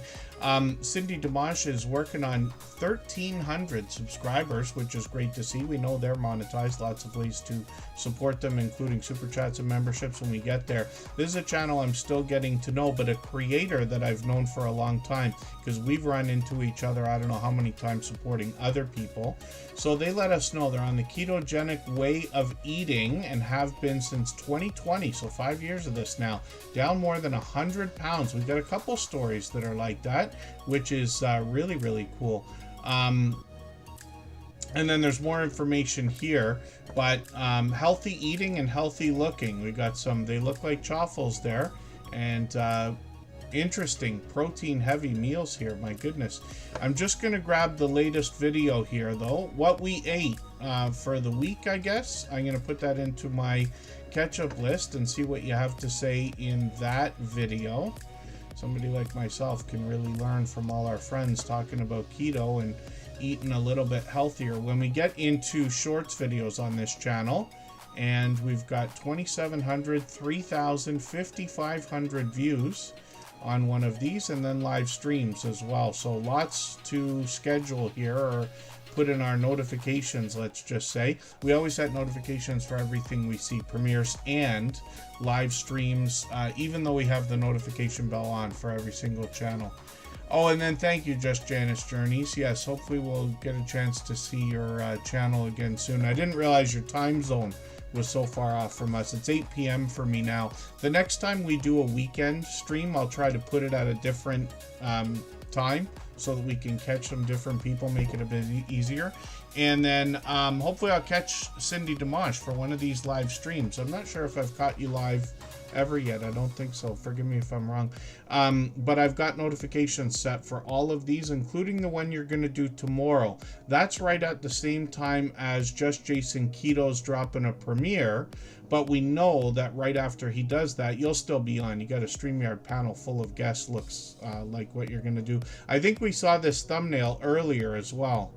[SPEAKER 1] Cindy DeMonch is working on 1,300 subscribers, which is great to see. We know they're monetized, lots of ways to support them, including super chats and memberships when we get there. This is a channel I'm still getting to know, but a creator that I've known for a long time, because we've run into each other, I don't know how many times supporting other people. So they let us know they're on the ketogenic way of eating and have been since 2020, so 5 years of this now, down more than 100 pounds. We've got a couple stories that are like that, which is really, really cool. And then there's more information here, but healthy eating and healthy looking. We got some, they look like chaffles there, and interesting protein heavy meals here. My goodness. I'm just going to grab the latest video here though. What we ate for the week, I guess. I'm going to put that into my catch-up list and see what you have to say in that video. Somebody like myself can really learn from all our friends talking about keto and eating a little bit healthier. When we get into shorts videos on this channel, and we've got 2,700, 3,000, 5,500 views on one of these, and then live streams as well. So lots to schedule here, or put in our notifications, let's just say. We always set notifications for everything we see, premieres and live streams, even though we have the notification bell on for every single channel. Oh, and then thank you, Just Janice Journeys. Yes, hopefully we'll get a chance to see your channel again soon. I didn't realize your time zone was so far off from us. It's 8 p.m. for me now. The next time we do a weekend stream, I'll try to put it at a different time so that we can catch some different people, make it a bit easier. And then hopefully I'll catch Cindy Dimash for one of these live streams. I'm not sure if I've caught you live ever yet. I don't think so. Forgive me if I'm wrong. But I've got notifications set for all of these, including the one you're going to do tomorrow. That's right at the same time as Just Jason Keto's dropping a premiere. But we know that right after he does that, you'll still be on. You got a StreamYard panel full of guests. Looks like what you're going to do. I think we saw this thumbnail earlier as well.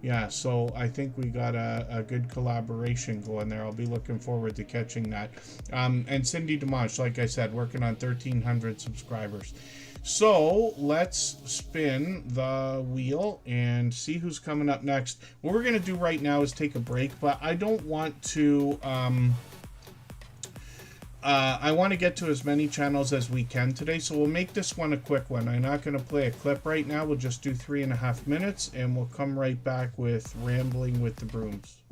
[SPEAKER 1] Yeah, so I think we got a good collaboration going there. I'll be looking forward to catching that. And Cindy Dimash, like I said, working on 1,300 subscribers. So let's spin the wheel and see who's coming up next. What we're going to do right now is take a break, but I don't want to... I want to get to as many channels as we can today, so we'll make this one a quick one. I'm not going to play a clip right now. We'll just do 3.5 minutes, and we'll come right back with Rambling with the Brooms.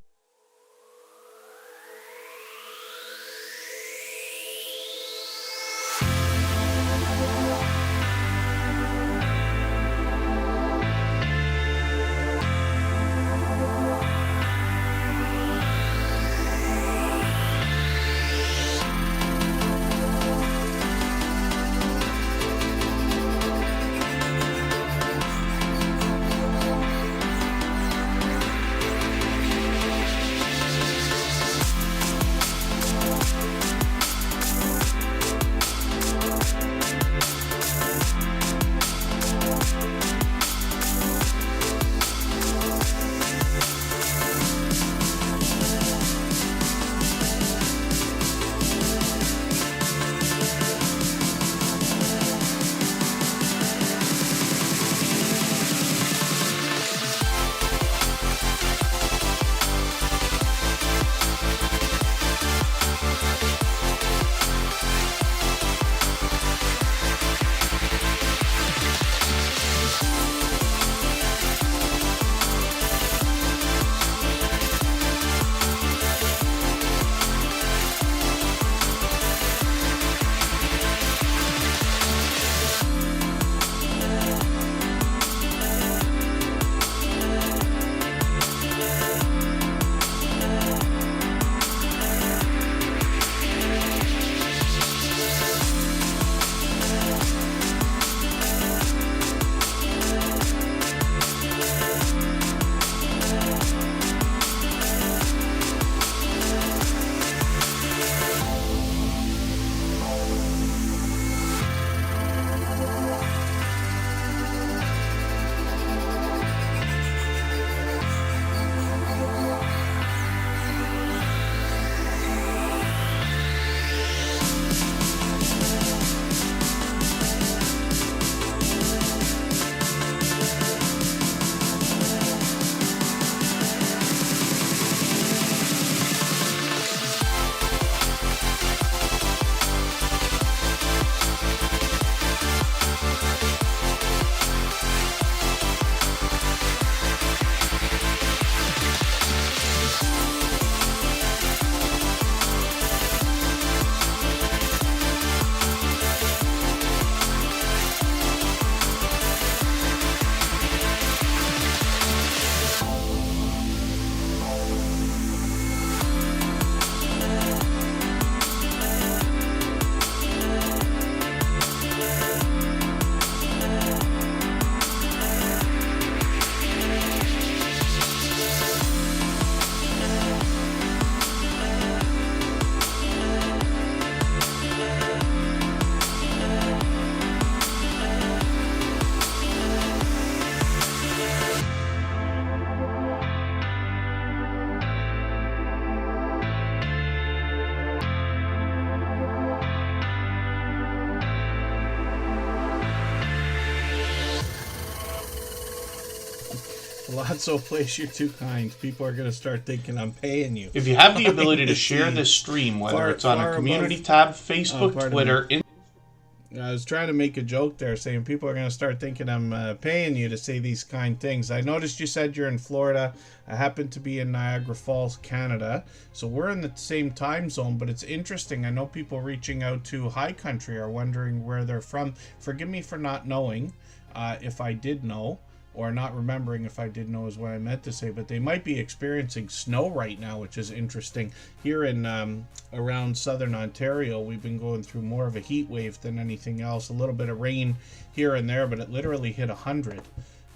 [SPEAKER 1] Palazzo Place, you're too kind. People are going to start thinking I'm paying you.
[SPEAKER 4] If you have the ability to share this stream, whether it's on a community tab, Facebook, Twitter,
[SPEAKER 1] I was trying to make a joke there, saying people are going to start thinking I'm paying you to say these kind things. I noticed you said you're in Florida. I happen to be in Niagara Falls, Canada. So we're in the same time zone, but it's interesting. I know people reaching out to High Country are wondering where they're from. Forgive me for not knowing. If I did know, or not remembering if I did know is what I meant to say, but they might be experiencing snow right now, which is interesting. Here in around southern Ontario, we've been going through more of a heat wave than anything else. A little bit of rain here and there, but it literally hit 100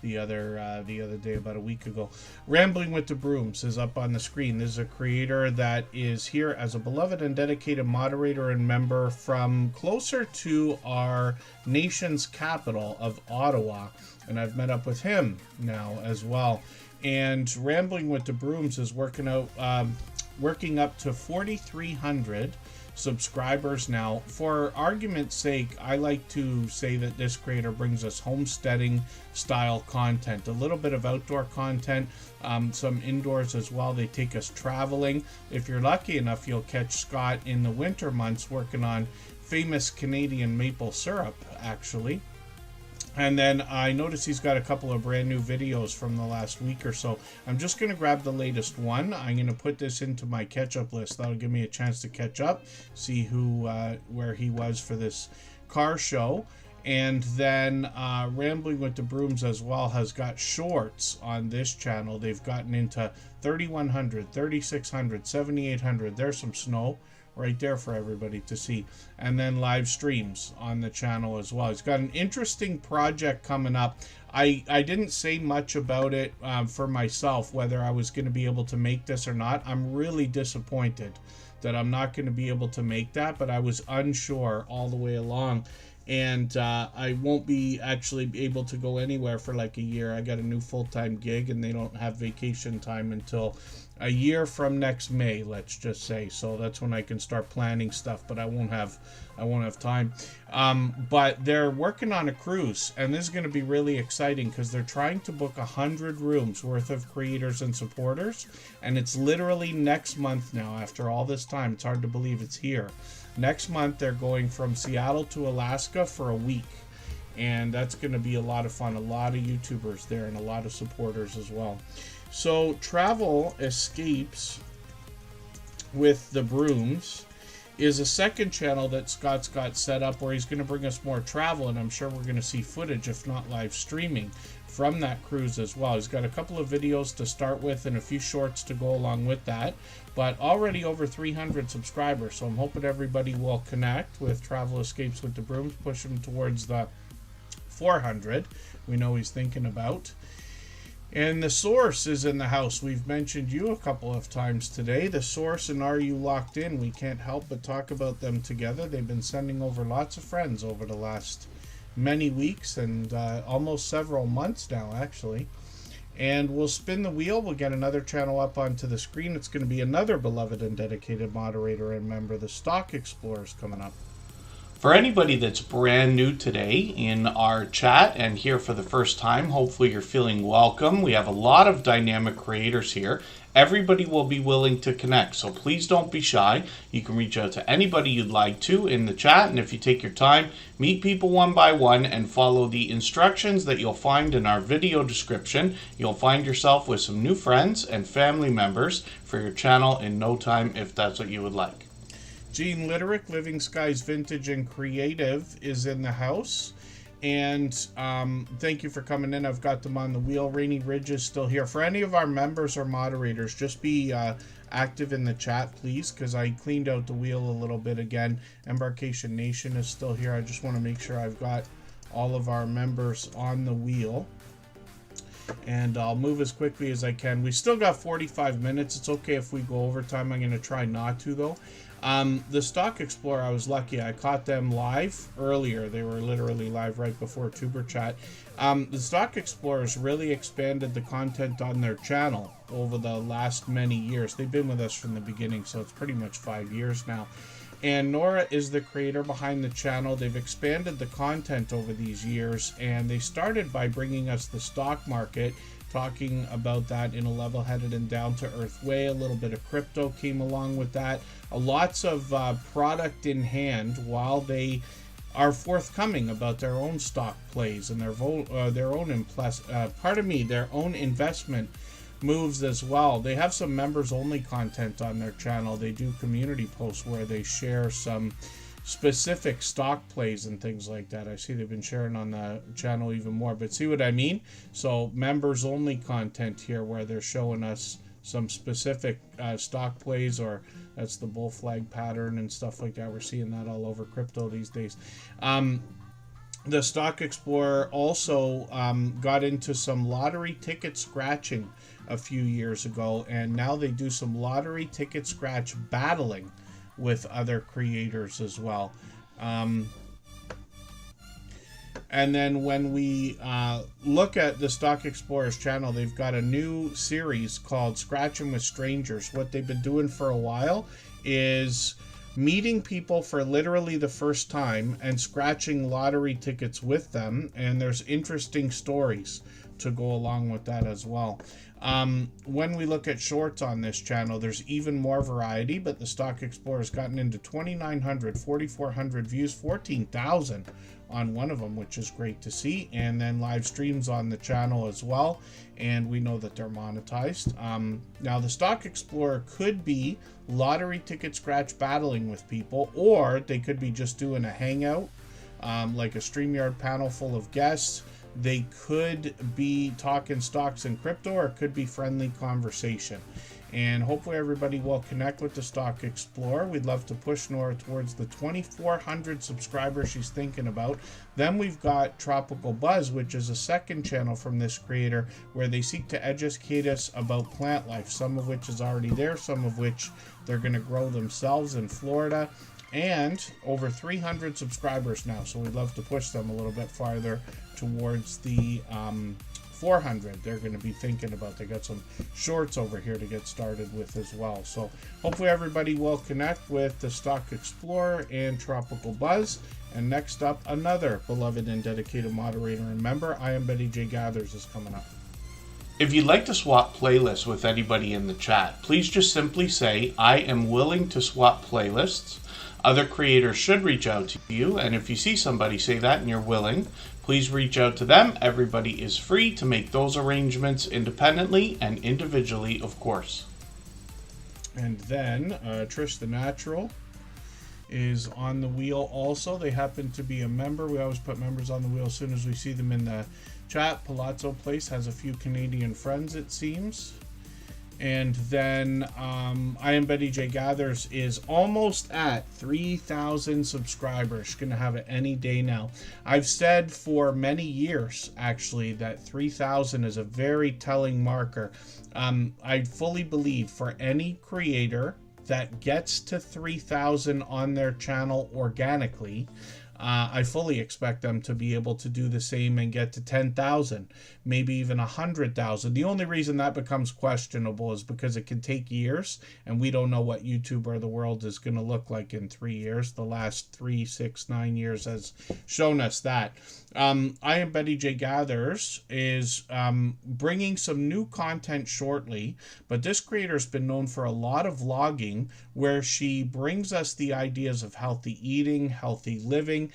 [SPEAKER 1] the other day, about a week ago. Rambling with the Brooms is up on the screen. This is a creator that is here as a beloved and dedicated moderator and member from closer to our nation's capital of Ottawa, and I've met up with him now as well. And Rambling with the Brooms is working up to 4,300 subscribers now. For argument's sake, I like to say that this creator brings us homesteading style content, a little bit of outdoor content, some indoors as well. They take us traveling. If you're lucky enough, you'll catch Scott in the winter months working on famous Canadian maple syrup, actually. And then I noticed he's got a couple of brand new videos from the last week or so. I'm just going to grab the latest one. I'm going to put this into my catch-up list. That'll give me a chance to catch up, see where he was for this car show. And then Rambling with the Brooms as well has got shorts on this channel. They've gotten into 3,100, 3,600, 7,800. There's some snow right there for everybody to see, and then live streams on the channel as well. He's got an interesting project coming up. I didn't say much about it for myself, whether I was going to be able to make this or not. I'm really disappointed that I'm not going to be able to make that, but I was unsure all the way along. And I won't be actually able to go anywhere for like a year. I got a new full-time gig, and they don't have vacation time until a year from next May, let's just say. So that's when I can start planning stuff, but I won't have time. But they're working on a cruise, and this is going to be really exciting because they're trying to book 100 rooms worth of creators and supporters, and it's literally next month now. After all this time, it's hard to believe it's here. Next month, they're going from Seattle to Alaska for a week, and that's going to be a lot of fun. A lot of YouTubers there and a lot of supporters as well. So Travel Escapes with the Brooms is a second channel that Scott's got set up where he's going to bring us more travel, and I'm sure we're going to see footage, if not live streaming, from that cruise as well. He's got a couple of videos to start with and a few shorts to go along with that, but already over 300 subscribers, so I'm hoping everybody will connect with Travel Escapes with the Brooms, push him towards the 400 we know he's thinking about. And the Source is in the house. We've mentioned you a couple of times today. The Source and Are You Locked In? We can't help but talk about them together. They've been sending over lots of friends over the last many weeks and almost several months now, actually. And we'll spin the wheel. We'll get another channel up onto the screen. It's going to be another beloved and dedicated moderator and member. The Stock Explorers coming up.
[SPEAKER 4] For anybody that's brand new today in our chat and here for the first time, hopefully you're feeling welcome. We have a lot of dynamic creators here. Everybody will be willing to connect, so please don't be shy. You can reach out to anybody you'd like to in the chat, and if you take your time, meet people one by one and follow the instructions that you'll find in our video description. You'll find yourself with some new friends and family members for your channel in no time if that's what you would like.
[SPEAKER 1] Gene Litterick, Living Skies Vintage and Creative, is in the house. And thank you for coming in. I've got them on the wheel. Rainy Ridge is still here. For any of our members or moderators, just be active in the chat, please, because I cleaned out the wheel a little bit again. Embarkation Nation is still here. I just want to make sure I've got all of our members on the wheel. And I'll move as quickly as I can. We still got 45 minutes. It's okay if we go over time. I'm going to try not to, though. The Stock Explorer, I was lucky. I caught them live earlier. They were literally live right before Tuber Chat. The Stock Explorers really expanded the content on their channel over the last many years. They've been with us from the beginning, so it's pretty much 5 years now. And Nora is the creator behind the channel. They've expanded the content over these years, and they started by bringing us the stock market talking about that in a level-headed and down-to-earth way. A little bit of crypto came along with that. Lots of product in hand while they are forthcoming about their own stock plays and their own investment moves as well. They have some members-only content on their channel. They do community posts where they share some specific stock plays and things like that. I see they've been sharing on the channel even more, but see what I mean? So members only content here where they're showing us some specific stock plays, or that's the bull flag pattern and stuff like that. We're seeing that all over crypto these days. The Stock Explorer also got into some lottery ticket scratching a few years ago, and now they do some lottery ticket scratch battling with other creators as well. And then when we look at the Stock Explorer's channel, they've got a new series called Scratching with Strangers. What they've been doing for a while is meeting people for literally the first time and scratching lottery tickets with them, and there's interesting stories to go along with that as well. When we look at shorts on this channel, there's even more variety, but the Stock Explorer's gotten into 2,900, 4,400 views, 14,000 on one of them, which is great to see, and then live streams on the channel as well, and we know that they're monetized. Now the Stock Explorer could be lottery ticket scratch battling with people, or they could be just doing a hangout, like a StreamYard panel full of guests. They could be talking stocks and crypto, or it could be friendly conversation. And hopefully everybody will connect with the Stock Explorer. We'd love to push Nora towards the 2,400 subscribers she's thinking about. Then we've got Tropical Buzz, which is a second channel from this creator where they seek to educate us about plant life, some of which is already there, some of which they're going to grow themselves in Florida. And over 300 subscribers now, so we'd love to push them a little bit farther towards the 400 they're going to be thinking about. They got some shorts over here to get started with as well. So hopefully everybody will connect with the Stock Explorer and Tropical Buzz. And next up, another beloved and dedicated moderator and member, I Am Betty J Gathers, is coming up.
[SPEAKER 4] If you'd like to swap playlists with anybody in the chat, please just simply say, I am willing to swap playlists. Other creators should reach out to you, and if you see somebody say that and you're willing, please reach out to them. Everybody is free to make those arrangements independently and individually, of course.
[SPEAKER 1] And then Trish the Natural is on the wheel also. They happen to be a member. We always put members on the wheel as soon as we see them in the chat. Palazzo Place has a few Canadian friends, it seems. And then I Am Betty J Gathers is almost at 3,000 subscribers. She's going to have it any day now. I've said for many years, actually, that 3,000 is a very telling marker. I fully believe for any creator that gets to 3,000 on their channel organically, I fully expect them to be able to do the same and get to 10,000, maybe even 100,000. The only reason that becomes questionable is because it can take years, and we don't know what YouTube or the world is going to look like in 3 years. The last 3, 6, 9 years has shown us that. I Am Betty J Gathers is bringing some new content shortly, but this creator's been known for a lot of vlogging where she brings us the ideas of healthy eating, healthy living,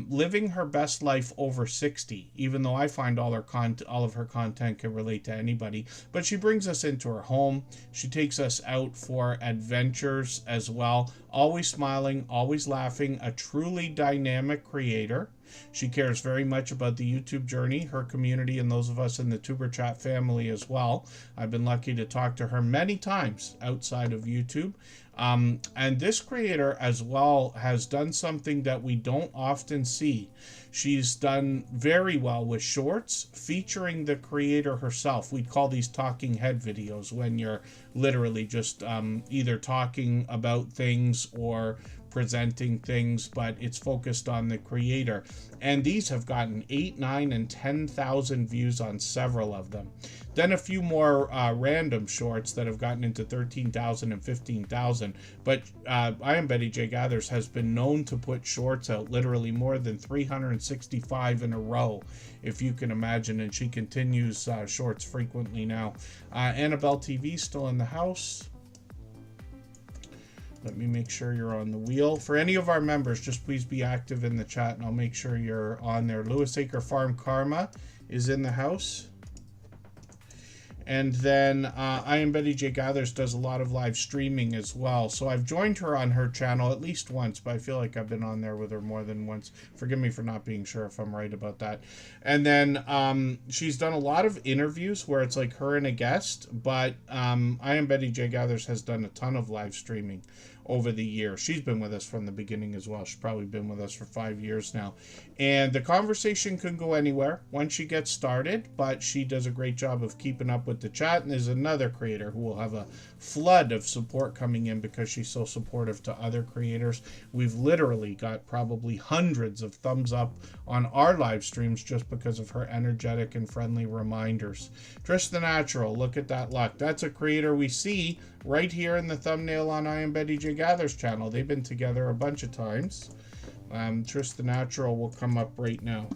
[SPEAKER 1] living her best life over 60, even though I find all of her content can relate to anybody. But she brings us into her home. She takes us out for adventures as well. Always smiling, always laughing, a truly dynamic creator. She cares very much about the YouTube journey, her community, and those of us in the Superchat family as well. I've been lucky to talk to her many times outside of YouTube. And this creator as well has done something that we don't often see. She's done very well with shorts featuring the creator herself. We'd call these talking head videos when you're literally just either talking about things or presenting things, but it's focused on the creator. And these have gotten 8, 9, and 10,000 views on several of them. Then a few more random shorts that have gotten into 13,000 and 15,000. But I Am Betty J Gathers has been known to put shorts out literally more than 365 in a row, if you can imagine. And she continues shorts frequently now. Annabelle TV still in the house. Let me make sure you're on the wheel. For any of our members, just please be active in the chat and I'll make sure you're on there. Lewis Acre Farm Karma is in the house. And then I Am Betty J Gathers does a lot of live streaming as well. So I've joined her on her channel at least once, but I feel like I've been on there with her more than once. Forgive me for not being sure if I'm right about that. And then she's done a lot of interviews where it's like her and a guest, but I Am Betty J Gathers has done a ton of live streaming over the year. She's been with us from the beginning as well. She's probably been with us for 5 years now. And the conversation can go anywhere once she gets started, but she does a great job of keeping up with the chat. And there's another creator who will have a flood of support coming in because she's so supportive to other creators. We've literally got probably hundreds of thumbs up on our live streams just because of her energetic and friendly reminders. Trish the Natural, look at that luck. That's a creator we see right here in the thumbnail on I Am Betty J Gathers channel. They've been together a bunch of times. Trish the Natural will come up right now.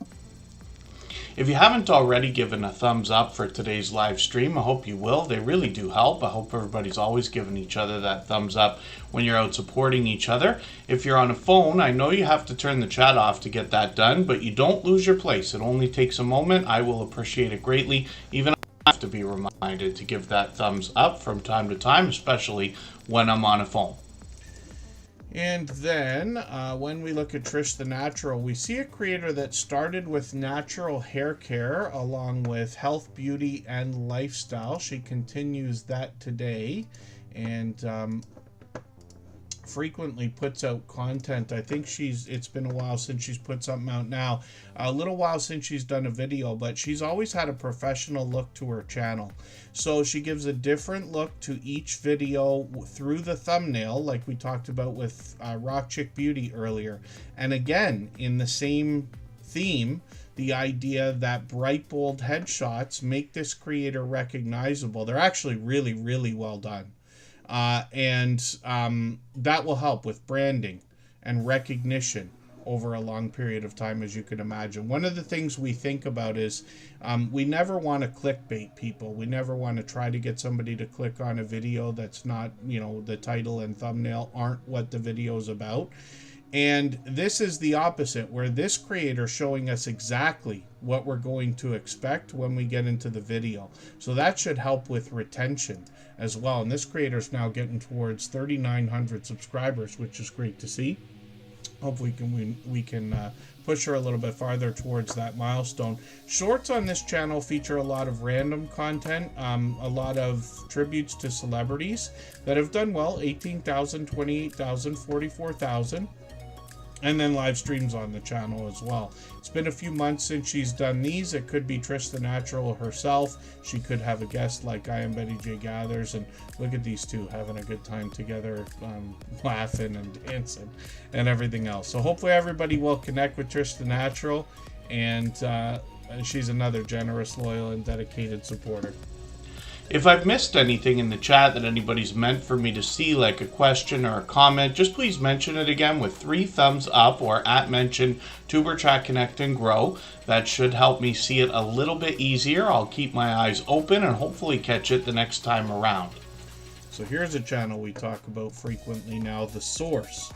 [SPEAKER 4] If you haven't already given a thumbs up for today's live stream, I hope you will. They really do help. I hope everybody's always giving each other that thumbs up when you're out supporting each other. If you're on a phone, I know you have to turn the chat off to get that done, but you don't lose your place. It only takes a moment. I will appreciate it greatly. Even I have to be reminded to give that thumbs up from time to time, especially when I'm on a phone.
[SPEAKER 1] And then when we look at Trish the Natural, we see a creator that started with natural hair care along with health, beauty, and lifestyle. She continues that today and frequently puts out content. I think it's been a while since she's put something out now. A little while since she's done a video, but she's always had a professional look to her channel. So she gives a different look to each video through the thumbnail, like we talked about with Rock Chick Beauty earlier. And again, in the same theme, the idea that bright, bold headshots make this creator recognizable. They're actually really, really well done. And that will help with branding and recognition over a long period of time, as you can imagine. One of the things we think about is we never want to clickbait people. We never want to try to get somebody to click on a video that's not, the title and thumbnail aren't what the video is about. And this is the opposite, where this creator showing us exactly what we're going to expect when we get into the video. So that should help with retention as well. And this creator is now getting towards 3,900 subscribers, which is great to see. Hopefully we can push her a little bit farther towards that milestone. Shorts on this channel feature a lot of random content, a lot of tributes to celebrities that have done well, 18,000, 28,000, 44,000. And then live streams on the channel as well. It's been a few months since she's done these. It could be Trish the Natural herself. She could have a guest like I Am Betty J Gathers. And look at these two having a good time together, laughing and dancing and everything else. So hopefully everybody will connect with Trish the Natural. And she's another generous, loyal, and dedicated supporter.
[SPEAKER 4] If I've missed anything in the chat that anybody's meant for me to see, like a question or a comment, just please mention it again with 3 thumbs up or @mention Superchat Connect and Grow. That should help me see it a little bit easier. I'll keep my eyes open and hopefully catch it the next time around.
[SPEAKER 1] So here's a channel we talk about frequently now, The Source.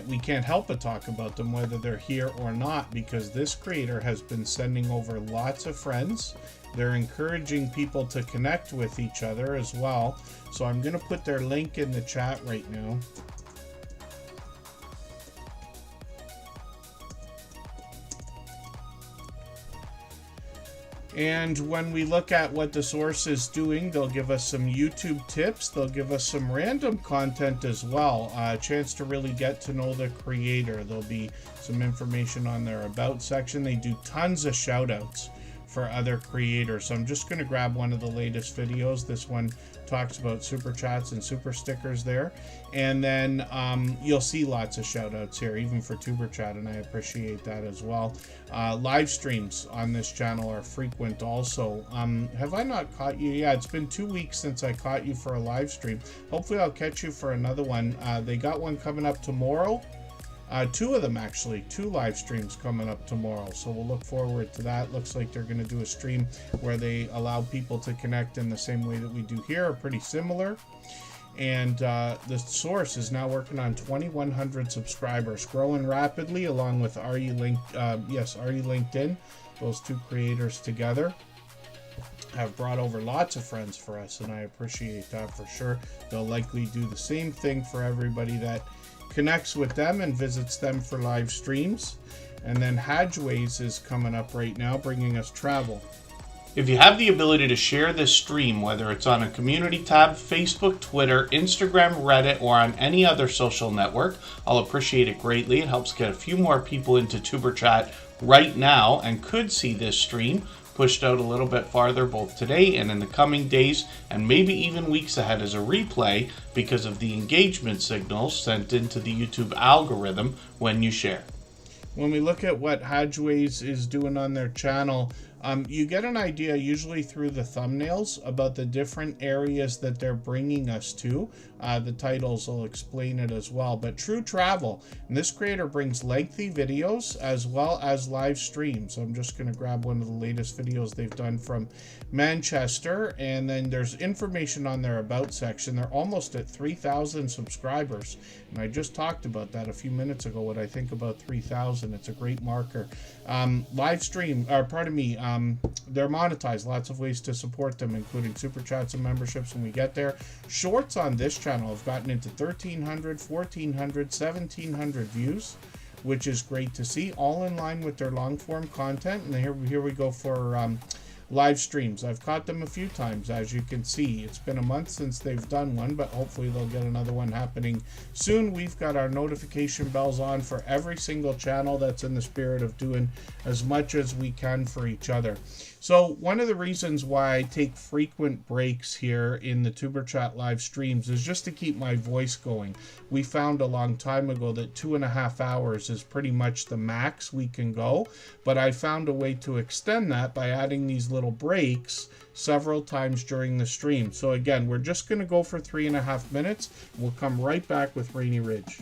[SPEAKER 1] We can't help but talk about them whether they're here or not, because this creator has been sending over lots of friends. They're encouraging people to connect with each other as well. So I'm going to put their link in the chat right now. And when we look at what The Source is doing, they'll give us some YouTube tips. They'll give us some random content as well. A chance to really get to know the creator. There'll be some information on their About section. They do tons of shout outs for other creators. So I'm just going to grab one of the latest videos. This one talks about super chats and super stickers there, and then you'll see lots of shout outs here, even for Tuber Chat, and I appreciate that as well. Live streams on this channel are frequent also. Have I not caught you? Yeah, it's been 2 weeks since I caught you for a live stream. Hopefully I'll catch you for another one. They got one coming up tomorrow. 2 of them actually, 2 live streams coming up tomorrow, so we'll look forward to that. Looks like they're going to do a stream where they allow people to connect in the same way that we do here, are pretty similar. And the source is now working on 2,100 subscribers, growing rapidly, along with Are You LinkedIn. Those 2 creators together have brought over lots of friends for us, and I appreciate that for sure. They'll likely do the same thing for everybody that connects with them and visits them for live streams. And then Hadgeways is coming up right now, bringing us travel.
[SPEAKER 4] If you have the ability to share this stream, whether it's on a community tab, Facebook, Twitter, Instagram, Reddit, or on any other social network, I'll appreciate it greatly. It helps get a few more people into Tuber Chat right now and could see this stream pushed out a little bit farther both today and in the coming days, and maybe even weeks ahead as a replay because of the engagement signals sent into the YouTube algorithm when you share.
[SPEAKER 1] When we look at what Hadgeways is doing on their channel, you get an idea usually through the thumbnails about the different areas that they're bringing us to. The titles will explain it as well. But True Travel, and this creator brings lengthy videos as well as live streams. So I'm just going to grab one of the latest videos they've done from Manchester, and then there's information on their About section. They're almost at 3,000 subscribers, and I just talked about that a few minutes ago, what I think about 3,000. It's a great marker. Live stream, or pardon me, they're monetized. Lots of ways to support them, including super chats and memberships when we get there. Shorts on this channel have gotten into 1,300, 1,400, 1,700 views, which is great to see, all in line with their long form content. And here we go for live streams. I've caught them a few times, as you can see. It's been a month since they've done one, but hopefully they'll get another one happening soon. We've got our notification bells on for every single channel. That's in the spirit of doing as much as we can for each other. So one of the reasons why I take frequent breaks here in the Tuber Chat live streams is just to keep my voice going. We found a long time ago that 2.5 hours is pretty much the max we can go, but I found a way to extend that by adding these little breaks several times during the stream. So again, we're just going to go for 3.5 minutes. We'll come right back with Rainy Ridge.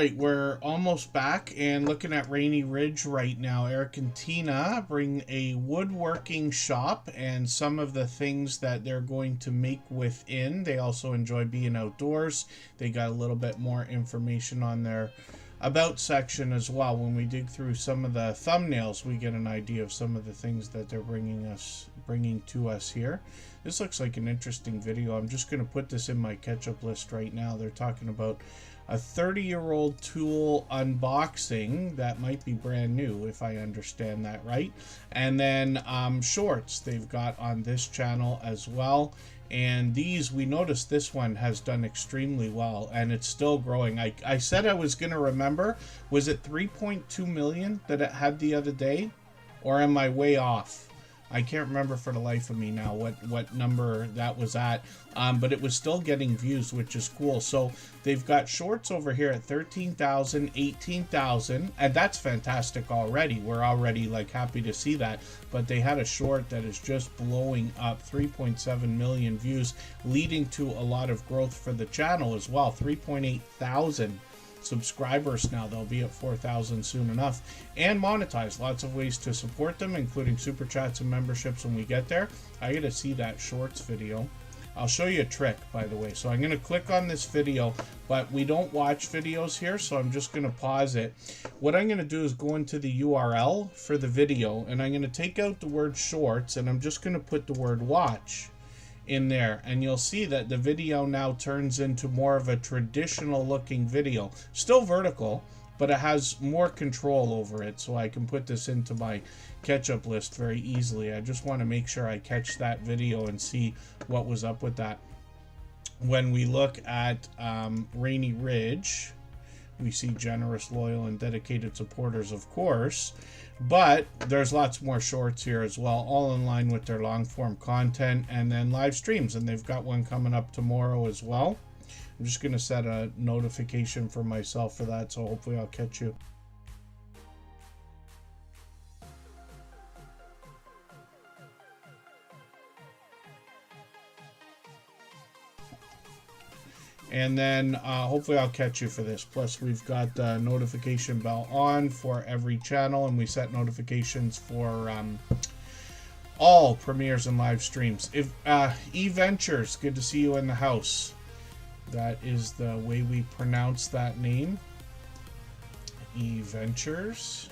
[SPEAKER 1] right, we're almost back and looking at Rainy Ridge right now. Eric and Tina bring a woodworking shop and some of the things that they're going to make within. They also enjoy being outdoors. They got a little bit more information on their about section as well. When we dig through some of the thumbnails, we get an idea of some of the things that they're bringing to us here. This looks like an interesting video. I'm just going to put this in my catch-up list right now. They're talking about a 30-year-old tool unboxing that might be brand new, if I understand that right. And then shorts they've got on this channel as well. And these, we noticed this one has done extremely well, and it's still growing. I said I was going to remember, was it 3.2 million that it had the other day? Or am I way off? I can't remember for the life of me now what number that was at, but it was still getting views, which is cool. So they've got shorts over here at 13,000, 18,000, and that's fantastic already. We're already like happy to see that, but they had a short that is just blowing up, 3.7 million views, leading to a lot of growth for the channel as well. 3.8 thousand subscribers now. They'll be at 4,000 soon enough, and monetize. Lots of ways to support them, including super chats and memberships when we get there. I gotta see that shorts video. I'll show you a trick, by the way. So I'm gonna click on this video, but we don't watch videos here, so I'm just gonna pause it. What I'm gonna do is go into the URL for the video, and I'm gonna take out the word shorts, and I'm just gonna put the word watch in there, and you'll see that the video now turns into more of a traditional looking video, still vertical, but it has more control over it, so I can put this into my catch-up list very easily. I just want to make sure I catch that video and see what was up with that. When we look at Rainy Ridge, we see generous, loyal, and dedicated supporters, of course, but there's lots more shorts here as well, all in line with their long-form content, and then live streams, and they've got one coming up tomorrow as well. I'm just going to set a notification for myself for that, so hopefully I'll catch you. And then hopefully I'll catch you for this. Plus we've got the notification bell on for every channel, and we set notifications for all premieres and live streams. If E-Ventures, good to see you in the house. That is the way we pronounce that name. E-Ventures.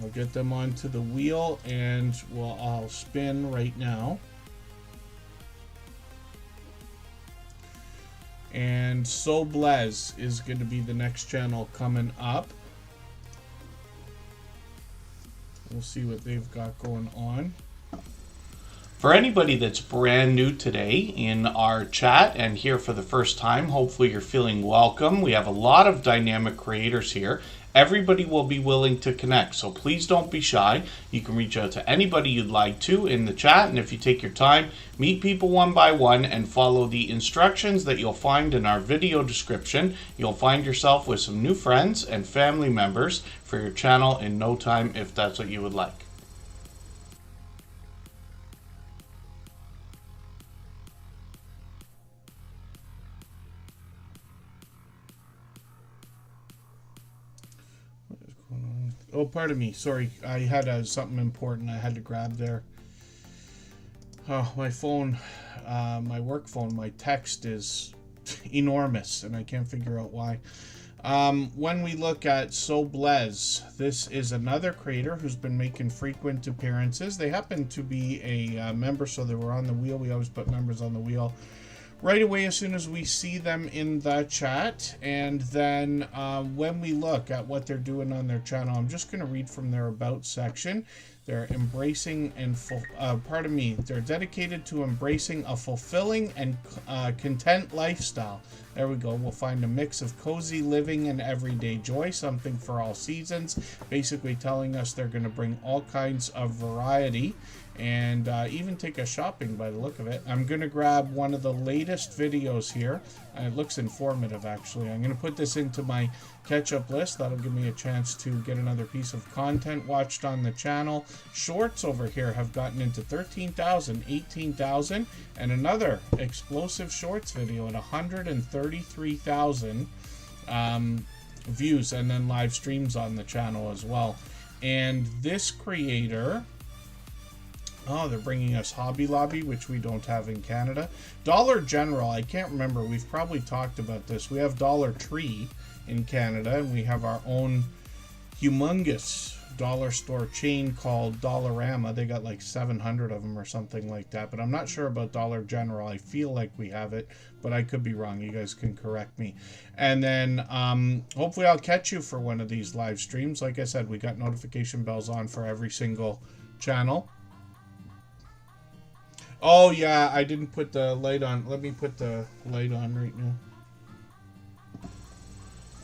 [SPEAKER 1] I'll get them onto the wheel, and I'll spin right now. And So Blez is going to be the next channel coming up. We'll see what they've got going on.
[SPEAKER 4] For anybody that's brand new today in our chat and here for the first time, hopefully you're feeling welcome. We have a lot of dynamic creators here. Everybody will be willing to connect, so please don't be shy. You can reach out to anybody you'd like to in the chat, and if you take your time, meet people one by one and follow the instructions that you'll find in our video description, you'll find yourself with some new friends and family members for your channel in no time, if that's what you would like.
[SPEAKER 1] Oh, pardon me. Sorry, I had something important I had to grab there. Oh, my phone, my work phone, my text is enormous, and I can't figure out why. When we look at So Blez, this is another creator who's been making frequent appearances. They happen to be a member, so they were on the wheel. We always put members on the wheel right away as soon as we see them in the chat. And then when we look at what they're doing on their channel, I'm just going to read from their About section. They're embracing and they're dedicated to embracing a fulfilling and content lifestyle. There we go. We'll find a mix of cozy living and everyday joy, something for all seasons. Basically telling us they're going to bring all kinds of variety and even take us shopping by the look of it. I'm going to grab one of the latest videos here. It looks informative, actually. I'm going to put this into my catch-up list. That'll give me a chance to get another piece of content watched on the channel. Shorts over here have gotten into 13,000, 18,000, and another explosive shorts video at 133,000. views and then live streams on the channel as well. And this creator, oh, they're bringing us Hobby Lobby, which we don't have in Canada. Dollar General, I can't remember. We've probably talked about this. We have Dollar Tree in Canada, and we have our own humongous dollar store chain called Dollarama. They got like 700 of them or something like that, but I'm not sure about Dollar General. I feel like we have it, but I could be wrong. You guys can correct me. And then hopefully I'll catch you for one of these live streams. Like I said, we got notification bells on for every single channel. Oh yeah, I didn't put the light on. Let me put the light on right now.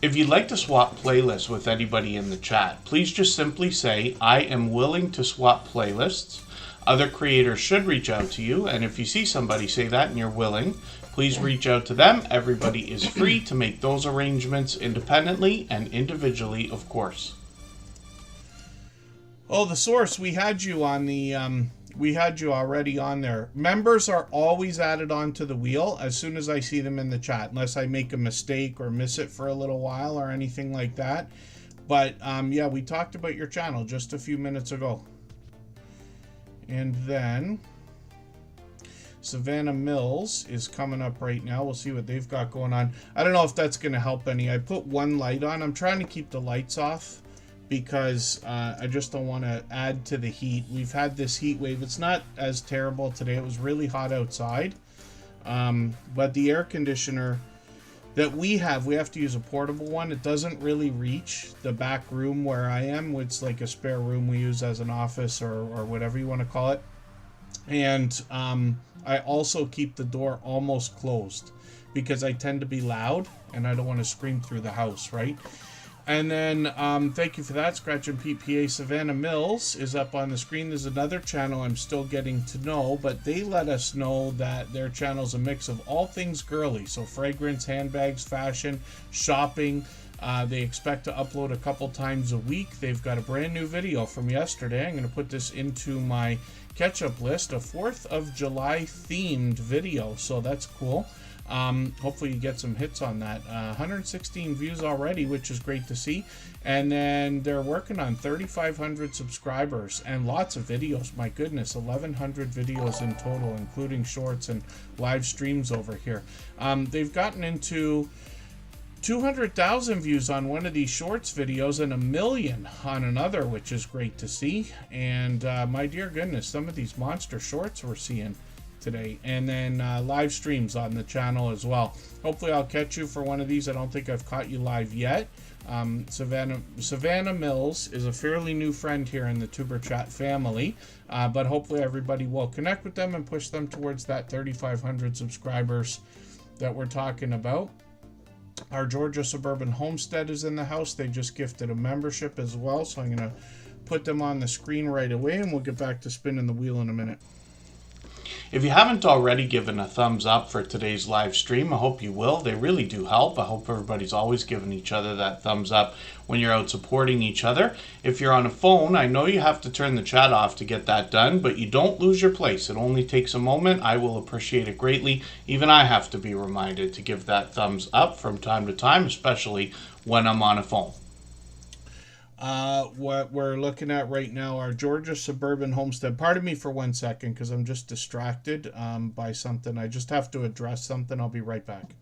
[SPEAKER 4] If you'd like to swap playlists with anybody in the chat, please just simply say, I am willing to swap playlists. Other creators should reach out to you, and if you see somebody say that and you're willing, please reach out to them. Everybody is free to make those arrangements independently and individually, of course.
[SPEAKER 1] Oh, the source, we had you on the... we had you already on there. Members are always added onto the wheel as soon as I see them in the chat, unless I make a mistake or miss it for a little while or anything like that. But yeah, we talked about your channel just a few minutes ago. And then Savannah Mills is coming up right now. We'll see what they've got going on. I don't know if that's going to help any. I put one light on. I'm trying to keep the lights off, because I just don't want to add to the heat. We've had this heat wave. It's not as terrible today. It was really hot outside. But the air conditioner that we have to use a portable one. It doesn't really reach the back room where I am. It's like a spare room we use as an office or whatever you want to call it. And I also keep the door almost closed because I tend to be loud and I don't want to scream through the house, right? And then, thank you for that, Scratch and PPA. Savannah Mills is up on the screen. There's another channel I'm still getting to know, but they let us know that their channel's a mix of all things girly. So fragrance, handbags, fashion, shopping. They expect to upload a couple times a week. They've got a brand new video from yesterday. I'm going to put this into my catch-up list, a 4th of July themed video. So that's cool. Hopefully you get some hits on that. 116 views already, which is great to see. And then they're working on 3,500 subscribers and lots of videos. My goodness, 1,100 videos in total, including shorts and live streams over here. They've gotten into 200,000 views on one of these shorts videos and 1 million on another, which is great to see. And my dear goodness, some of these monster shorts we're seeing today, and then live streams on the channel as well. Hopefully I'll catch you for one of these. I don't think I've caught you live yet. Savannah Mills is a fairly new friend here in the Tuber Chat family, but hopefully everybody will connect with them and push them towards that 3,500 subscribers that we're talking about. Our Georgia Suburban Homestead is in the house. They just gifted a membership as well, so I'm going to put them on the screen right away, and we'll get back to spinning the wheel in a minute.
[SPEAKER 4] If you haven't already given a thumbs up for today's live stream, I hope you will. They really do help. I hope everybody's always giving each other that thumbs up when you're out supporting each other. If you're on a phone, I know you have to turn the chat off to get that done, but you don't lose your place. It only takes a moment. I will appreciate it greatly. Even I have to be reminded to give that thumbs up from time to time, especially when I'm on a phone.
[SPEAKER 1] What we're looking at right now, our Georgia Suburban Homestead. Pardon me for 1 second because I'm just distracted by something. I just have to address something. I'll be right back.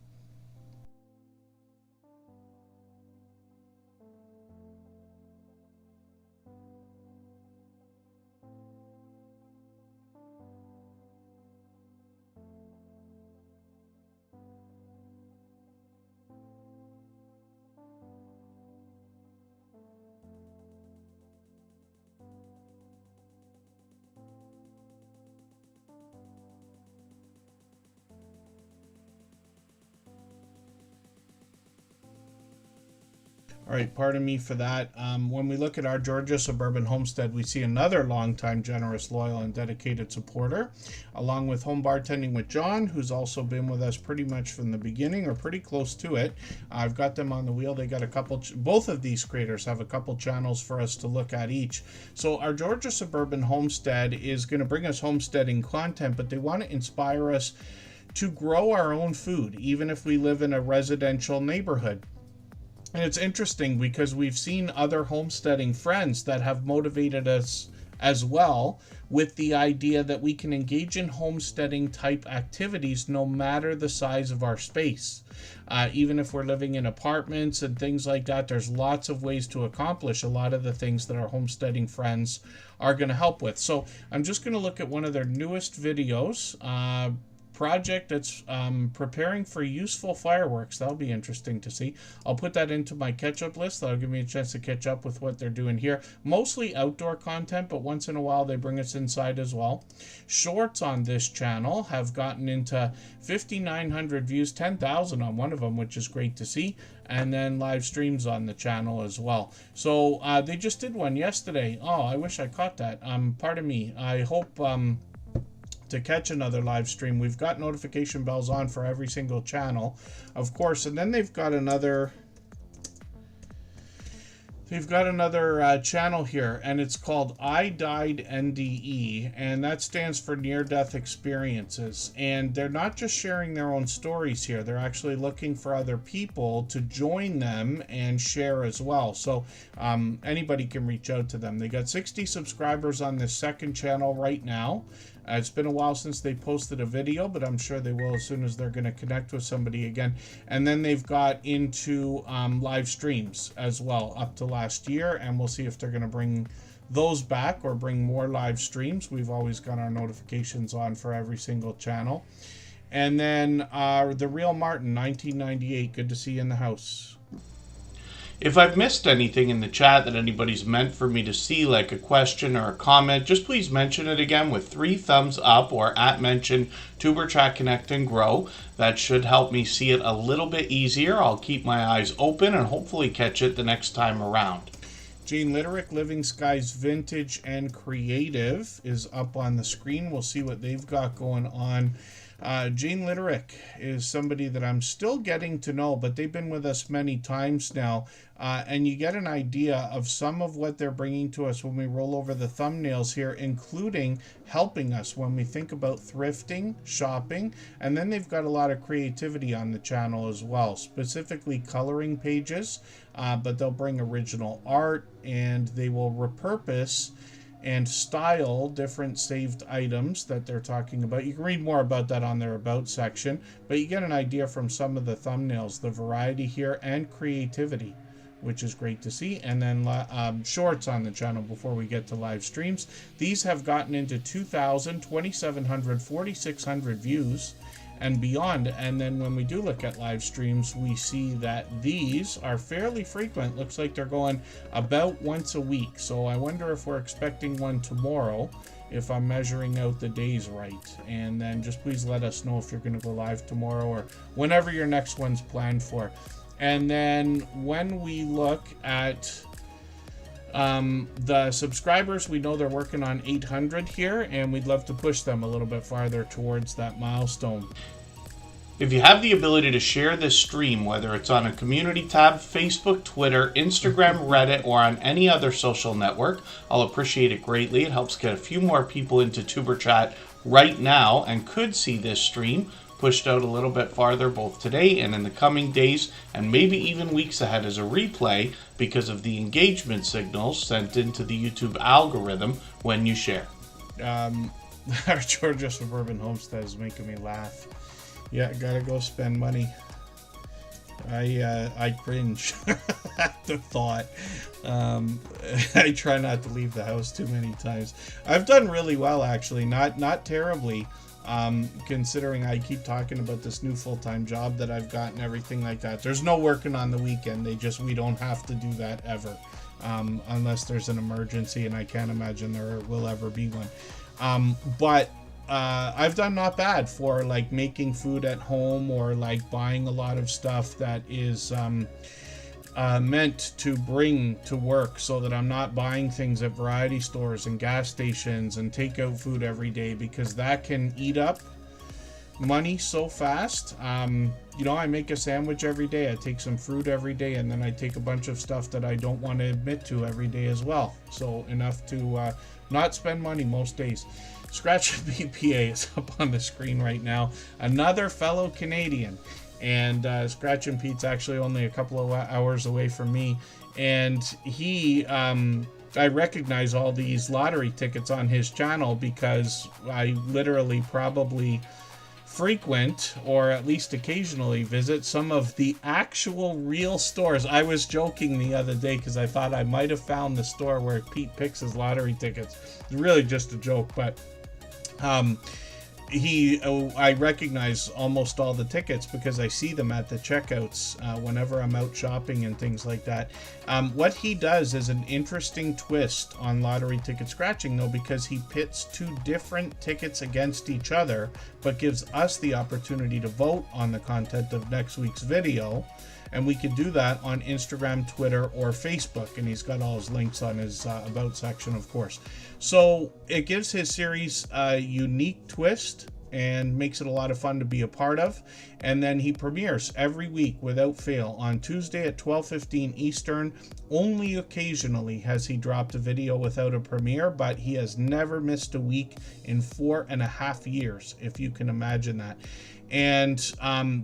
[SPEAKER 1] All right, pardon me for that. When we look at our Georgia Suburban Homestead, we see another longtime generous, loyal, and dedicated supporter, along with Home Bartending with John, who's also been with us pretty much from the beginning or pretty close to it. I've got them on the wheel. They got a couple, both of these creators have a couple channels for us to look at each. So our Georgia Suburban Homestead is going to bring us homesteading content, but they want to inspire us to grow our own food, even if we live in a residential neighborhood. And it's interesting because we've seen other homesteading friends that have motivated us as well with the idea that we can engage in homesteading type activities no matter the size of our space. Even if we're living in apartments and things like that, there's lots of ways to accomplish a lot of the things that our homesteading friends are going to help with. So I'm just going to look at one of their newest videos. Project that's preparing for useful fireworks. That'll be interesting to see. I'll put that into my catch-up list. That'll give me a chance to catch up with what they're doing here. Mostly outdoor content, but once in a while they bring us inside as well. Shorts on this channel have gotten into 5,900 views, 10,000 on one of them, which is great to see. And then live streams on the channel as well. So they just did one yesterday. Oh, I wish I caught that. Pardon me. I hope to catch another live stream. We've got notification bells on for every single channel, of course, and then they've got another channel here, and it's called I Died NDE, and that stands for near-death experiences. And they're not just sharing their own stories here, they're actually looking for other people to join them and share as well. So anybody can reach out to them. They got 60 subscribers on this second channel right now. It's been a while since they posted a video, but I'm sure they will as soon as they're going to connect with somebody again. And then they've got into live streams as well up to last year, and we'll see if they're going to bring those back or bring more live streams. We've always got our notifications on for every single channel. And then The Real Martin, 1998. Good to see you in the house.
[SPEAKER 4] If I've missed anything in the chat that anybody's meant for me to see, like a question or a comment, just please mention it again with 3 thumbs up or @mention Superchat Connect and Grow. That should help me see it a little bit easier. I'll keep my eyes open and hopefully catch it the next time around.
[SPEAKER 1] Gene Litterick, Living Skies Vintage and Creative is up on the screen. We'll see what they've got going on. Gene Litterick is somebody that I'm still getting to know, but they've been with us many times now, and you get an idea of some of what they're bringing to us when we roll over the thumbnails here, including helping us when we think about thrifting, shopping, and then they've got a lot of creativity on the channel as well, specifically coloring pages, but they'll bring original art, and they will repurpose and style different saved items that they're talking about. You can read more about that on their About section, but you get an idea from some of the thumbnails, the variety here and creativity, which is great to see. And then shorts on the channel before we get to live streams. These have gotten into 2,000, 2,700, 4,600 views and beyond. And then when we do look at live streams, we see that these are fairly frequent. Looks like they're going about once a week. So I wonder if we're expecting one tomorrow, if I'm measuring out the days right. And then just please let us know if you're going to go live tomorrow or whenever your next one's planned for. And then when we look at the subscribers, we know they're working on 800 here, and we'd love to push them a little bit farther towards that milestone.
[SPEAKER 4] If you have the ability to share this stream, whether it's on a community tab, Facebook, Twitter, Instagram, Reddit, or on any other social network, I'll appreciate it greatly. It helps get a few more people into Tuber Chat right now and could see this stream pushed out a little bit farther both today and in the coming days and maybe even weeks ahead as a replay because of the engagement signals sent into the YouTube algorithm when you share.
[SPEAKER 1] Our Georgia Suburban Homestead is making me laugh. Yeah, gotta go spend money. I cringe at the thought. I try not to leave the house too many times. I've done really well, actually, not terribly. Considering I keep talking about this new full-time job that I've got and everything like that. There's no working on the weekend. We don't have to do that ever, unless there's an emergency, and I can't imagine there will ever be one. But I've done not bad for like making food at home or like buying a lot of stuff that is meant to bring to work, so that I'm not buying things at variety stores and gas stations and takeout food every day, because that can eat up money so fast. You know, I make a sandwich every day, I take some fruit every day, and then I take a bunch of stuff that I don't want to admit to every day as well. So enough to not spend money most days. Scratch BPA is up on the screen right now. Another fellow Canadian. and Scratchin' Pete's actually only a couple of hours away from me, and he I recognize all these lottery tickets on his channel because I literally probably frequent, or at least occasionally visit, some of the actual real stores. I was joking the other day because I thought I might have found the store where Pete picks his lottery tickets. It's really just a joke, but I recognize almost all the tickets because I see them at the checkouts whenever I'm out shopping and things like that. What he does is an interesting twist on lottery ticket scratching, though, because he pits two different tickets against each other, but gives us the opportunity to vote on the content of next week's video. And we can do that on Instagram, Twitter, or Facebook. And he's got all his links on his About section, of course. So it gives his series a unique twist and makes it a lot of fun to be a part of. And then he premieres every week without fail on Tuesday at 12:15 Eastern. Only occasionally has he dropped a video without a premiere, but he has never missed a week in 4.5 years, if you can imagine that. And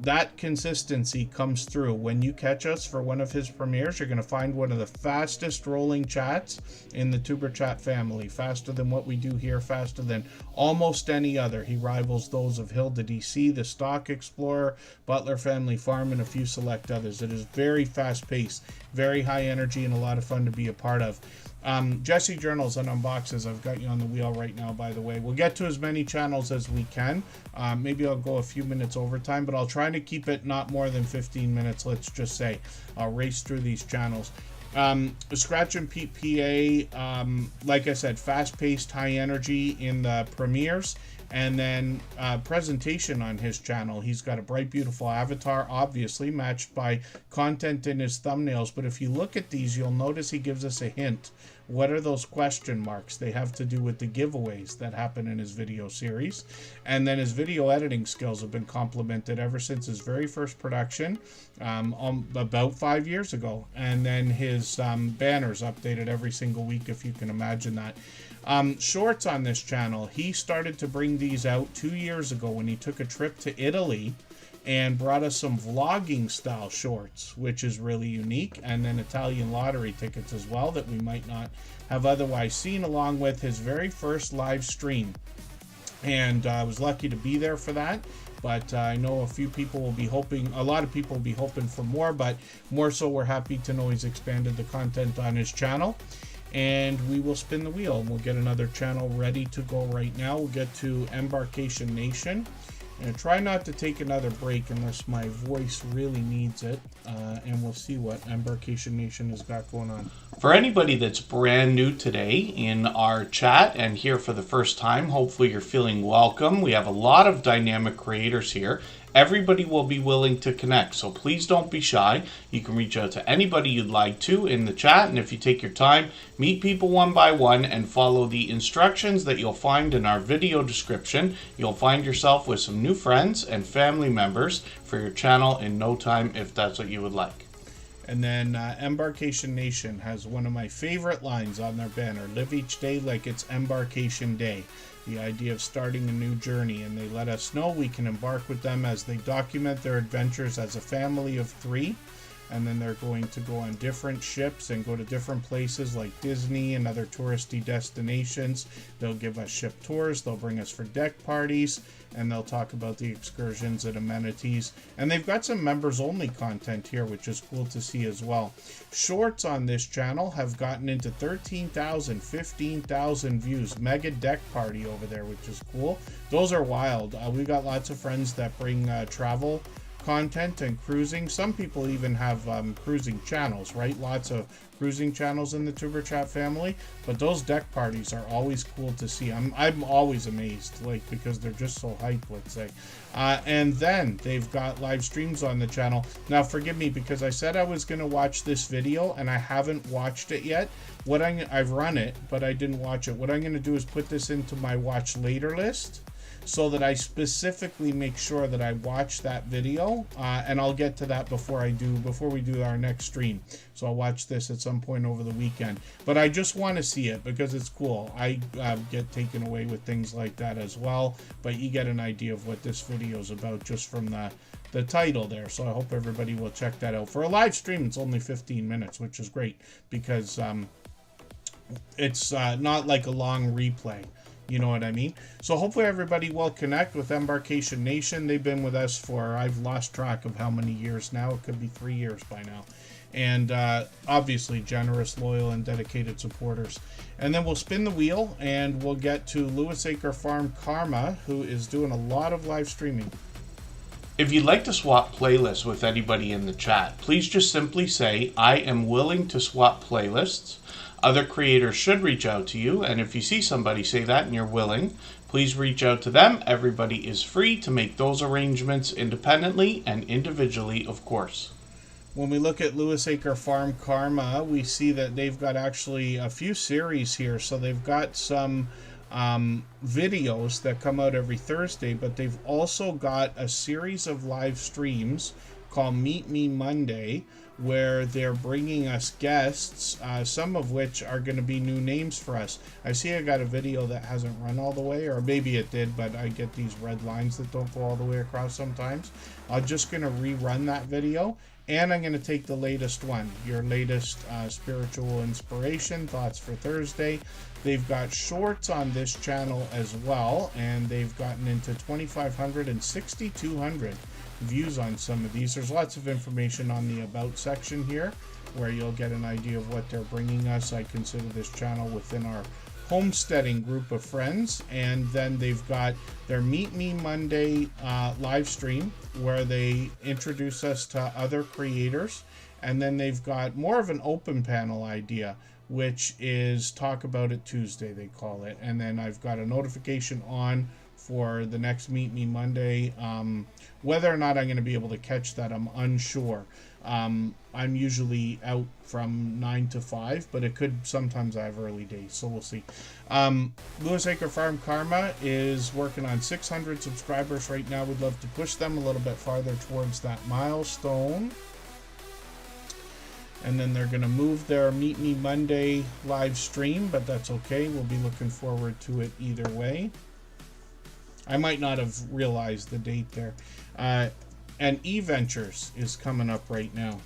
[SPEAKER 1] that consistency comes through. When you catch us for one of his premieres, you're going to find one of the fastest rolling chats in the Tuber Chat family. Faster than what we do here, faster than almost any other. He rivals those of Hilda DC, the Stock Explorer, Butler Family Farm, and a few select others. It is very fast paced, very high energy, and a lot of fun to be a part of. Jesse Journals and Unboxes, I've got you on the wheel right now, by the way. We'll get to as many channels as we can. Maybe I'll go a few minutes overtime, but I'll try to keep it not more than 15 minutes, let's just say. I'll race through these channels. Scratchin' Pete PA, like I said, fast-paced, high energy in the premieres. And then presentation on his channel. He's got a bright, beautiful avatar, obviously, matched by content in his thumbnails. But if you look at these, you'll notice he gives us a hint. What are those question marks? They have to do with the giveaways that happen in his video series. And then his video editing skills have been complimented ever since his very first production, about 5 years ago. And then his banners updated every single week, if you can imagine that. Shorts on this channel, he started to bring these out 2 years ago when he took a trip to Italy and brought us some vlogging style shorts, which is really unique, and then Italian lottery tickets as well that we might not have otherwise seen, along with his very first live stream. And I was lucky to be there for that, but I know a lot of people will be hoping for more, but more so we're happy to know he's expanded the content on his channel. And we will spin the wheel and we'll get another channel ready to go right now. We'll get to Embarkation Nation. And try not to take another break unless my voice really needs it. And we'll see what Embarkation Nation has got going on.
[SPEAKER 4] For anybody that's brand new today in our chat and here for the first time, hopefully you're feeling welcome. We have a lot of dynamic creators here. Everybody will be willing to connect, so please don't be shy. You can reach out to anybody you'd like to in the chat, and if you take your time, meet people one by one and follow the instructions that you'll find in our video description. You'll find yourself with some new friends and family members for your channel in no time, if that's what you would like.
[SPEAKER 1] And then Embarkation Nation has one of my favorite lines on their banner: live each day like it's Embarkation Day. The idea of starting a new journey, and they let us know we can embark with them as they document their adventures as a family of 3. And then they're going to go on different ships and go to different places like Disney and other touristy destinations. They'll give us ship tours, they'll bring us for deck parties, and they'll talk about the excursions and amenities. And they've got some members only content here, which is cool to see as well. Shorts on this channel have gotten into 13,000, 15,000 views. Mega deck party over there, which is cool. Those are wild. We've got lots of friends that bring travel content and cruising. Some people even have cruising channels, right? Lots of cruising channels in the Tuber Chat family, but those deck parties are always cool to see. I'm always amazed, like, because they're just so hyped, let's say. And then they've got live streams on the channel. Now forgive me, because I said I was going to watch this video and I haven't watched it yet. I've run it, but I didn't watch it. What I'm going to do is put this into my watch later list, so that I specifically make sure that I watch that video, and I'll get to that before we do our next stream. So I'll watch this at some point over the weekend. But I just want to see it because it's cool. I get taken away with things like that as well, but you get an idea of what this video is about just from the title there. So I hope everybody will check that out. For a live stream, it's only 15 minutes, which is great because it's not like a long replay. You know what I mean? So hopefully everybody will connect with Embarkation Nation. They've been with us for, I've lost track of how many years now. It could be 3 years by now. And obviously generous, loyal, and dedicated supporters. And then we'll spin the wheel and we'll get to Lewis Acre Farm Karma, who is doing a lot of live streaming.
[SPEAKER 4] If you'd like to swap playlists with anybody in the chat, please just simply say, I am willing to swap playlists. Other creators should reach out to you, and if you see somebody say that and you're willing, please reach out to them. Everybody is free to make those arrangements independently and individually, of course.
[SPEAKER 1] When we look at Lewis Acre Farm Karma, we see that they've got actually a few series here. So they've got some videos that come out every Thursday, but they've also got a series of live streams called Meet Me Monday, where they're bringing us guests, some of which are going to be new names for us. I see I got a video that hasn't run all the way, or maybe it did, but I get these red lines that don't go all the way across sometimes. I'm just going to rerun that video, and I'm going to take the latest one, your latest spiritual inspiration, thoughts for Thursday. They've got shorts on this channel as well, and they've gotten into 2,500 and 6,200 views on some of these. There's lots of information on the About section here where you'll get an idea of what they're bringing us. I consider this channel within our homesteading group of friends. And then they've got their Meet Me Monday live stream where they introduce us to other creators. And then they've got more of an open panel idea, which is Talk About It Tuesday, they call it. And then I've got a notification on for the next Meet Me Monday. Whether or not I'm going to be able to catch that, I'm unsure. I'm usually out from 9 to 5, but it could, sometimes I have early days, so we'll see. Lewis Acre Farm Karma is working on 600 subscribers right now. We'd love to push them a little bit farther towards that milestone. And then they're going to move their Meet Me Monday live stream, but that's okay. We'll be looking forward to it either way. I might not have realized the date there. And eVentures is coming up right now.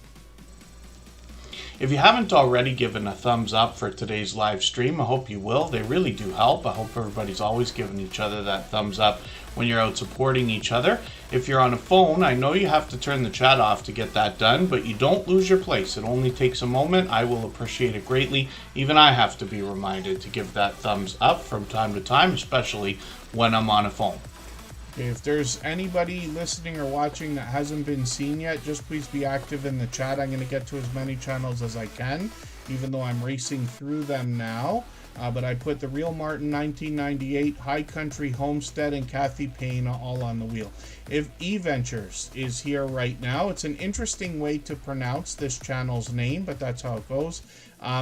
[SPEAKER 4] If you haven't already given a thumbs up for today's live stream, I hope you will. They really do help. I hope everybody's always giving each other that thumbs up when you're out supporting each other. If you're on a phone, I know you have to turn the chat off to get that done, but you don't lose your place. It only takes a moment. I will appreciate it greatly. Even I have to be reminded to give that thumbs up from time to time, especially when I'm on a phone.
[SPEAKER 1] Okay, if there's anybody listening or watching that hasn't been seen yet, just please be active in the chat. I'm going to get to as many channels as I can, even though I'm racing through them now. But I put the Real Martin 1998, High Country Homestead, and Kathy Payne all on the wheel. If eVentures is here right now, it's an interesting way to pronounce this channel's name, but that's how it goes.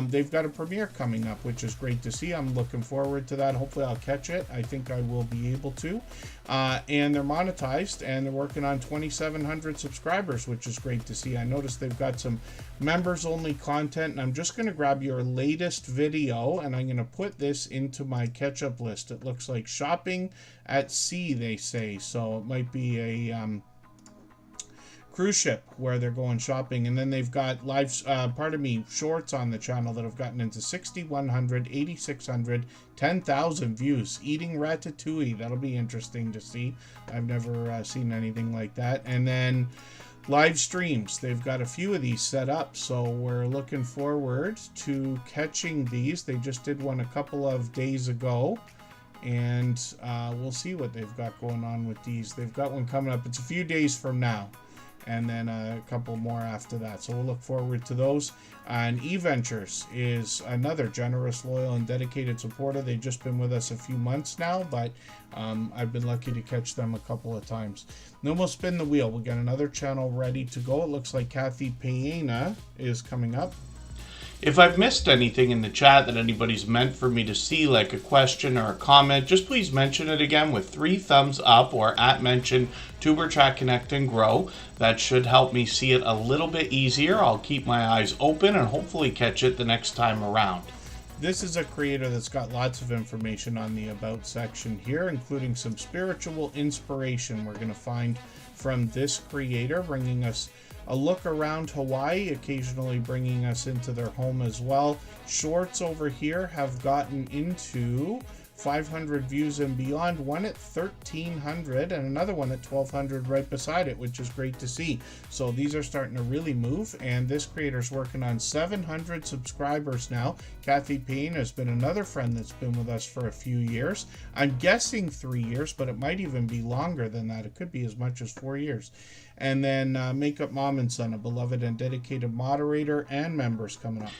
[SPEAKER 1] They've got a premiere coming up, which is great to see. I'm looking forward to that. Hopefully I'll catch it. I think I will be able to. And they're monetized, and they're working on 2,700 subscribers, which is great to see. I noticed they've got some members-only content, and I'm just going to grab your latest video, and I'm going to put this into my catch-up list. It looks like shopping at sea, they say. So it might be a cruise ship where they're going shopping. And then they've got shorts on the channel that have gotten into 6,100, 8,600, 10,000 views. Eating ratatouille, that'll be interesting to see. I've never seen anything like that. And then live streams, they've got a few of these set up, so we're looking forward to catching these. They just did one a couple of days ago, and we'll see what they've got going on with these. They've got one coming up. It's a few days from now, and then a couple more after that. So we'll look forward to those. And eVentures is another generous, loyal, and dedicated supporter. They've just been with us a few months now, but I've been lucky to catch them a couple of times. Then we'll spin the wheel. We'll get another channel ready to go. It looks like Kathy Payena is coming up.
[SPEAKER 4] If I've missed anything in the chat that anybody's meant for me to see, like a question or a comment, just please mention it again with 3 thumbs up or at mention Tuber Chat Connect and Grow. That should help me see it a little bit easier. I'll keep my eyes open and hopefully catch it the next time around.
[SPEAKER 1] This is a creator that's got lots of information on the About section here, including some spiritual inspiration we're going to find from this creator, bringing us a look around Hawaii, occasionally bringing us into their home as well. Shorts over here have gotten into 500 views and beyond, one at 1,300 and another one at 1,200 right beside it, which is great to see. So these are starting to really move, and this creator's working on 700 subscribers now. Kathy Payne has been another friend that's been with us for a few years. I'm guessing 3 years, but it might even be longer than that. It could be as much as 4 years. And then Makeup Mom and Son, a beloved and dedicated moderator, and members coming up.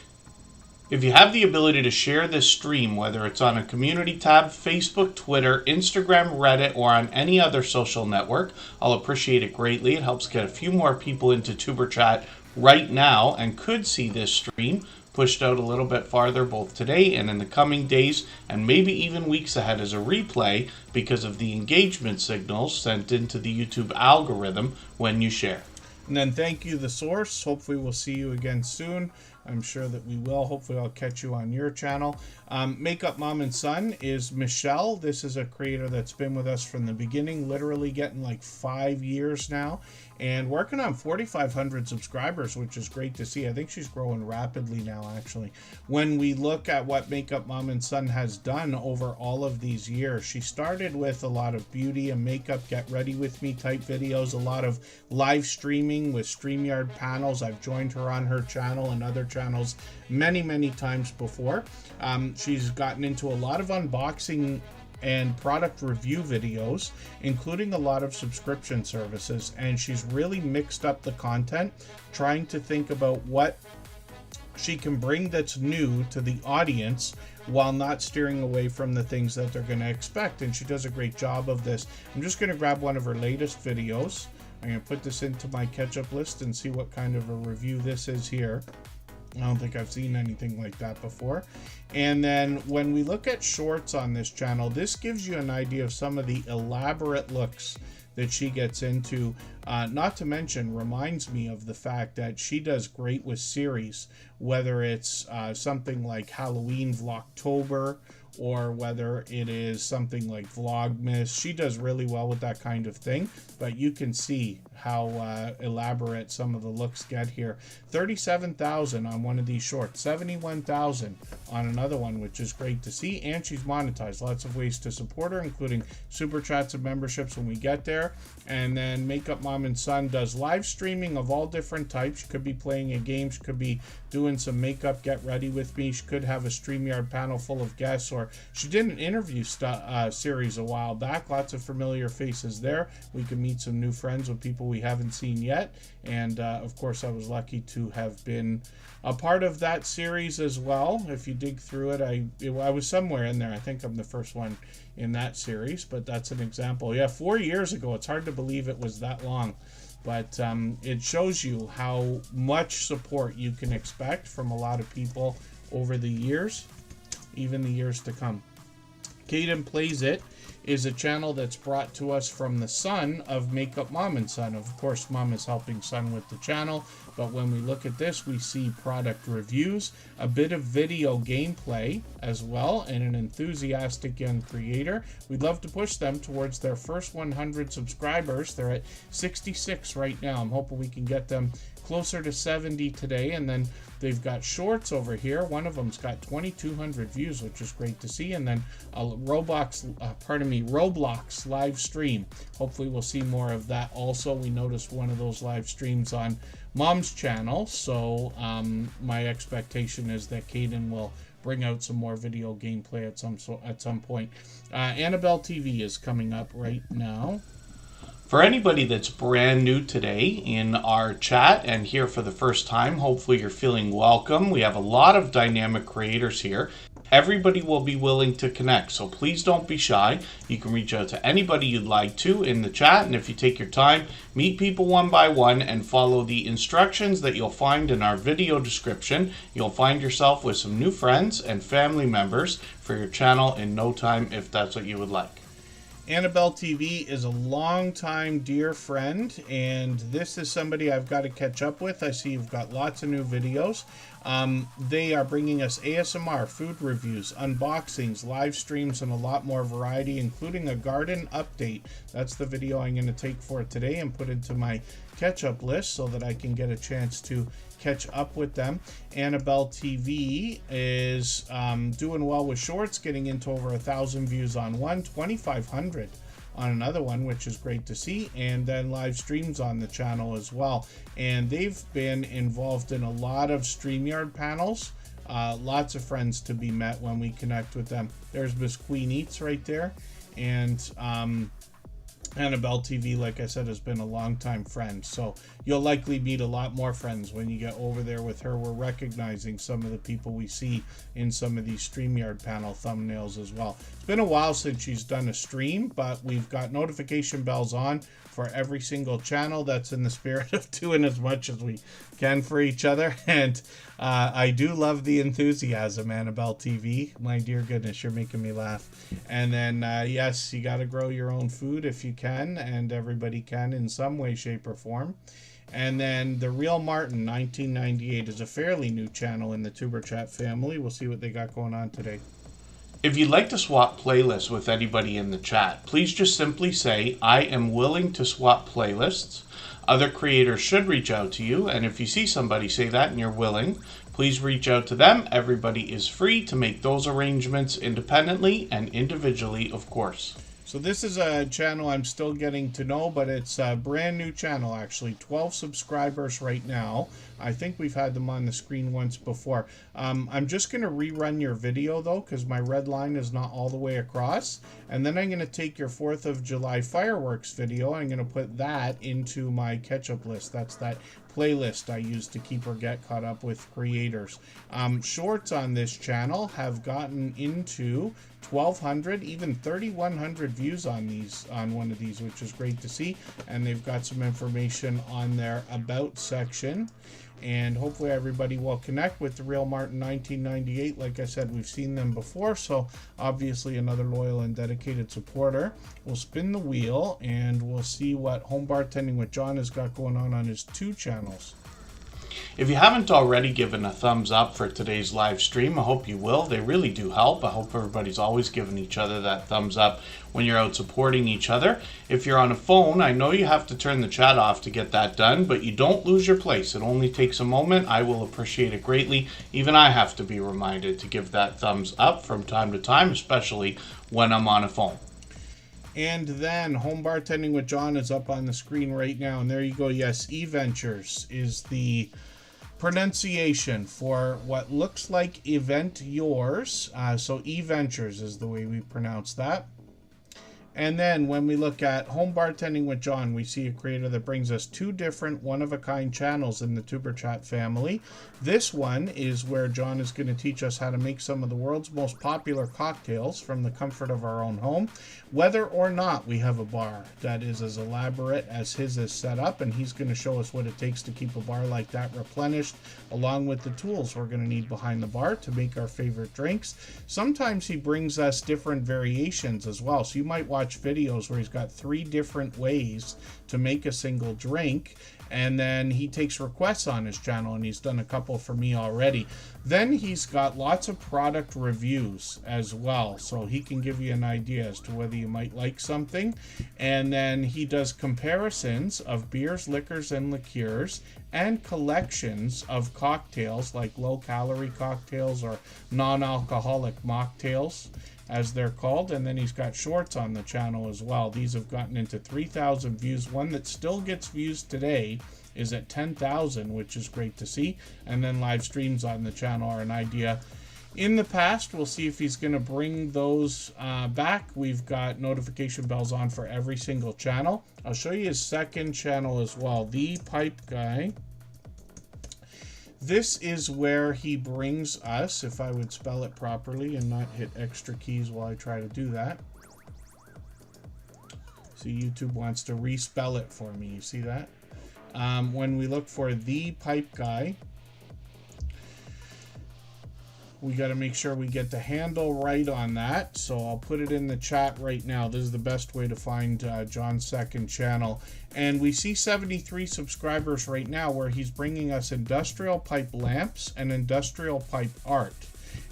[SPEAKER 4] If you have the ability to share this stream, whether it's on a community tab, Facebook, Twitter, Instagram, Reddit, or on any other social network, I'll appreciate it greatly. It helps get a few more people into Tuber Chat right now and could see this stream pushed out a little bit farther both today and in the coming days and maybe even weeks ahead as a replay because of the engagement signals sent into the YouTube algorithm when you share.
[SPEAKER 1] And then thank you, The Source. Hopefully we'll see you again soon. I'm sure that we will. Hopefully I'll catch you on your channel. Makeup Mom and Son is Michelle. This is a creator that's been with us from the beginning, literally getting like 5 years now, and working on 4,500 subscribers, which is great to see. I think she's growing rapidly now, actually. When we look at what Makeup Mom and Son has done over all of these years, she started with a lot of beauty and makeup, get ready with me type videos, a lot of live streaming with StreamYard panels. I've joined her on her channel and other channels many times before. She's gotten into a lot of unboxing and product review videos, including a lot of subscription services, and she's really mixed up the content, trying to think about what she can bring that's new to the audience while not steering away from the things that they're going to expect, and she does a great job of this. I'm just going to grab one of her latest videos. I'm going to put this into my catch-up list and see what kind of a review this is here. I don't think I've seen anything like that before. And then when we look at shorts on this channel, this gives you an idea of some of the elaborate looks that she gets into. Not to mention, reminds me of the fact that she does great with series, whether it's something like Halloween Vlogtober, or whether it is something like Vlogmas. She does really well with that kind of thing, but you can see how elaborate some of the looks get here. 37,000 on one of these shorts, 71,000 on another one, which is great to see, and she's monetized. Lots of ways to support her, including super chats and memberships when we get there. And then Makeup Mom and Son does live streaming of all different types. She could be playing a game, she could be doing some makeup, get ready with me, she could have a StreamYard panel full of guests, or she did an interview series a while back. Lots of familiar faces there. We can meet some new friends with people we haven't seen yet, and of course I was lucky to have been a part of that series as well. If you dig through it, I was somewhere in there. I think I'm the first one in that series, but that's an example. Yeah, 4 years ago. It's hard to believe it was that long, but it shows you how much support you can expect from a lot of people over the years, even the years to come. Caden Plays It is a channel that's brought to us from the son of Makeup Mom and Son. Of course, Mom is helping Son with the channel, but when we look at this, we see product reviews, a bit of video gameplay as well, and an enthusiastic young creator. We'd love to push them towards their first 100 subscribers. They're at 66 right now. I'm hoping we can get them closer to 70 today, and then they've got shorts over here. One of them's got 2,200 views, which is great to see, and then a Roblox live stream. Hopefully we'll see more of that also. We noticed one of those live streams on Mom's channel, so my expectation is that Caden will bring out some more video gameplay at some point. Annabelle TV is coming up right now.
[SPEAKER 4] For anybody that's brand new today in our chat and here for the first time, hopefully you're feeling welcome. We have a lot of dynamic creators here. Everybody will be willing to connect, so please don't be shy. You can reach out to anybody you'd like to in the chat, and if you take your time, meet people one by one and follow the instructions that you'll find in our video description, you'll find yourself with some new friends and family members for your channel in no time if that's what you would like.
[SPEAKER 1] Annabelle TV is a longtime dear friend, and this is somebody I've got to catch up with. I see you've got lots of new videos. They are bringing us ASMR, food reviews, unboxings, live streams, and a lot more variety, including a garden update. That's the video I'm going to take for today and put into my catch-up list so that I can get a chance to catch up with them. Annabelle TV is doing well with shorts, getting into over 1,000 views on one, 2,500 on another one, which is great to see, and then live streams on the channel as well. And they've been involved in a lot of StreamYard panels. Lots of friends to be met when we connect with them. There's Miss Queen Eats right there, and Annabelle TV, like I said, has been a longtime friend, so you'll likely meet a lot more friends when you get over there with her. We're recognizing some of the people we see in some of these StreamYard panel thumbnails as well. It's been a while since she's done a stream, but we've got notification bells on for every single channel. That's in the spirit of doing as much as we can for each other, and I do love the enthusiasm, Annabelle TV. My dear goodness, you're making me laugh. And then yes, you got to grow your own food if you can, and everybody can in some way, shape, or form. And then The Real Martin 1998 is a fairly new channel in the Tuber Chat family. We'll see what they got going on today.
[SPEAKER 4] If you'd like to swap playlists with anybody in the chat, please just simply say, I am willing to swap playlists. Other creators should reach out to you, and if you see somebody say that and you're willing, please reach out to them. Everybody is free to make those arrangements independently and individually, of course.
[SPEAKER 1] So this is a channel I'm still getting to know, but it's a brand new channel actually. 12 subscribers right now. I think we've had them on the screen once before. I'm just going to rerun your video though, because my red line is not all the way across. And then I'm going to take your 4th of July fireworks video. I'm going to put that into my catch-up list. That's that playlist I use to keep or get caught up with creators. Shorts on this channel have gotten into 1,200, even 3,100 views on one of these, which is great to see. And they've got some information on their about section. And hopefully everybody will connect with The Real Martin 1998. Like I said, we've seen them before, so obviously another loyal and dedicated supporter. We'll spin the wheel and we'll see what Home Bartending with John has got going on his 2 channels.
[SPEAKER 4] If you haven't already given a thumbs up for today's live stream, I hope you will. They really do help. I hope everybody's always giving each other that thumbs up when you're out supporting each other. If you're on a phone, I know you have to turn the chat off to get that done, but you don't lose your place. It only takes a moment. I will appreciate it greatly. Even I have to be reminded to give that thumbs up from time to time, especially when I'm on a phone.
[SPEAKER 1] And then Home Bartending with John is up on the screen right now. And there you go. Yes, eVentures is the pronunciation for what looks like Event Yours. So eVentures is the way we pronounce that. And then when we look at Home Bartending with John, we see a creator that brings us 2 different one-of-a-kind channels in the Tuber Chat family. This one is where John is going to teach us how to make some of the world's most popular cocktails from the comfort of our own home, whether or not we have a bar that is as elaborate as his is set up, and he's going to show us what it takes to keep a bar like that replenished, along with the tools we're going to need behind the bar to make our favorite drinks. Sometimes he brings us different variations as well, so you might watch videos where he's got 3 different ways to make a single drink, and then he takes requests on his channel, and he's done a couple for me already. Then he's got lots of product reviews as well, so he can give you an idea as to whether you might like something. And then he does comparisons of beers, liquors, and liqueurs, and collections of cocktails like low-calorie cocktails or non-alcoholic mocktails, as they're called. And then he's got shorts on the channel as well. These have gotten into 3,000 views. One that still gets views today is at 10,000, which is great to see. And then live streams on the channel are an idea in the past. We'll see if he's going to bring those back. We've got notification bells on for every single channel. I'll show you his second channel as well, The Pipe Guy. This is where he brings us, if I would spell it properly and not hit extra keys while I try to do that. So YouTube wants to respell it for me. You see that? When we look for the pipe guy, we got to make sure we get the handle right on that. So I'll put it in the chat right now. This is the best way to find John's second channel. And we see 73 subscribers right now where he's bringing us industrial pipe lamps and industrial pipe art.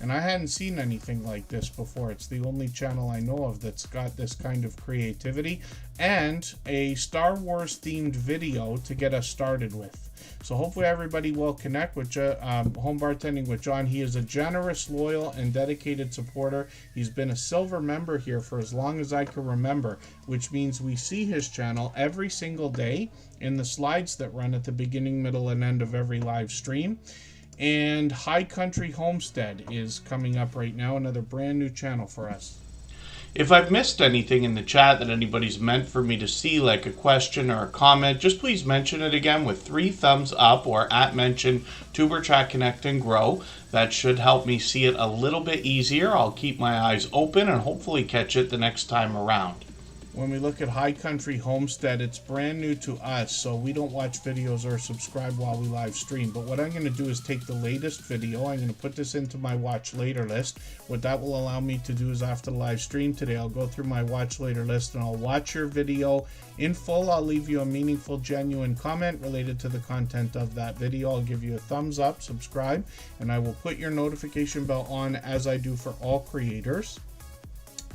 [SPEAKER 1] And I hadn't seen anything like this before. It's the only channel I know of that's got this kind of creativity and a Star Wars themed video to get us started with. So hopefully everybody will connect with Home Bartending with John. He is a generous, loyal, and dedicated supporter. He's been a silver member here for as long as I can remember, which means we see his channel every single day in the slides that run at the beginning, middle, and end of every live stream. And High Country Homestead is coming up right now, another brand new channel for us.
[SPEAKER 4] If I've missed anything in the chat that anybody's meant for me to see, like a question or a comment, just please mention it again with 3 thumbs up or @mention Superchat Connect and Grow. That should help me see it a little bit easier. I'll keep my eyes open and hopefully catch it the next time around.
[SPEAKER 1] When we look at High Country Homestead, it's brand new to us, so we don't watch videos or subscribe while we live stream. But what I'm going to do is take the latest video. I'm going to put this into my watch later list. What that will allow me to do is after the live stream today, I'll go through my watch later list and I'll watch your video in full. I'll leave you a meaningful, genuine comment related to the content of that video. I'll give you a thumbs up, subscribe, and I will put your notification bell on as I do for all creators.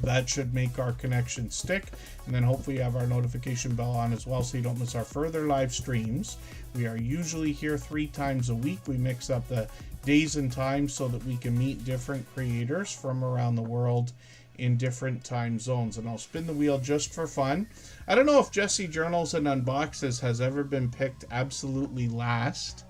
[SPEAKER 1] That should make our connection stick, and then hopefully you have our notification bell on as well so you don't miss our further live streams. We are usually here 3 times a week. We mix up the days and times so that we can meet different creators from around the world in different time zones. And I'll spin the wheel just for fun. I don't know if Jesse Journals and Unboxes has ever been picked absolutely last,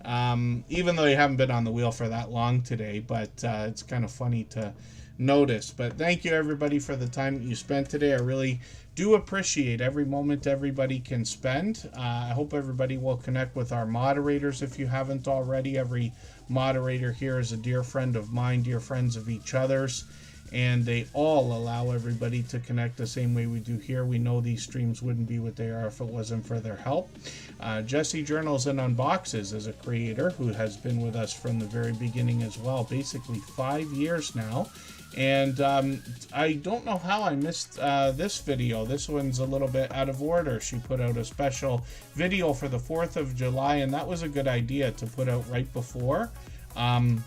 [SPEAKER 1] even though you haven't been on the wheel for that long today, but it's kind of funny to notice. But thank you everybody for the time that you spent today. I really do appreciate every moment everybody can spend. I hope everybody will connect with our moderators if you haven't already. Every moderator here is a dear friend of mine, dear friends of each other's, and they all allow everybody to connect the same way we do here. We know these streams wouldn't be what they are if it wasn't for their help. Jesse Journals and Unboxes is a creator who has been with us from the very beginning as well, basically 5 years now. And I don't know how I missed this video. This one's a little bit out of order. She put out a special video for the 4th of July, and that was a good idea to put out right before. I'm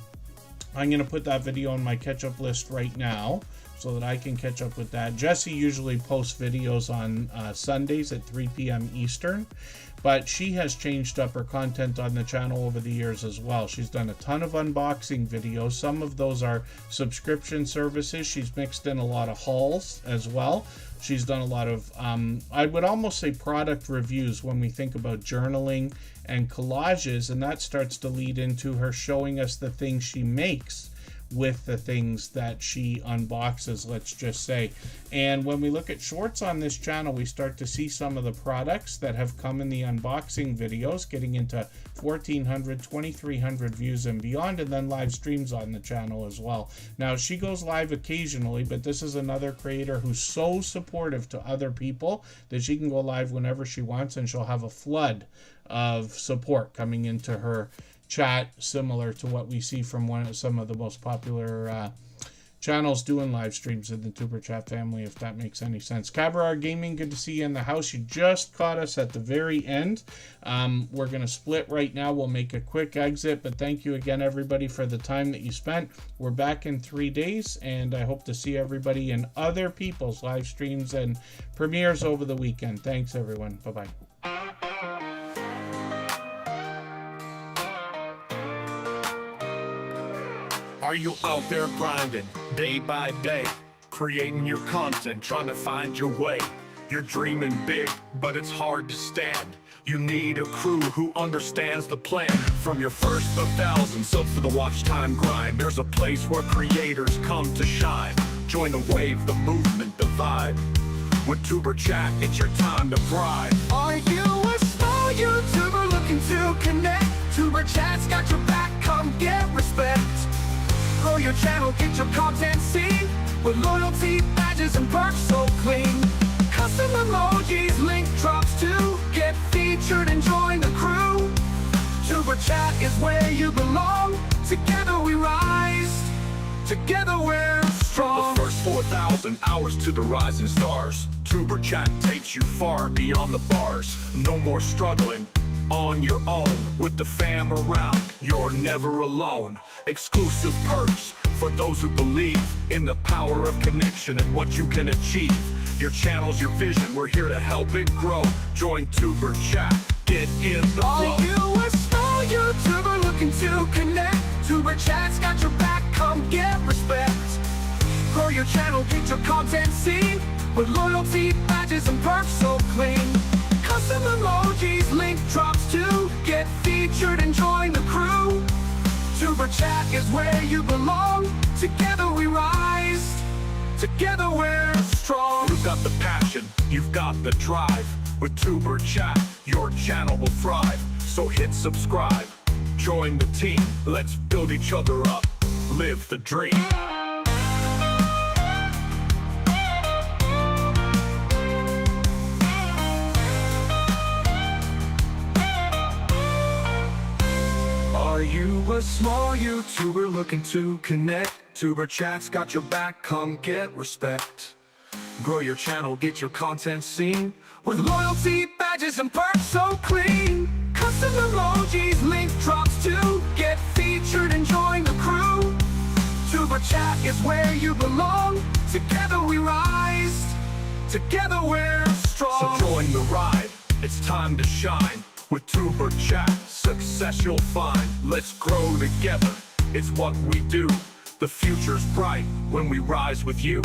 [SPEAKER 1] going to put that video on my catch-up list right now so that I can catch up with that. Jessie usually posts videos on Sundays at 3 p.m. Eastern, but she has changed up her content on the channel over the years as well. She's done a ton of unboxing videos. Some of those are subscription services. She's mixed in a lot of hauls as well. She's done a lot of, I would almost say product reviews when we think about journaling and collages, and that starts to lead into her showing us the things she makes with the things that she unboxes, let's just say. And when we look at shorts on this channel, we start to see some of the products that have come in the unboxing videos, getting into 1,400, 2,300 views and beyond, and then live streams on the channel as well. Now, she goes live occasionally, but this is another creator who's so supportive to other people that she can go live whenever she wants, and she'll have a flood of support coming into her chat, similar to what we see from some of the most popular channels doing live streams in the Tuber Chat family, if that makes any sense. Cabaret Gaming, good to see you in the house. You just caught us at the very end. We're going to split right now. We'll make a quick exit, but thank you again, everybody, for the time that you spent. We're back in 3 days, and I hope to see everybody in other people's live streams and premieres over the weekend. Thanks, everyone. Bye-bye.
[SPEAKER 7] Are you out there grinding, day by day, creating your content, trying to find your way? You're dreaming big, but it's hard to stand. You need a crew who understands the plan. From your first of thousands up to the watch time grind, there's a place where creators come to shine. Join the wave, the movement, the vibe. With Tuber Chat, it's your time to thrive. Are you a small YouTuber looking to connect? Tuber Tuber Chat's got your back, come get respect. Grow your channel, get your content seen, with loyalty, badges, and perks so clean. Custom emojis, link drops to get featured and join the crew. Tuber Chat is where you belong. Together we rise, together we're strong. The first 4,000 hours to the rising stars. Tuber Chat takes you far beyond the bars. No more struggling on your own. With the fam around, you're never alone. Exclusive perks for those who believe in the power of connection and what you can achieve. Your channel's your vision, we're here to help it grow. Join Tuber Chat, get in the flow. Are you a small YouTuber looking to connect? Tuber Chat's got your back, come get respect. Grow your channel, get your content seen, with loyalty, badges, and perks so clean. Custom emojis, link drops to get featured and join the crew. Tuber Chat is where you belong. Together we rise, together we're strong. You've got the passion, you've got the drive. With Tuber Chat, your channel will thrive. So hit subscribe, join the team. Let's build each other up, live the dream. Are you a small YouTuber looking to connect? Tuber Chat's got your back, come get respect. Grow your channel, get your content seen, with loyalty, badges, and perks so clean. Custom emojis, link drops to get featured and join the crew. Tuber Chat is where you belong. Together we rise, together we're strong. So join the ride, it's time to shine. With Tuber Chat, success you'll find. Let's grow together, it's what we do. The future's bright when we rise with you.